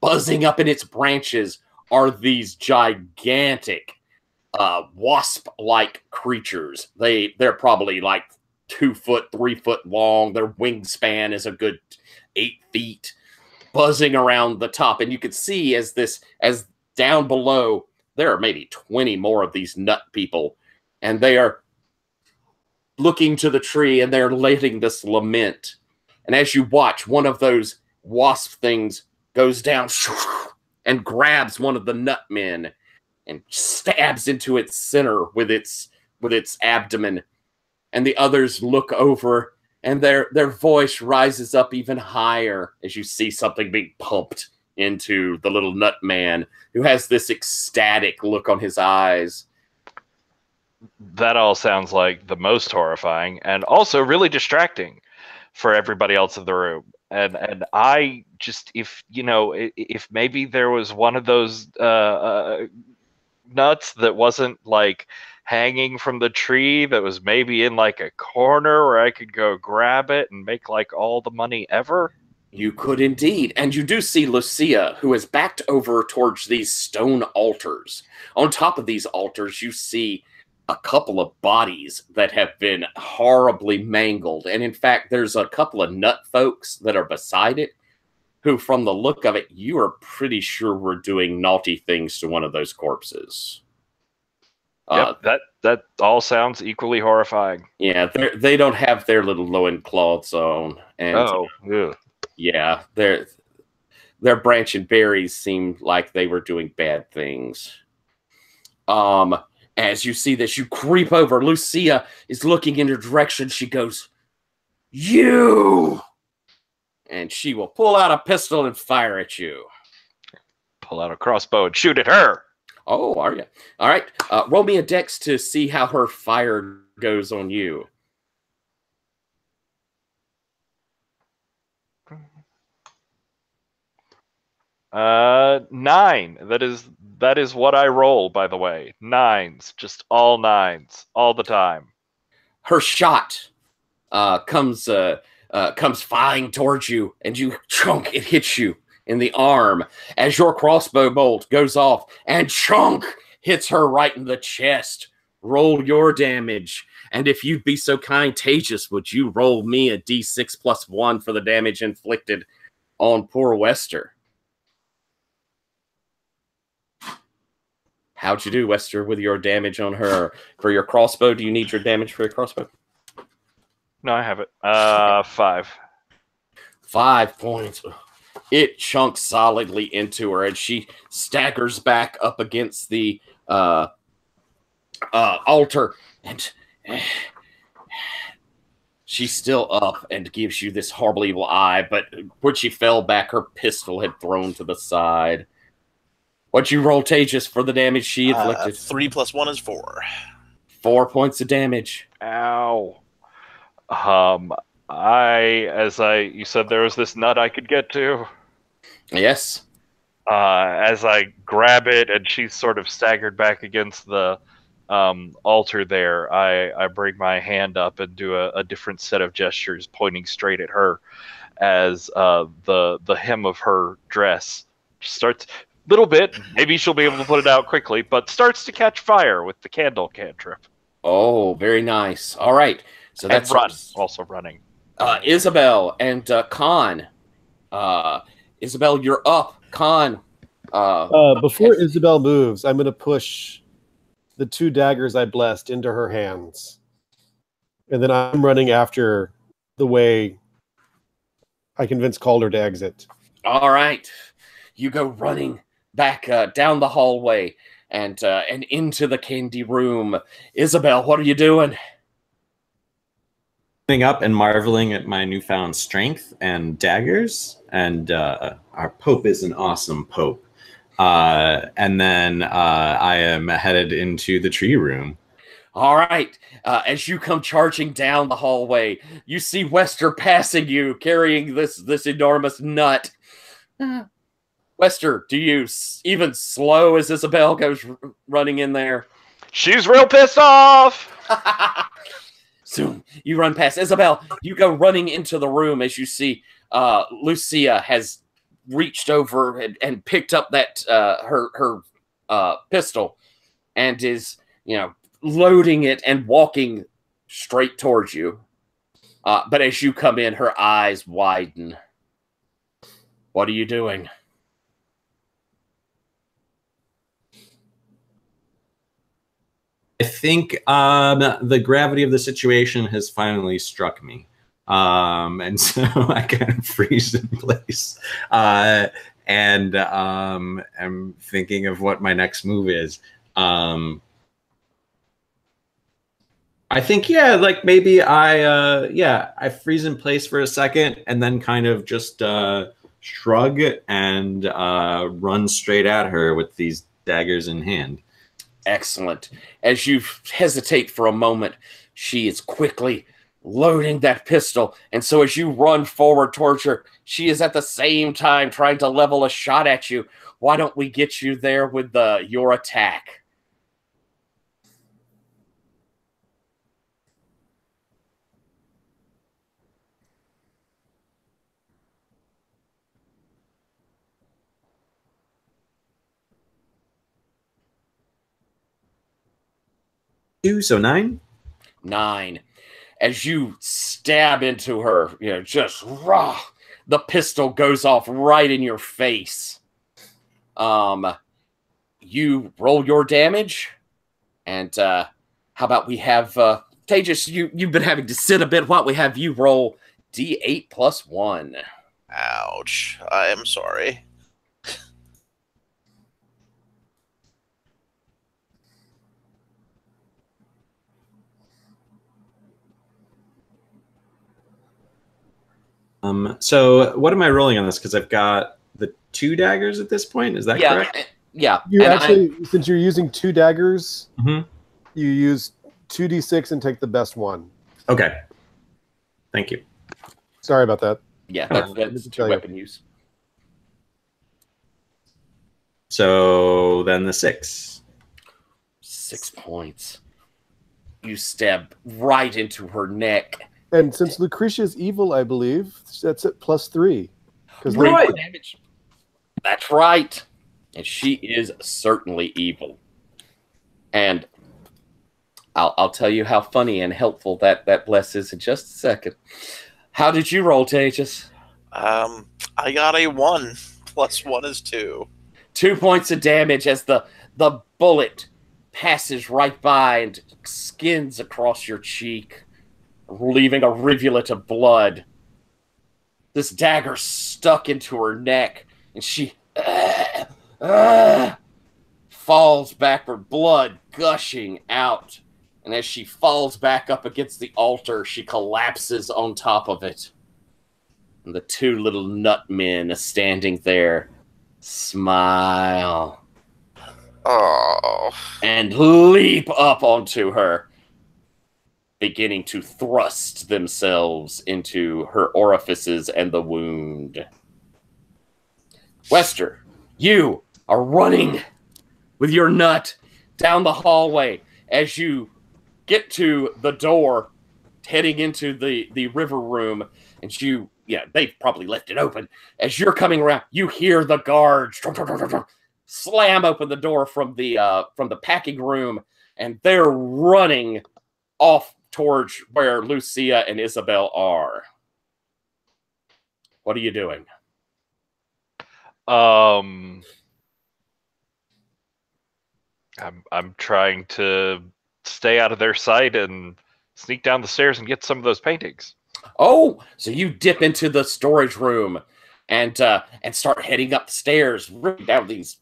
Buzzing up in its branches are these gigantic wasp-like creatures. They're probably like 2 foot, 3 foot long. Their wingspan is a good 8 feet, buzzing around the top. And you can see as down below, there are maybe 20 more of these nut people, and they are looking to the tree, and they're letting this lament. And as you watch, one of those wasp things goes down and grabs one of the nut men and stabs into its center with its abdomen. And the others look over and their voice rises up even higher as you see something being pumped into the little nut man, who has this ecstatic look on his eyes. That all sounds like the most horrifying and also really distracting for everybody else in the room. And I just, if maybe there was one of those nuts that wasn't like hanging from the tree, that was maybe in like a corner where I could go grab it and make like all the money ever. You could indeed. And you do see Lucia, who is backed over towards these stone altars. On top of these altars, you see a couple of bodies that have been horribly mangled. And in fact, there's a couple of nut folks that are beside it, who, from the look of it, you are pretty sure were doing naughty things to one of those corpses. Yep, that all sounds equally horrifying. Yeah, they don't have their little loincloths on. And yeah, their branch and berries seemed like they were doing bad things. As you see this, you creep over. Lucia is looking in your direction. She goes, "You!" And she will pull out a pistol and fire at you. Pull out a crossbow and shoot at her. Oh, are you? All right. Roll me a dex to see how her fire goes on you. Nine. That is what I roll, by the way. Nines. Just all nines. All the time. Her shot comes flying towards you, and you chunk, it hits you in the arm as your crossbow bolt goes off, and chunk hits her right in the chest. Roll your damage. And if you'd be so kind, Tejas, would you roll me a d6 + 1 for the damage inflicted on poor Wester? How'd you do, Wester, with your damage on her? For your crossbow, do you need your damage for your crossbow? No, I have it. 5. 5 points. It chunks solidly into her, and she staggers back up against the altar, and she's still up and gives you this horrible evil eye, but when she fell back, her pistol had thrown to the side. What'd you roll, Tejas, for the damage she inflicted? 3 + 1 is 4. 4 points of damage. Ow. You said there was this nut I could get to. Yes. As I grab it and she's sort of staggered back against the altar there, I bring my hand up and do a different set of gestures pointing straight at her as the hem of her dress starts little bit, maybe she'll be able to put it out quickly, but starts to catch fire with the candle cantrip. Oh, very nice. All right. So that's also running. Isabel and Khan. Isabel, you're up. Khan. Before Isabel moves, I'm going to push the 2 daggers I blessed into her hands. And then I'm running after the way I convinced Calder to exit. All right. You go running back down the hallway and into the candy room. Isabel, what are you doing? Up and marveling at my newfound strength and daggers, and our Pope is an awesome Pope. And then I am headed into the tree room. All right. As you come charging down the hallway, you see Wester passing you, carrying this enormous nut. Wester, do you even slow as Isabel goes running in there? She's real pissed off! Soon, you run past Isabel. You go running into the room as you see Lucia has reached over and picked up that her pistol and is loading it and walking straight towards you. But as you come in, her eyes widen. What are you doing? I think the gravity of the situation has finally struck me. And so I kind of freeze in place. And I'm thinking of what my next move is. I think, yeah, like maybe I freeze in place for a second and then kind of just shrug and run straight at her with these daggers in hand. Excellent. As you hesitate for a moment, she is quickly loading that pistol. And so as you run forward towards her, she is at the same time trying to level a shot at you. Why don't we get you there with your attack? Two, so 9. 9. As you stab into her, just raw, the pistol goes off right in your face. You roll your damage, and how about we have Tejas? You've been having to sit a bit. Why don't we have you roll D8 plus 1? Ouch. I am sorry. So what am I rolling on this? Because I've got the 2 daggers at this point. Is that correct? Yeah. You actually, since you're using 2 daggers, Mm-hmm. you use 2d6 and take the best one. Okay. Thank you. Sorry about that. Yeah, that's 2 weapon use. So then the 6. 6 points. You stab right into her neck. And since Lucretia is evil, I believe, that's at +3. Because Right. Damage. That's right. And she is certainly evil. And I'll tell you how funny and helpful that bless is in just a second. How did you roll, Tejas? I got a 1. Plus 1 is 2. 2 points of damage as the bullet passes right by and skins across your cheek, leaving a rivulet of blood. This dagger stuck into her neck, and she falls backward, blood gushing out. And as she falls back up against the altar, she collapses on top of it. And the 2 little nut men standing there smile. Oh. And leap up onto her, beginning to thrust themselves into her orifices and the wound. Wester, you are running with your nut down the hallway as you get to the door heading into the river room, and they've probably left it open. As you're coming around, you hear the guards slam open the door from the packing room, and they're running off towards where Lucia and Isabel are. What are you doing? I'm trying to stay out of their sight and sneak down the stairs and get some of those paintings. Oh, so you dip into the storage room and start heading up the stairs, ripping down these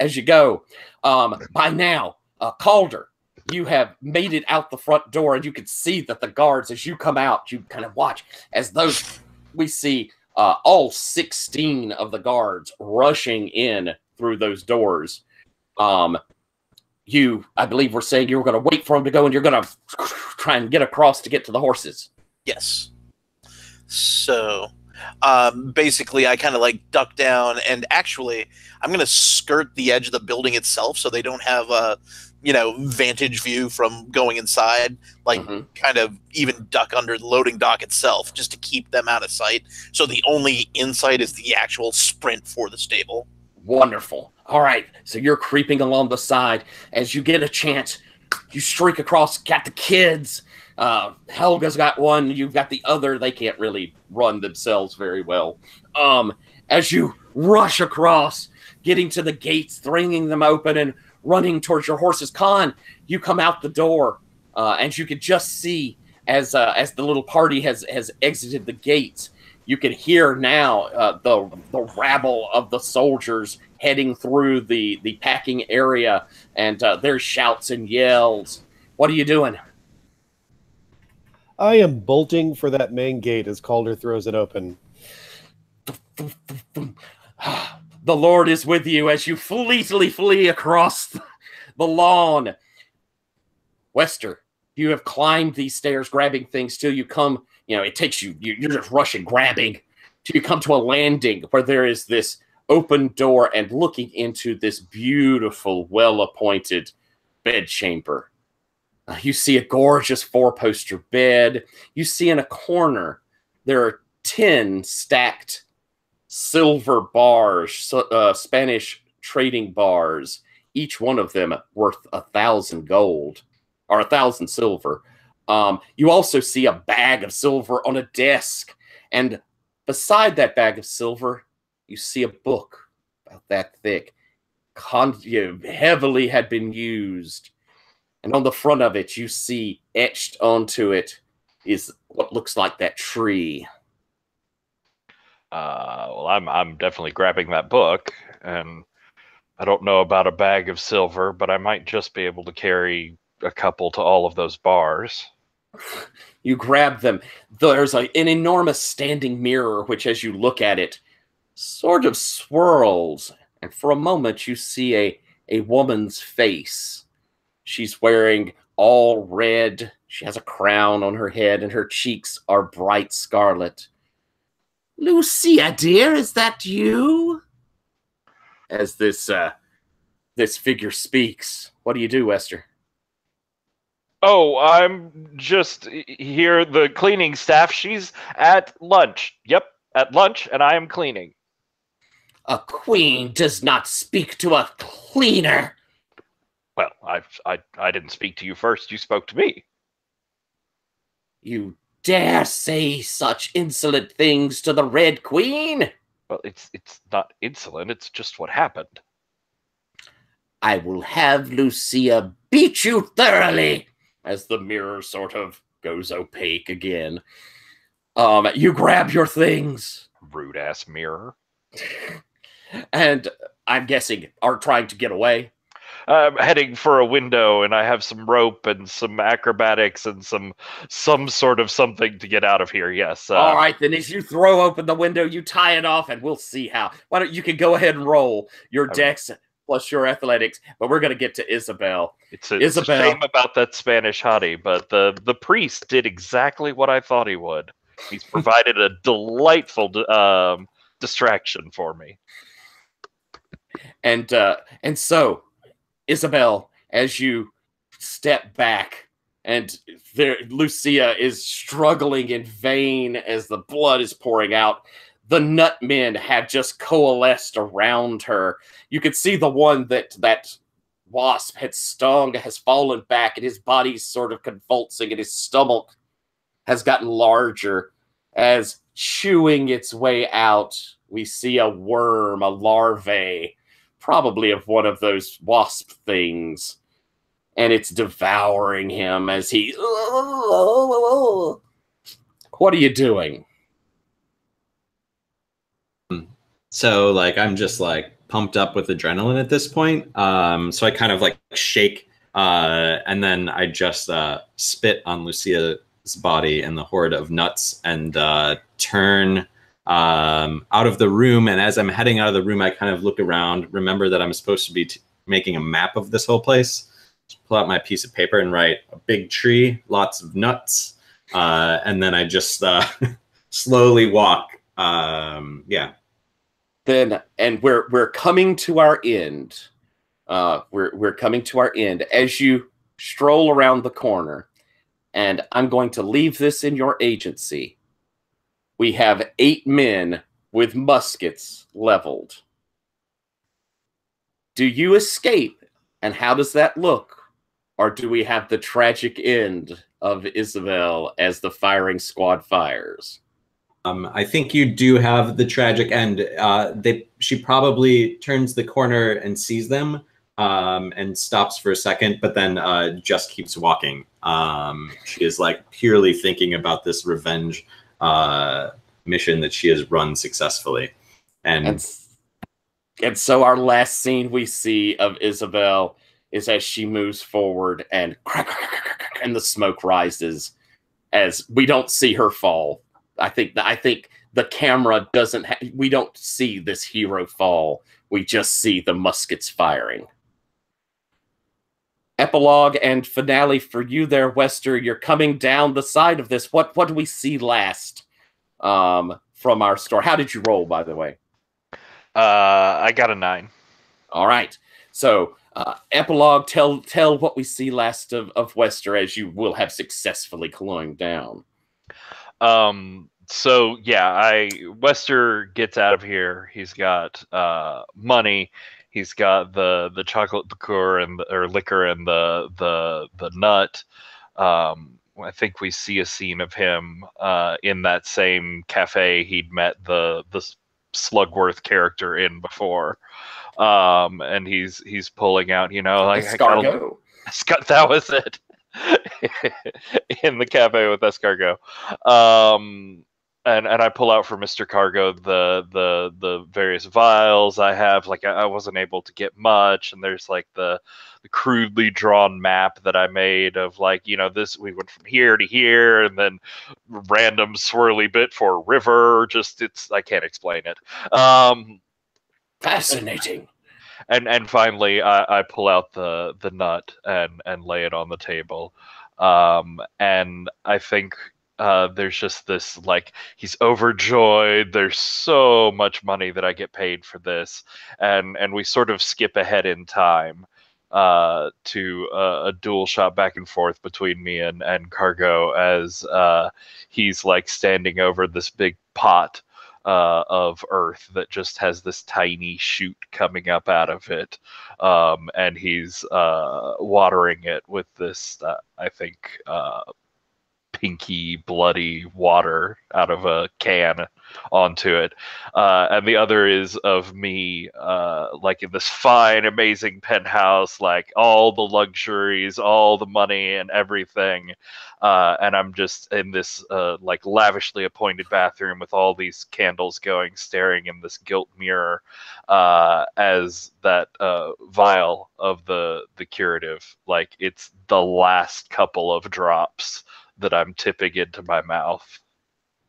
as you go. By now, Calder, you have made it out the front door, and you can see that the guards, as you come out, you kind of watch as we see all 16 of the guards rushing in through those doors. I believe we're saying you were going to wait for them to go, and you're going to try and get across to get to the horses. Yes. So, basically, I kind of like duck down, and actually, I'm going to skirt the edge of the building itself so they don't have a, vantage view from going inside. Like, kind of even duck under the loading dock itself just to keep them out of sight. So the only insight is the actual sprint for the stable. Wonderful. All right, so you're creeping along the side. As you get a chance, you streak across, got the kids. Helga's got one, you've got the other. They can't really run themselves very well. As you rush across, getting to the gates, throwing them open, and running towards your horses. Khan, you come out the door, and you can just see as the little party has exited the gates. You can hear now the rabble of the soldiers heading through the packing area, and there's shouts and yells. What are you doing? I am bolting for that main gate as Calder throws it open. The Lord is with you as you fleetly flee across the lawn. Wester, you have climbed these stairs, grabbing things till you come, it takes you, you're just rushing, grabbing, till you come to a landing where there is this open door and looking into this beautiful, well-appointed bedchamber. You see a gorgeous four-poster bed. You see in a corner, there are 10 stacked silver bars, Spanish trading bars, each one of them worth 1,000 gold or 1,000 silver. You also see a bag of silver on a desk, and beside that bag of silver, you see a book about that thick, heavily had been used, and on the front of it, you see etched onto it is what looks like that tree. Well, I'm definitely grabbing that book, and I don't know about a bag of silver, but I might just be able to carry a couple to all of those bars. You grab them. There's an enormous standing mirror, which as you look at it, sort of swirls. And for a moment, you see a woman's face. She's wearing all red. She has a crown on her head, and her cheeks are bright scarlet. Lucia, dear, is that you? As this figure speaks. What do you do, Wester? Oh, I'm just here. The cleaning staff, she's at lunch. Yep, at lunch, and I am cleaning. A queen does not speak to a cleaner. Well, I didn't speak to you first. You spoke to me. You dare say such insolent things to the Red Queen? Well, it's not insolent. It's just what happened. I will have Lucia beat you thoroughly. As the mirror sort of goes opaque again. You grab your things. Rude ass mirror. And I'm guessing are trying to get away. I'm heading for a window, and I have some rope and some acrobatics and some sort of something to get out of here. Yes. All right, then as you throw open the window, you tie it off, and we'll see how. Why don't you can go ahead and roll your dex plus your athletics, but we're going to get to Isabel. It's a shame about that Spanish hottie, but the priest did exactly what I thought he would. He's provided a delightful distraction for me. And so, Isabel, as you step back, and Lucia is struggling in vain as the blood is pouring out. The nutmen have just coalesced around her. You could see the one that wasp had stung has fallen back, and his body's sort of convulsing, and his stomach has gotten larger. As chewing its way out, we see a worm, a larvae, probably of one of those wasp things. And it's devouring him as he... What are you doing? So, I'm just, pumped up with adrenaline at this point. So I kind of, shake, and then I just spit on Lucia's body and the horde of nuts and turn out of the room. And as I'm heading out of the room, I kind of look around, remember that I'm supposed to be making a map of this whole place. Just pull out my piece of paper and write a big tree, lots of nuts, and then I just slowly walk. Yeah. Then, and we're coming to our end. We're coming to our end as you stroll around the corner, and I'm going to leave this in your agency. We have 8 men with muskets leveled. Do you escape, and how does that look? Or do we have the tragic end of Isabel as the firing squad fires? I think you do have the tragic end. She probably turns the corner and sees them and stops for a second, but then just keeps walking. She is purely thinking about this revenge mission that she has run successfully. And so our last scene we see of Isabel is as she moves forward and the smoke rises as we don't see her fall. I think the camera doesn't. We don't see this hero fall. We just see the muskets firing. Epilogue and finale for you there, Wester. You're coming down the side of this. What do we see last from our story? How did you roll, by the way? I got a 9. All right. So, epilogue, tell what we see last of Wester as you will have successfully climbed down. So yeah, Wester gets out of here. He's got money. He's got the chocolate liqueur and the nut. I think we see a scene of him in that same cafe he'd met the Slugworth character in before. And he's pulling out, like Escargot. That was it. In the cafe with escargot. And I pull out for Mr. Cargo the various vials I have. Like I wasn't able to get much, and there's like the crudely drawn map that I made of this. We went from here to here, and then random swirly bit for a river. I can't explain it. Fascinating. And finally, I pull out the nut and lay it on the table, and I think there's just this he's overjoyed. There's so much money that I get paid for this, and we sort of skip ahead in time to a dual shot back and forth between me and Cargo as he's standing over this big pot of earth that just has this tiny shoot coming up out of it, and he's watering it with this I think pinky bloody water out of a can onto it, and the other is of me in this fine amazing penthouse, all the luxuries, all the money and everything, and I'm just in this lavishly appointed bathroom with all these candles going, staring in this gilt mirror as that vial of the curative, it's the last couple of drops that I'm tipping into my mouth.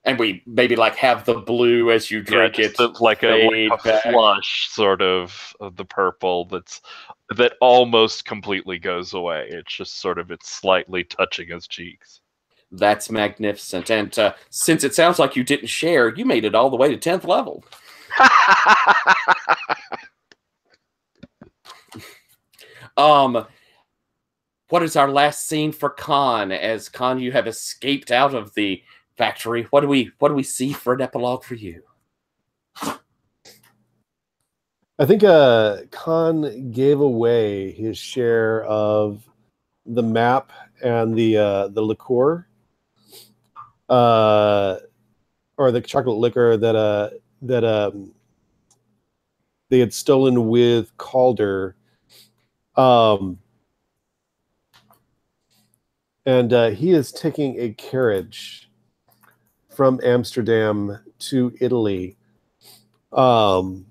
And we maybe have the blue as you drink it. Like a flush sort of the purple that almost completely goes away. It's just it's slightly touching his cheeks. That's magnificent. And since it sounds like you didn't share, you made it all the way to 10th level. What is our last scene for Khan? As Khan, you have escaped out of the factory. What do we see for an epilogue for you? I think Khan gave away his share of the map and the liqueur, or the chocolate liquor that they had stolen with Calder. And he is taking a carriage from Amsterdam to Italy. And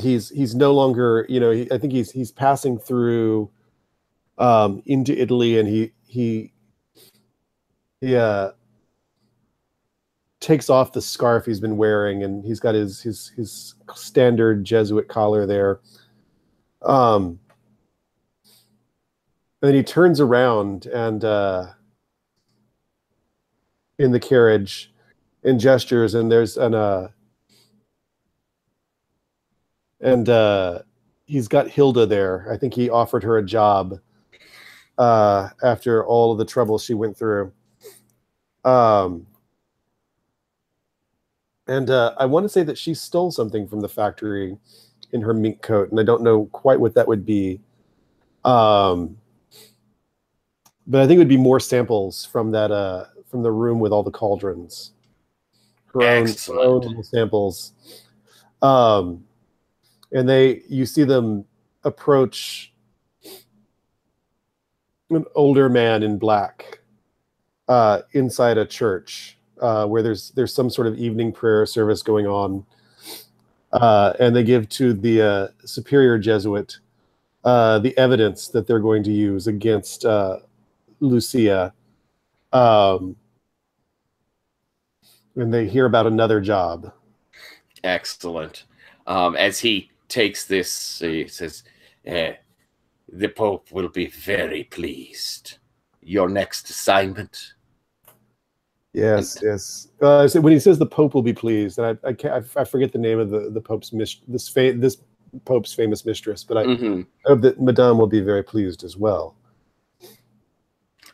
he's no longer, I think he's passing through into Italy, and he takes off the scarf he's been wearing, and he's got his standard Jesuit collar there. And then he turns around and in the carriage and gestures, and there's he's got Hilda there. I think he offered her a job after all of the trouble she went through. And I want to say that she stole something from the factory in her mink coat, and I don't know quite what that would be. But I think it would be more samples from that from the room with all the cauldrons. Her own little samples. And you see them approach an older man in black inside a church where there's some sort of evening prayer service going on. And they give to the superior Jesuit the evidence that they're going to use against Lucia. And they hear about another job. Excellent. As he takes this, he says, the Pope will be very pleased. Your next assignment? Yes, yes. So when he says the Pope will be pleased, and I forget the name of the Pope's this Pope's famous mistress, but I hope that Madame will be very pleased as well.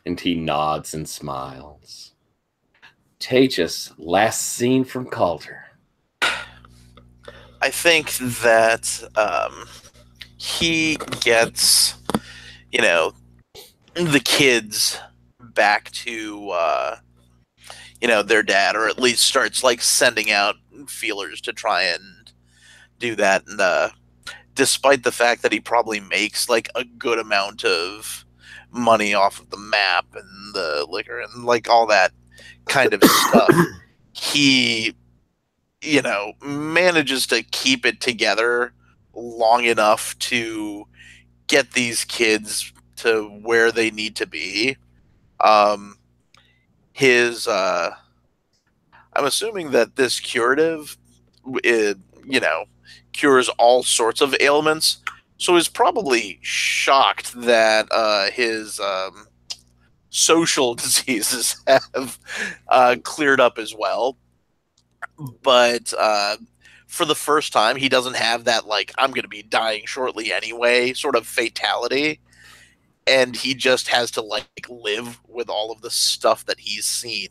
And he nods and smiles. Tejas, last scene from Calder. I think that he gets, the kids back to, their dad, or at least starts like sending out feelers to try and do that. And despite the fact that he probably makes like a good amount of money off of the map and the liquor and like all that kind of stuff, he manages to keep it together long enough to get these kids to where they need to be. I'm assuming that this curative, cures all sorts of ailments. So he's probably shocked that his social diseases have cleared up as well. But for the first time, he doesn't have that, like, I'm going to be dying shortly anyway sort of fatality. And he just has to, like, live with all of the stuff that he's seen.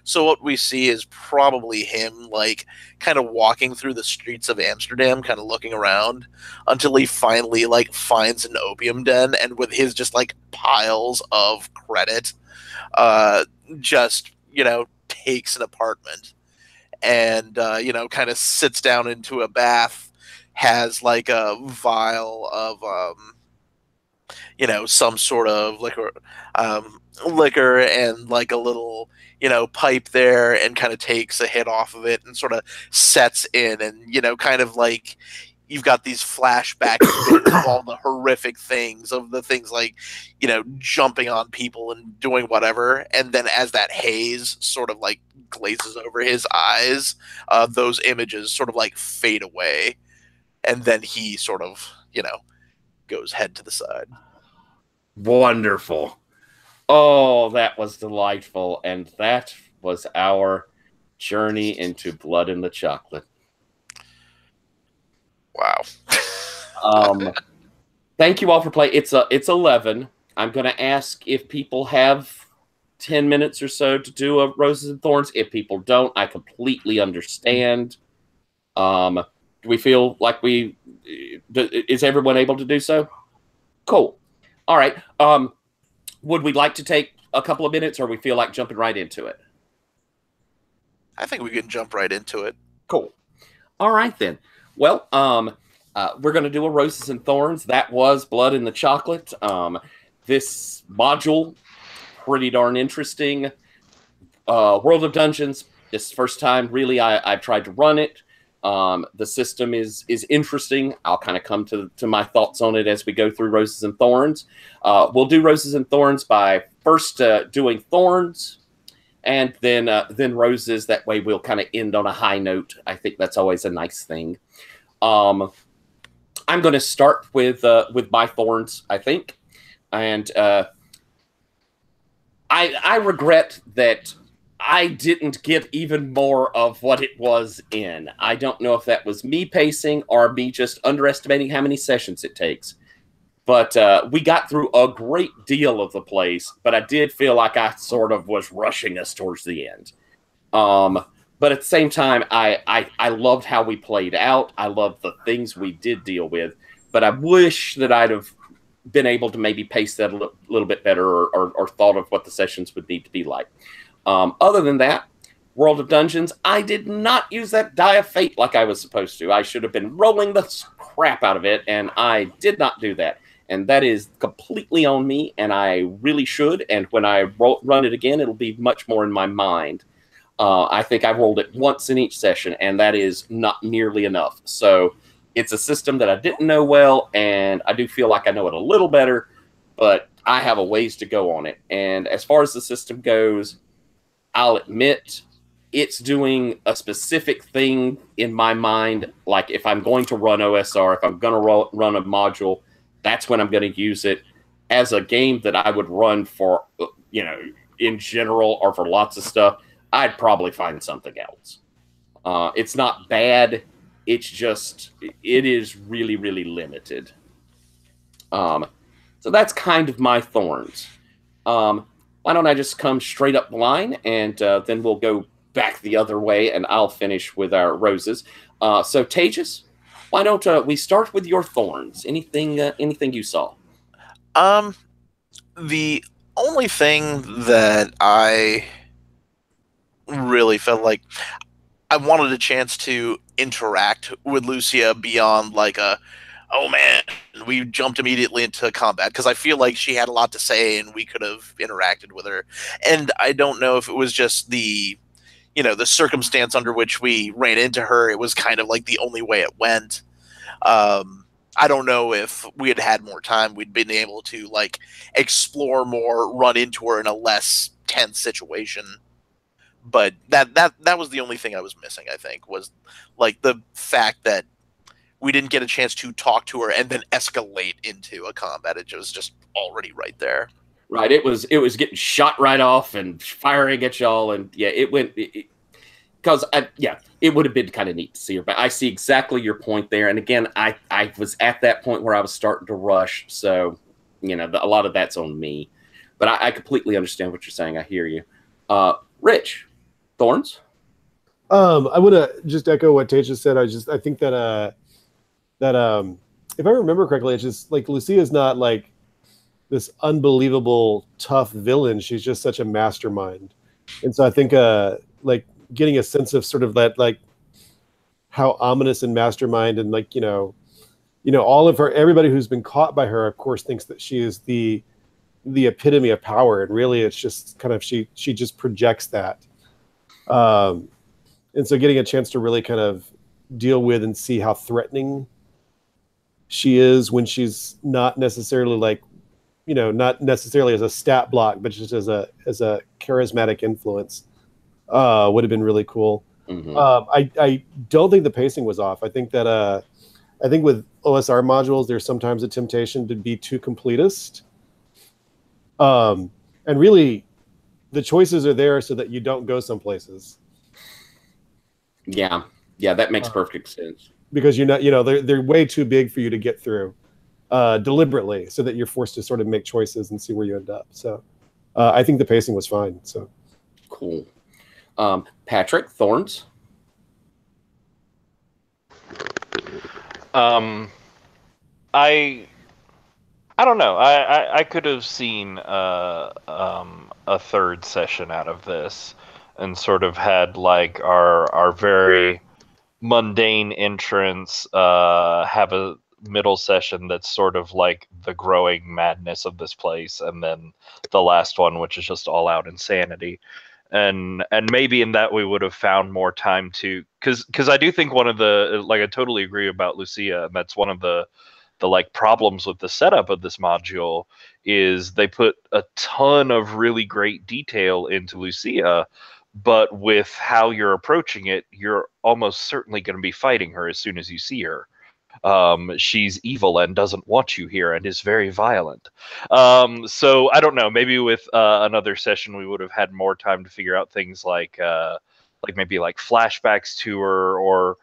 So what we see is probably him, like, kind of walking through the streets of Amsterdam, kind of looking around until he finally, like, finds an opium den. And with his just, like, piles of credit, just, takes an apartment. And, kind of sits down into a bath, has, like, a vial of, some sort of liquor and, like, a little, pipe there, and kind of takes a hit off of it and sort of sets in. And, kind of like you've got these flashbacks of all the horrific things, of the things like, jumping on people and doing whatever. And then as that haze sort of like glazes over his eyes, those images sort of like fade away. And then he sort of, goes head to the side. Wonderful. Oh, that was delightful. And that was our journey into Blood in the Chocolate. Wow. Thank you all for playing. It's 11. I'm going to ask if people have 10 minutes or so to do a Roses and Thorns. If people don't, I completely understand. Do we feel like is everyone able to do so? Cool. All right. Would we like to take a couple of minutes, or we feel like jumping right into it? I think we can jump right into it. Cool. All right, then. Well, we're going to do a Roses and Thorns. That was Blood in the Chocolate. This module, pretty darn interesting. World of Dungeons, this is the first time, really, I've tried to run it. The system is interesting. I'll kind of come to my thoughts on it as we go through Roses and Thorns. We'll do Roses and Thorns by first doing Thorns, and then Roses. That way we'll kind of end on a high note. I think that's always a nice thing. I'm going to start with my Thorns, I think. And I regret that I didn't get even more of what it was in. I don't know if that was me pacing or me just underestimating how many sessions it takes. But we got through a great deal of the place, but I did feel like I sort of was rushing us towards the end. But at the same time, I loved how we played out. I loved the things we did deal with. But I wish that I'd have been able to maybe pace that a little bit better, or thought of what the sessions would need to be like. Other than that, World of Dungeons, I did not use that Die of Fate like I was supposed to. I should have been rolling the crap out of it, and I did not do that. And that is completely on me, and I really should. And when I run it again, it'll be much more in my mind. I think I rolled it once in each session, and that is not nearly enough. So It's a system that I didn't know well, and I do feel like I know it a little better, but I have a ways to go on it. And as far as the system goes, I'll admit it's doing a specific thing in my mind. Like if I'm going to run OSR, if I'm going to run a module, that's when I'm going to use it. As a game that I would run for, in general or for lots of stuff, I'd probably find something else. It's not bad. It's just, it is really, really limited. So that's kind of my thorns. Why don't I just come straight up the line, and then we'll go back the other way, and I'll finish with our roses. So Tejas, why don't we start with your thorns? Anything you saw? The only thing that I really felt like I wanted a chance to interact with Lucia beyond like oh man, we jumped immediately into combat, because I feel like she had a lot to say and we could have interacted with her. And I don't know if it was just the circumstance under which we ran into her. It was kind of like the only way it went. I don't know if we had had more time, we'd been able to like explore more, run into her in a less tense situation. But that was the only thing I was missing, I think, was like the fact that we didn't get a chance to talk to her and then escalate into a combat. It was just already right there. Right. It was getting shot right off and firing at y'all. And yeah, it went because it would have been kind of neat to see her. But I see exactly your point there. And again, I was at that point where I was starting to rush. So, a lot of that's on me. But I completely understand what you're saying. I hear you. Rich, thorns? I would just echo what Teja said. I think that if I remember correctly, it's just like Lucia is not like this unbelievable tough villain. She's just such a mastermind. And so I think like getting a sense of sort of that, like how ominous and mastermind, and like, all of her, everybody who's been caught by her, of course, thinks that she is the epitome of power. And really it's just kind of, she just projects that. And so getting a chance to really kind of deal with and see how threatening she is when she's not necessarily like, not necessarily as a stat block, but just as a charismatic influence, would have been really cool. Mm-hmm. I don't think the pacing was off. I think that with OSR modules, there's sometimes a temptation to be too completist. And really, the choices are there so that you don't go some places. Yeah, that makes perfect sense. Because you're not, they're way too big for you to get through deliberately, so that you're forced to sort of make choices and see where you end up. So I think the pacing was fine. So cool. Patrick, thorns? I don't know. I could have seen a third session out of this, and sort of had like our very mundane entrance, have a middle session that's sort of like the growing madness of this place, and then the last one, which is just all out insanity. And maybe in that we would have found more time to, because I do think one of the, like, I totally agree about Lucia, and that's one of the like problems with the setup of this module, is they put a ton of really great detail into Lucia, but with how you're approaching it, you're almost certainly going to be fighting her as soon as you see her. She's evil and doesn't want you here and is very violent. So I don't know, maybe with another session we would have had more time to figure out things like maybe like flashbacks to her, or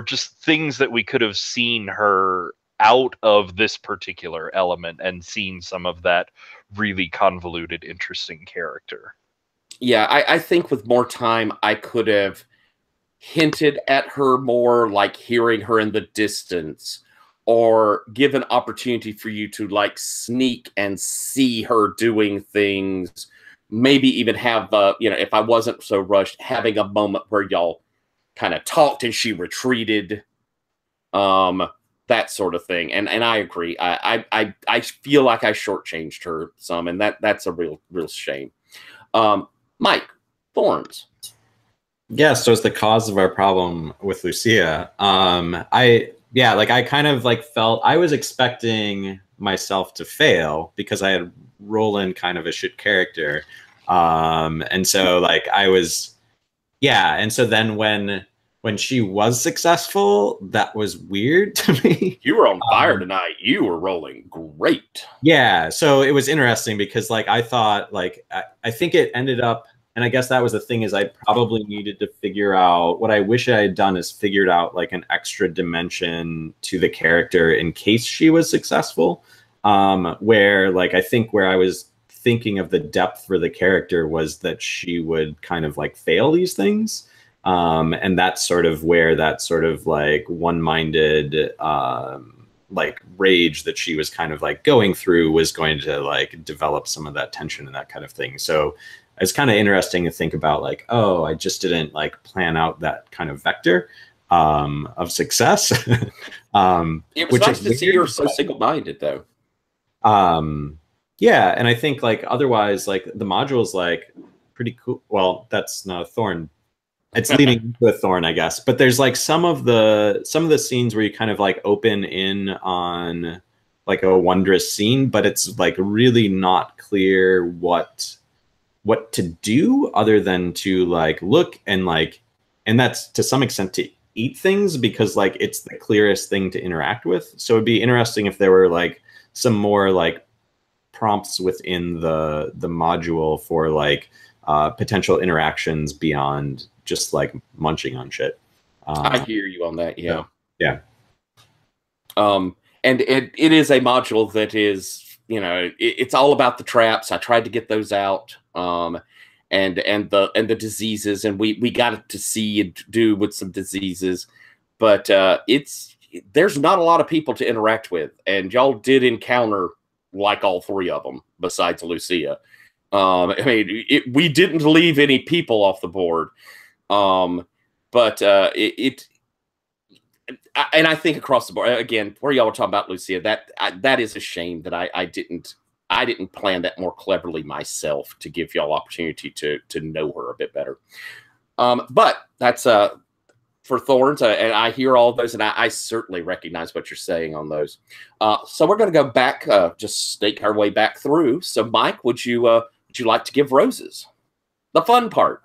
just things that we could have seen her out of this particular element and seen some of that really convoluted, interesting character. Yeah, I think with more time, I could have hinted at her more, like hearing her in the distance, or give an opportunity for you to like sneak and see her doing things. Maybe even have, if I wasn't so rushed, having a moment where y'all kind of talked and she retreated, that sort of thing. And I agree. I feel like I shortchanged her some, and that's a real shame. Mike, thorns. Yeah, so it's the cause of our problem with Lucia. yeah, like I kind of like felt I was expecting myself to fail because I had Roland kind of a shit character. And so like I was, yeah. And so then when she was successful, that was weird to me. You were on fire tonight. You were rolling great. Yeah. So it was interesting because like I thought like I think it ended up, and I guess that was the thing is I probably needed to figure out what I wish I had done is figured out like an extra dimension to the character in case she was successful. Where like I think where I was thinking of the depth for the character was that she would kind of like fail these things. And that's sort of where that sort of like one-minded like rage that she was kind of like going through was going to like develop some of that tension and that kind of thing. So it's kind of interesting to think about like, oh, I just didn't like plan out that kind of vector of success. It was which nice is to see weird, you're so but, single-minded, though. yeah, and I think like otherwise, like the module's like pretty cool. Well, that's not a thorn. It's leading into a thorn, I guess. But there's like some of the scenes where you kind of like open in on like a wondrous scene, but it's like really not clear what to do other than to like look and like, and that's to some extent to eat things because like it's the clearest thing to interact with. So it'd be interesting if there were like some more like prompts within the module for like potential interactions beyond just like munching on shit. I hear you on that. Yeah. Yeah. And it is a module that is, you know, it's all about the traps. I tried to get those out. And the diseases, and we got to see and do with some diseases, but there's not a lot of people to interact with, and y'all did encounter like all three of them besides Lucia. I mean, we didn't leave any people off the board, but and I think across the board again, where y'all were talking about Lucia, that is a shame that I didn't plan that more cleverly myself to give y'all opportunity to know her a bit better. But that's for Thorns, and I hear all those, and I certainly recognize what you're saying on those. So we're going to go back, just stake our way back through. So Mike, would you like to give roses? The fun part.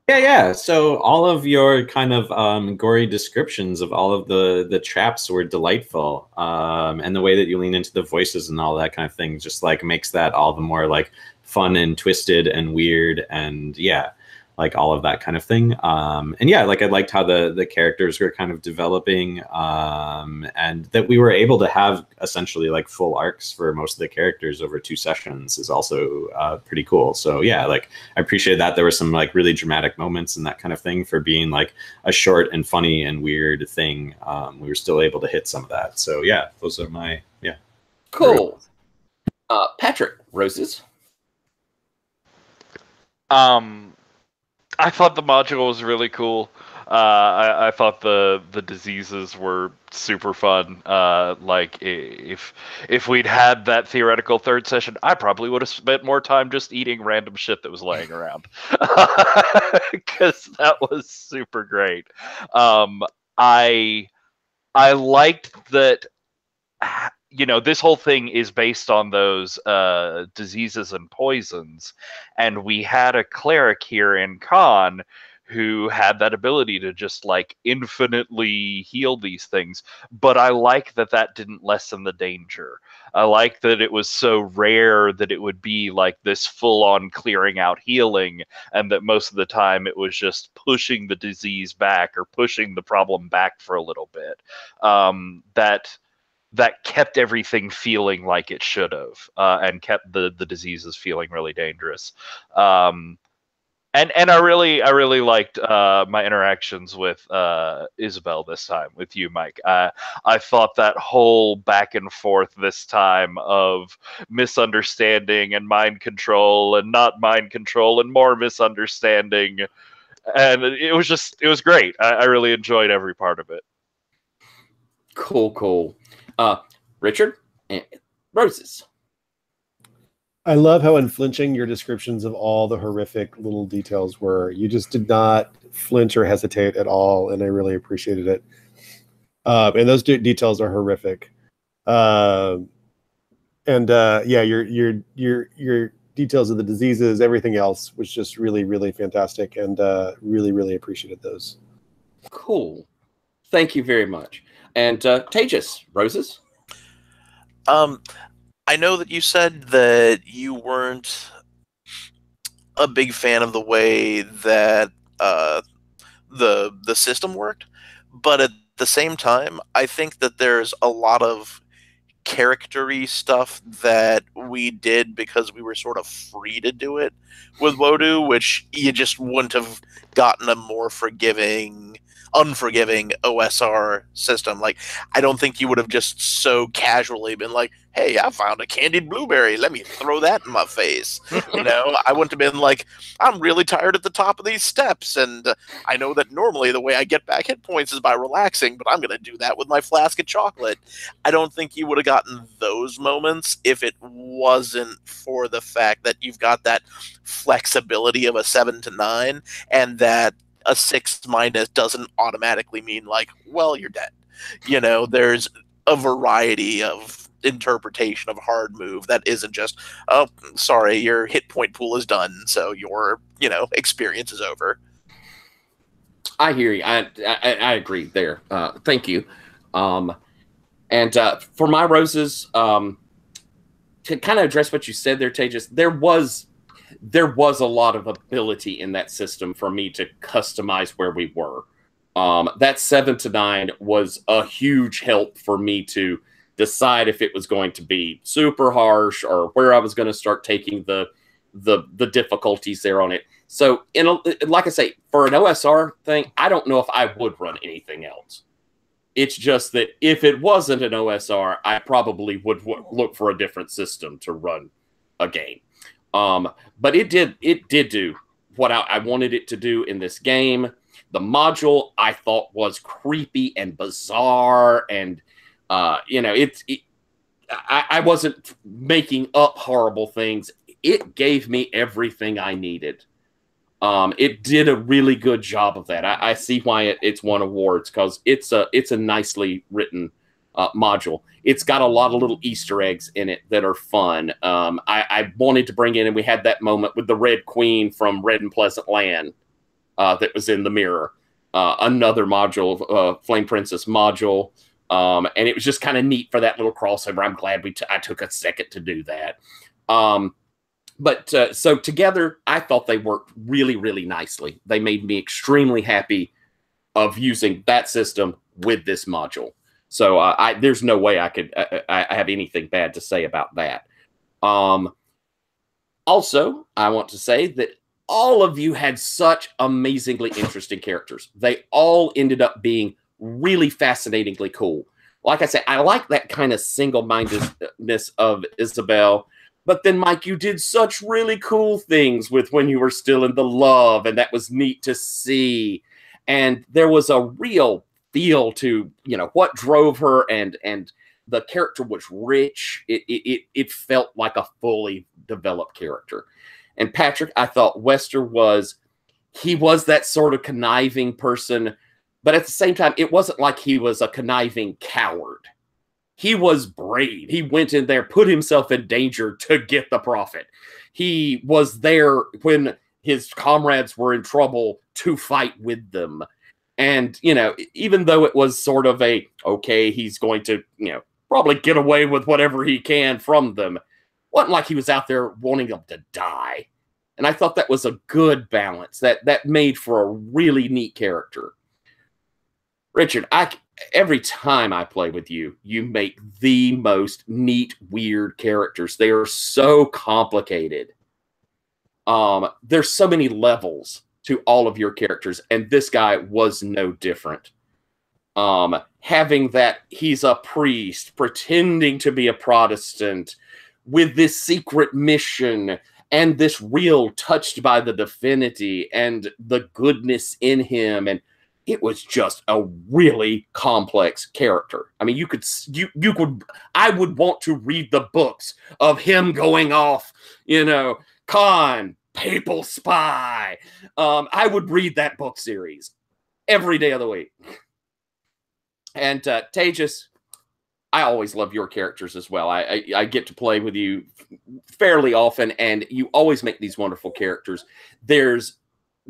Yeah. So all of your kind of gory descriptions of all of the traps were delightful, and the way that you lean into the voices and all that kind of thing just like makes that all the more like fun and twisted and weird and yeah, like all of that kind of thing. And yeah, like I liked how the characters were kind of developing, and that we were able to have essentially like full arcs for most of the characters over 2 sessions is also pretty cool. So yeah, like I appreciate that there were some like really dramatic moments and that kind of thing for being like a short and funny and weird thing. We were still able to hit some of that. So yeah, those are my cool. Patrick, roses. I thought the module was really cool. I thought the diseases were super fun. Like if we'd had that theoretical third session, I probably would have spent more time just eating random shit that was laying around, because that was super great. I liked that. You know, this whole thing is based on those diseases and poisons, and we had a cleric here in Khan who had that ability to just like infinitely heal these things. But I like that didn't lessen the danger. I like that it was so rare that it would be like this full-on clearing out healing, and that most of the time it was just pushing the disease back or pushing the problem back for a little bit. That kept everything feeling like it should have, and kept the diseases feeling really dangerous. And I really liked my interactions with Isabel this time, with you, Mike. I thought that whole back and forth this time of misunderstanding and mind control and not mind control and more misunderstanding, and it was great. I really enjoyed every part of it. Cool. Richard, roses. I love how unflinching your descriptions of all the horrific little details were. You just did not flinch or hesitate at all, and I really appreciated it. And those details are horrific. Yeah, your details of the diseases, everything else was just really, really fantastic, and really, really appreciated those. Cool. Thank you very much. And Tejas, roses? I know that you said that you weren't a big fan of the way that the system worked, but at the same time, I think that there's a lot of character-y stuff that we did because we were sort of free to do it with WoDu, which you just wouldn't have gotten a more unforgiving OSR system. Like, I don't think you would have just so casually been like, hey, I found a candied blueberry, let me throw that in my face. I wouldn't have been like, I'm really tired at the top of these steps, and I know that normally the way I get back hit points is by relaxing, but I'm going to do that with my flask of chocolate. I don't think you would have gotten those moments if it wasn't for the fact that you've got that flexibility of a 7 to 9, and that a 6- doesn't automatically mean like, well, you're dead. There's a variety of interpretation of hard move that isn't just, oh, sorry, your hit point pool is done, so your experience is over. I hear you. I agree there. Thank you. And for my roses, to kind of address what you said there, Tejas, there was a lot of ability in that system for me to customize where we were. That 7 to 9 was a huge help for me to decide if it was going to be super harsh or where I was going to start taking the difficulties there on it. So, like I say, for an OSR thing, I don't know if I would run anything else. It's just that if it wasn't an OSR, I probably would look for a different system to run a game. But it did do what I wanted it to do in this game. The module I thought was creepy and bizarre, and I wasn't making up horrible things. It gave me everything I needed. It did a really good job of that. I see why it's won awards, because it's a nicely written module. It's got a lot of little Easter eggs in it that are fun. I wanted to bring in, and we had that moment with the Red Queen from Red and Pleasant Land that was in the mirror. Another module, Flame Princess module. And it was just kind of neat for that little crossover. I'm glad I took a second to do that. But so together, I thought they worked really, really nicely. They made me extremely happy of using that system with this module. So there's no way I could I have anything bad to say about that. Also, I want to say that all of you had such amazingly interesting characters. They all ended up being really fascinatingly cool. Like I said, I like that kind of single-mindedness of Isabel. But then, Mike, you did such really cool things with when you were still in the love, and that was neat to see. And there was a real feel to, what drove her, and the character was rich. It felt like a fully developed character. And Patrick, I thought Wester was that sort of conniving person, but at the same time, it wasn't like he was a conniving coward. He was brave. He went in there, put himself in danger to get the profit. He was there when his comrades were in trouble to fight with them. And, even though it was sort of okay, he's going to, probably get away with whatever he can from them, wasn't like he was out there wanting them to die. And I thought that was a good balance. That made for a really neat character. Richard, every time I play with you, you make the most neat, weird characters. They are so complicated. There's so many levels to all of your characters, and this guy was no different. Having that he's a priest, pretending to be a Protestant, with this secret mission, and this real touched by the divinity and the goodness in him, and it was just a really complex character. I mean, I would want to read the books of him going off, Khan, papal spy. I would read that book series every day of the week. And Tejas, I always love your characters as well. I get to play with you fairly often, and you always make these wonderful characters. There's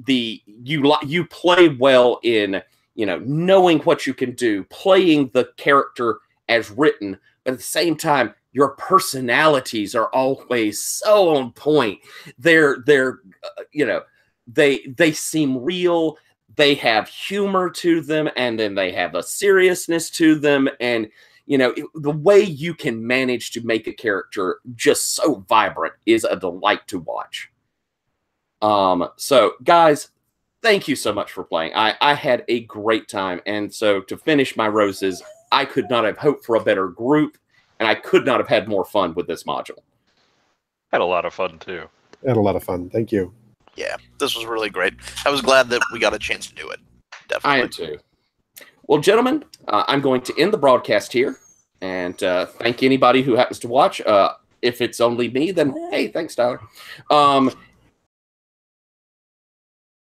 you play well in knowing what you can do, playing the character as written, but at the same time, your personalities are always so on point. They're they seem real. They have humor to them, and then they have a seriousness to them, and the way you can manage to make a character just so vibrant is a delight to watch. So guys, thank you so much for playing. I had a great time, and so to finish my roses, I could not have hoped for a better group, and I could not have had more fun with this module. Had a lot of fun too. Had a lot of fun. Thank you. Yeah, this was really great. I was glad that we got a chance to do it. Definitely. I am too. Well, gentlemen, I'm going to end the broadcast here, and thank anybody who happens to watch. If it's only me, then hey, thanks, Tyler.